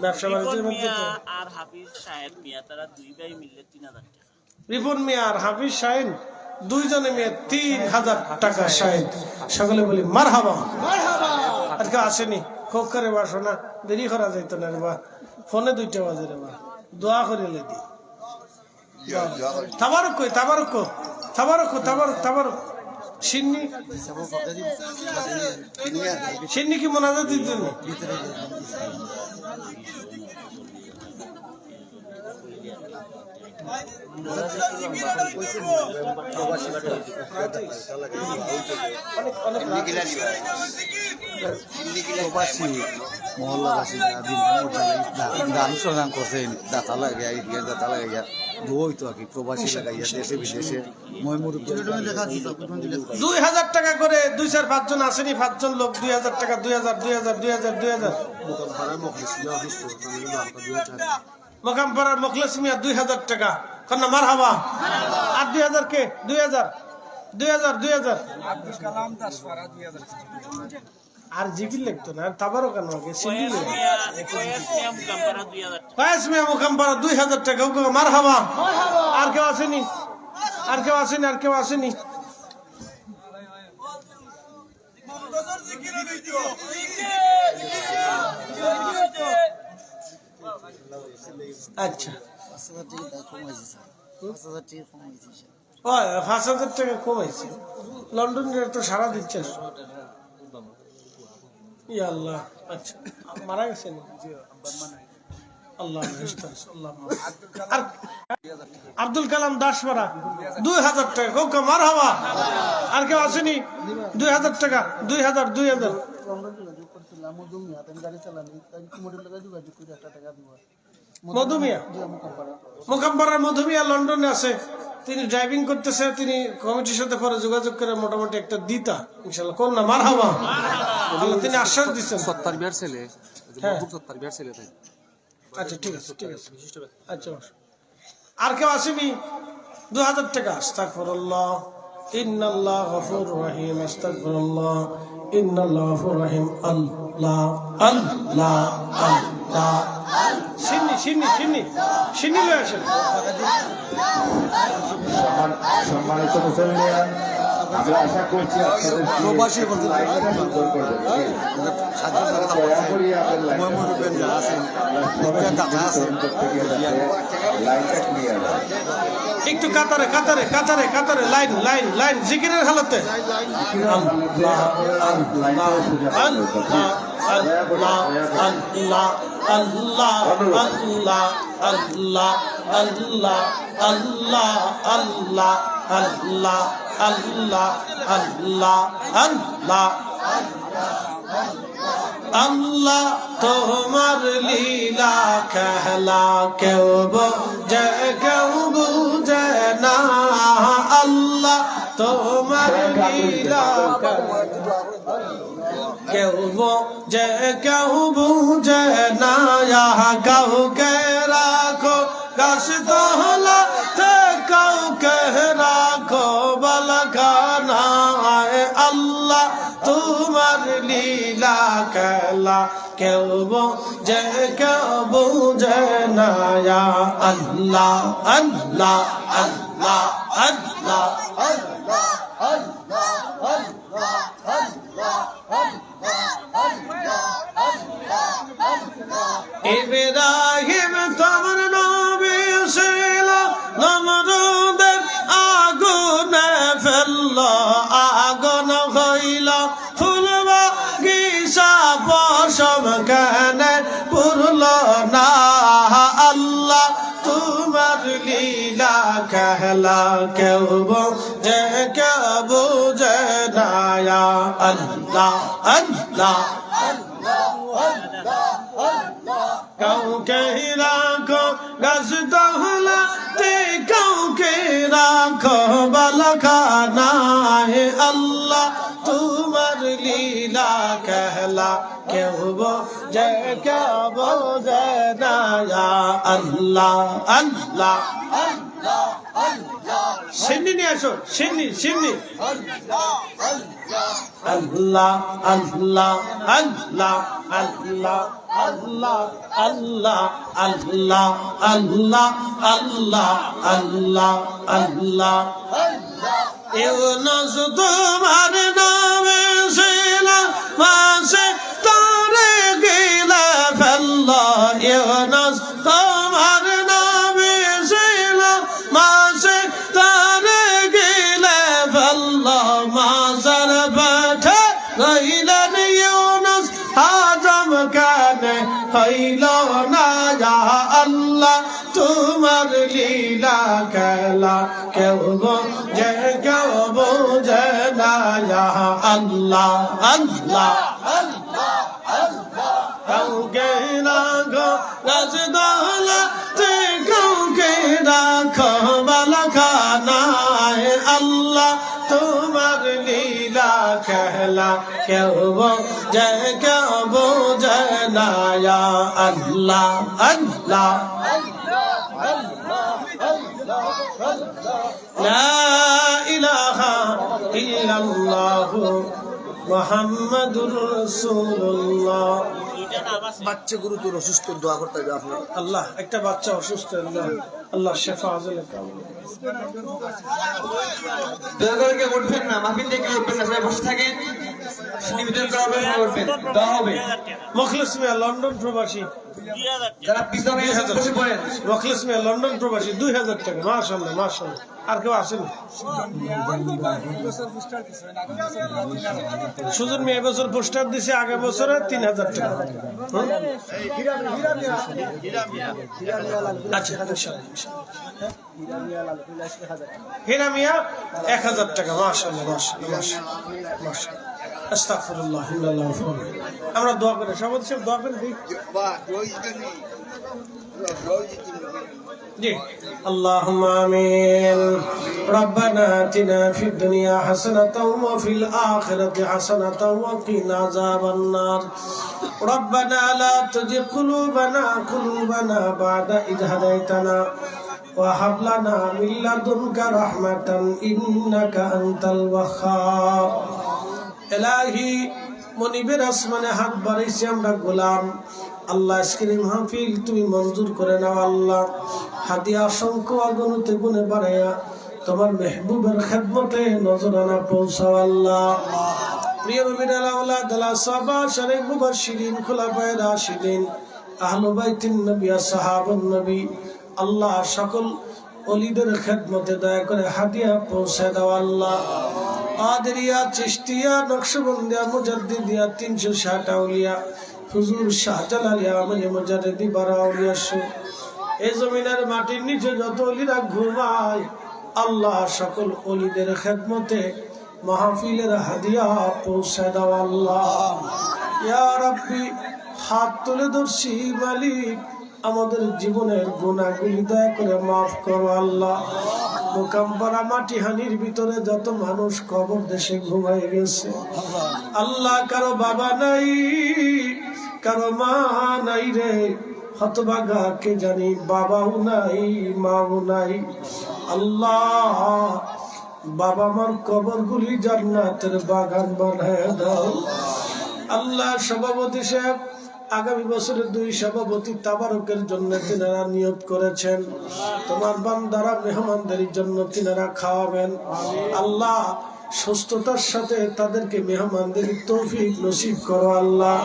ব্যবসা বাণিজ্যের মধ্যে তো আর হাফিজ সাহেব মিয়া তারা দুই ভাই মিলে 3000 টাকা। রিপন মিয়া আর হাফিজ শাহিন দুইজনে মিলে 3000 টাকা। শাহিদ সকলে বলি মারহাবা। আর কেউ আসেনি? খুব করে বাসো না, দেরি করা যাইতো না রে বা, ফোনে 2টা বাজে রে বা, দোয়া করে লেদি তাবারক কই, তাবারক তাবারক তাবারক তাবারক সিন্নি সিন্নি কি মোনাজাত দিতেন? প্রবাসী মহল্লাবাসী দান প্রদান করছেন, দাতা লাগাইয়া গিয়া দাতা লাগাইয়া দোই তো আর কি, প্রবাসী লাগাইয়া দেশে বিদেশে মই মুরব্বী 2000 টাকা করে 2-4-5 জন আসেনি, 5 জন লোক 2000 টাকা, 2000 2000 2000 2000 মকামপাড়ার মুখলেস মিয়া 2000 টাকা। কন্যা মারহাবা। আর 2000 কে? 2000 2000 2000 আব্দুল কালাম দাসপাড়া 2000 আর জিকির লিখতো না, আর তাবারও কেন আগে সিন্নি লিখতো। মুকাম্পারা 2000 টাকা। কয়েস মিয়া মুকামপাড়া 2000 টাকা। মারহাবা। আর কেউ আসেনি? আর কেউ আসেনি? আর কেউ আসেনি? আচ্ছা 5,000 টাকা কমাইছে। লন্ডনের তো সারা দিচ্ছে না। ইয়া আল্লাহ। আচ্ছা মারা গেছেন? আল্লাহ আব্দুল কালাম দাসপাড়া 2000 টাকা। কোকা মারহাবা। আর কেউ আসেনি? 2000 টাকা। 2000 2000 মধুমিয়া মোকাম্পাড়ার মধুমিয়া লন্ডনে আছে, তিনি ড্রাইভিং করতেছে, তিনি কমিটির সাথে পরে যোগাযোগ করে মোটামুটি একটা দিতা ইনশাল্লাহ। কোন না মারহাবা। আল্লাহ তিনি আশ্বাস দিচ্ছেন। সত্তার বিয়ার ছেলে, হ্যাঁ সত্তার বিয়ার ছেলে তাই। আচ্ছা ঠিক আছে ঠিক আছে। আচ্ছা আর কেউ আসেনি? 2000 টাকা। আস্তাগফিরুল্লাহ ইন্নাল্লাহ গফুর রহিম। আস্তাগফিরুল্লাহ ইন্নাল্লাহ গফুর রহিম। আল্লাহ আল্লাহ আল্লাহ। সিন্নি সিন্নি সিন্নি সিন্নি লয়ে আসেন। সম্মানিত মুসলমান, আমরা আশা করছি প্রবাসী বলতে একটু কাতারে কাতারে কাতারে কাতারে লাইন লাইন লাইন জিকিরের হালতে। আল্লাহ আল্লাহ আল্লাহ আল্লাহ আল্লাহ আল্লাহ আল্লাহ আল্লাহ আল্লাহ আল্লাহ আল্লাহ আল্লাহ আল্লাহ আল্লাহ আল্লাহ আল্লাহ তোমার লীলা খেলা কেউ বোঝে কেউ বুঝে না আল্লাহ তোমার লীলা কেউ বোঝে কেউ বুঝে না কাউকে রাখো গাছ তহলা কাউকে রাখো বালখানা আল্লাহ তোমার লীলা খেলা কেউ বোঝে কেউ বুঝে না আল্লাহ আল্লাহ আল্লাহ আল্লাহ ইব্রাহিম তোমার নবী ছিল নমরুদের আগুনে ফেলল আগুন হইল ফুল বাগিচা পশম কেনে পুরল না আল্লাহ তোমার লীলা খেলা কেউ বোঝে কেউ বুঝে না আল্লাহ আল্লাহ কাউকে রাখো গাছ তহলা কাউকে রাখো বালখানা আল্লাহ তোমার লীলা খেলা কেউ বোঝে কেউ বোঝে না আল্লাহ আল্লাহ সিন্নি নিয়ে আসো সিন্নি সিন্নি আল্লাহ আল্লাহ আল্লাহ আল্লাহ আল্লাহ আল্লাহ আল্লাহ আল্লাহ আল্লাহ আল্লাহ আল্লাহ ইউনুস তোমার নামে ছিল মাসে তারে গিলা ফেলল ইউনুস তোমার নামে ছিল মাসে তারে গিলা ফেলল মাসার পাঠে রইলেন ইউনুস আজম কানে হইল না আল্লাহ তোমার লীলা খেলা কেউ বোঝে কেউ বোঝে না আল্লাহ আল্লাহ কাউকে রাখো গাছ দহলা কাউকে রাখো বালখানা আল্লাহ তোমার লীলা খেলা কেউ বোঝে কেউ বোঝে না আল্লাহ আল্লাহ লা ইলাহা ইল্লাল্লাহ মুহাম্মাদুর রাসূলুল্লাহ বাচ্চা গুরুতর অসুস্থ দোয়া করতে হবে আপনার আল্লাহ একটা বাচ্চা অসুস্থ আল্লাহ শেফা আজলে দরকারকে উঠবেন না মাহফিল থেকে উঠবেন না সবাই বসে থাকেন নিবেদন করা হবে উঠবেন দেওয়া হবে মুখলিস মিয়া লন্ডন প্রবাসী যারা পিছনে বসে পড়েন মুখলিস মিয়া লন্ডন প্রবাসী 2000 টাকা মাশাআল্লাহ মাশাআল্লাহ আর কেউ আসেন সুজন মিয়া এবছর পোস্টার দিছে আগে বছরে 3000 টাকা আচ্ছা হীরা মিয়া 1000 টাকা মাশাআল্লাহ মাশাআল্লাহ মাশাআল্লাহ আস্তাগফিরুল্লাহ ইন্নাল্লাহু আমরা দোয়া করি সবাই সব দোয়া করে দিই जी اللهم آمين ربنا آتنا في الدنيا حسنة وفي الآخرة حسنة وقنا عذاب النار ربنا لا تزغ قلوبنا بعد إذ هديتنا وهب لنا من لدنك رحمة إنك أنت الوهاب إلهي মনিবের আসমানে হাত বাড়াইছি আমরা গোলাম আল্লাহ আজকের মাহফিল তুমি মঞ্জুর করে নাও আল্লাহ হাদিয়া অসংখ্য অগণিত গুণে বাড়াইয়া তোমার মেহবুবের খেদমতে নজরানা পৌঁছাও আল্লাহ প্রিয় নবীর আওলাদ সাহাবা শরীফ মুবাশশিরিন খুলাফায়ে রাশিদিন আহলে বাইতিন নবী সাহাবান নবী আল্লাহ সকল ওলিদের খেদমতে দয়া করে হাদিয়া পৌঁছে দাও আল্লাহ আদরিয়া চিশতিয়া নকশবন্দিয়া মুজাদ্দিদিয়া 360 আউলিয়া হুজুর শাহজালালিয়া মানে মুজাদ্দিদি বারা আউলিয়া শো এই জমিনের মাটির নিচে যত ওলিরা ঘুমায় আল্লাহ সকল ওলিদের খেদমতে মাহফিলের হাদিয়া পৌঁছে দাও আল্লাহ ইয়া রাব্বি হাত তুলে ধরছি মালিক, আমাদের জীবনের গুনাহগুলি দয়া করে মাফ করো আল্লাহ। মোকাম্পাড়া মাটিহানির ভিতরে যত মানুষ কবর দেশে ঘুমাই গেছে আল্লাহ, কারো বাবা নাই, কারো মা নাই রে, হতভাগা কে জানি বাবাও নাই মাও নাই। আল্লাহ বাবা মার কবরগুলি জান্নাতের বাগান বানায় দাও আল্লাহ। সভাপতি সাহেব আগামী বছরের 2 সভাপতি তাবারকের জন্য তিনারা নিয়ত করেছেন, তোমার বান্দারা মেহমানদের জন্য তিনারা খাওয়াবেন আল্লাহ। সুস্থতার সাথে তাদেরকে মেহমানদের তৌফিক নসিব করো আল্লাহ।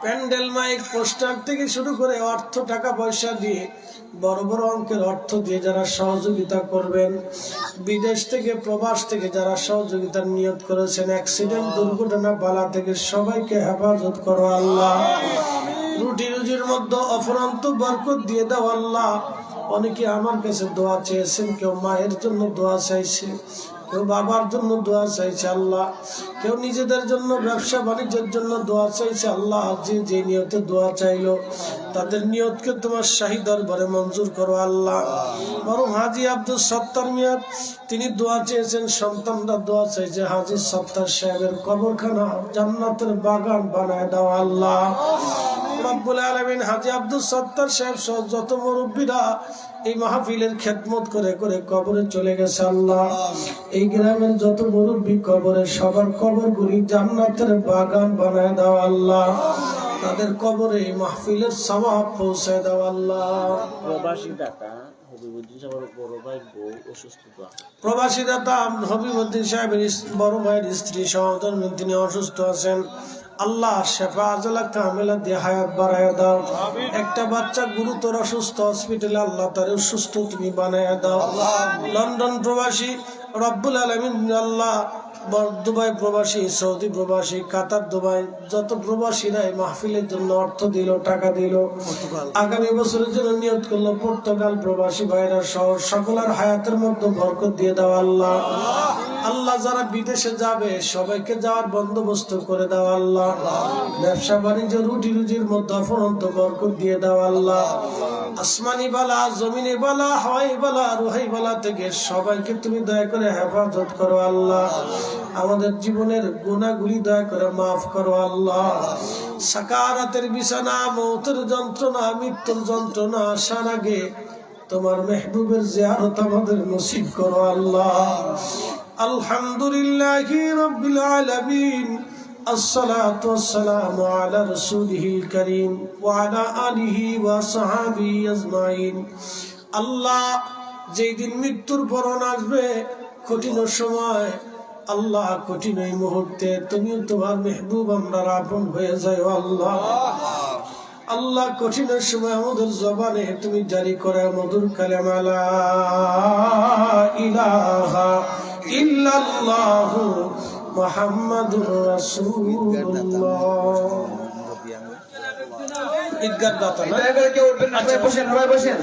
প্যান্ডেল মাইক পোস্টার থেকে শুরু করে অর্থ টাকা পয়সা দিয়ে বড় বড় অঙ্কের অর্থ দিয়ে যারা সহযোগিতা করবেন, বিদেশ থেকে প্রবাস থেকে যারা সহযোগিতার নিয়ত করেছেন, অ্যাক্সিডেন্ট দুর্ঘটনা বালা থেকে সবাইকে হেফাজত করো আল্লাহ। রুটি রুজির মধ্যে অফুরন্ত বরকত দিয়ে দাও আল্লাহ। অনেকে আমার কাছে দোয়া চেয়েছেন, কেউ মায়ের জন্য দোয়া চাইছে, কেউ বাবার জন্য দোয়া চাইছে আল্লাহ, কেউ নিজেদের জন্য ব্যবসা বাণিজ্যের জন্য দোয়া চাইছে আল্লাহ। যে নিয়তে দোয়া চাইলো তাদের নিয়তকে তোমার শাহী দরবারে মঞ্জুর করো আল্লাহ। বরং হাজী আব্দুল সত্তার মিয়া তিনি দোয়া চেয়েছেন, সন্তানরা দোয়া চাইছে, হাজী সত্তার সাহেবের কবরখানা জান্নাতের বাগান বানায় দাও আল্লাহ। রব্বুল আলামিন হাজী আব্দুল সত্তার সাহেব সহ যত মুরব্বীরা এই মাহফিলের খেদমত করে করে কবরে চলে গেছে আল্লাহ, এই গ্রামের যত মুরব্বী কবরে সবার কবরগুলি জান্নাতের বাগান বানায় দাও আল্লাহ। তাদের কবরে এই মাহফিলের সওয়াব পৌঁছায় দাও আল্লাহ। প্রবাসী দাতা হবিবুদ্দিন সাহেবের বড় ভাই বউ অসুস্থ, প্রবাসী দাতা হবিবুদ্দিন সাহেবের বড় ভাইয়ের স্ত্রী সহোদর তিনি অসুস্থ আছেন আল্লাহ। শেফা আজলা কামেলা দিয়ে হায়াত বাড়ায় দাও। একটা বাচ্চা গুরুতর অসুস্থ হসপিটালে আল্লাহ তার সুস্থ তুমি বানায় দাও। লন্ডন প্রবাসী রব্বুল আলামিন আল্লাহ, দুবাই প্রবাসী, সৌদি প্রবাসী, কাতার, দুবাই যত প্রবাসীরা এই মাহফিলের জন্য অর্থ দিল, টাকা দিল, আগামী বছরের জন্য নিয়ত করলো, পর্তুগাল প্রবাসী ভাইরা সহ সকলের হায়াতের মধ্যে বরকত দিয়ে দাও আল্লাহ। আল্লাহ যারা বিদেশে যাবে সবাইকে যাওয়ার বন্দোবস্ত করে দাও আল্লাহ। ব্যবসা বাণিজ্য রুটি রুজির মধ্যে অফুরন্ত বরকত দিয়ে দাও আল্লাহ। আসমানি বালা, জমিনে বালা, হাওয়াই বালা, রুহাই বালা থেকে সবাইকে তুমি দয়া করে হেফাজত করো আল্লাহ। আমাদের জীবনের গুনাহগুলি দয়া করে মাফ করো আল্লাহ। সাকারাতের বিছানা, মৌতের যন্ত্রণা, মৃত্যুর যন্ত্রণা আসার আগে তোমার মেহবুবের জিয়ারত আমাদের নসিব করো আল্লাহ। আলহামদুলিল্লাহি রাব্বিল আলামিন। الصلاة والسلام على رسوله الكريم وعلى آله وصحبه أجمعين। আল্লাহ যেই দিন মৃত্যুর পরণ আসবে, কঠিন সময় আল্লাহ, কঠিন এই মুহূর্তে তুমি তোমার মেহবুব আমরা আপন হয়ে যাও আল্লাহ। আল্লাহ কঠিনের সময় আমাদের জবানে তুমি জারি করে মধুর কালেমা লা ইলাহা ইল্লাল্লাহু মুহাম্মাদুর রাসূলুল্লাহ। ঈদগাহ দাতা না, কেউ উঠবেন না, বসেন, বসেন।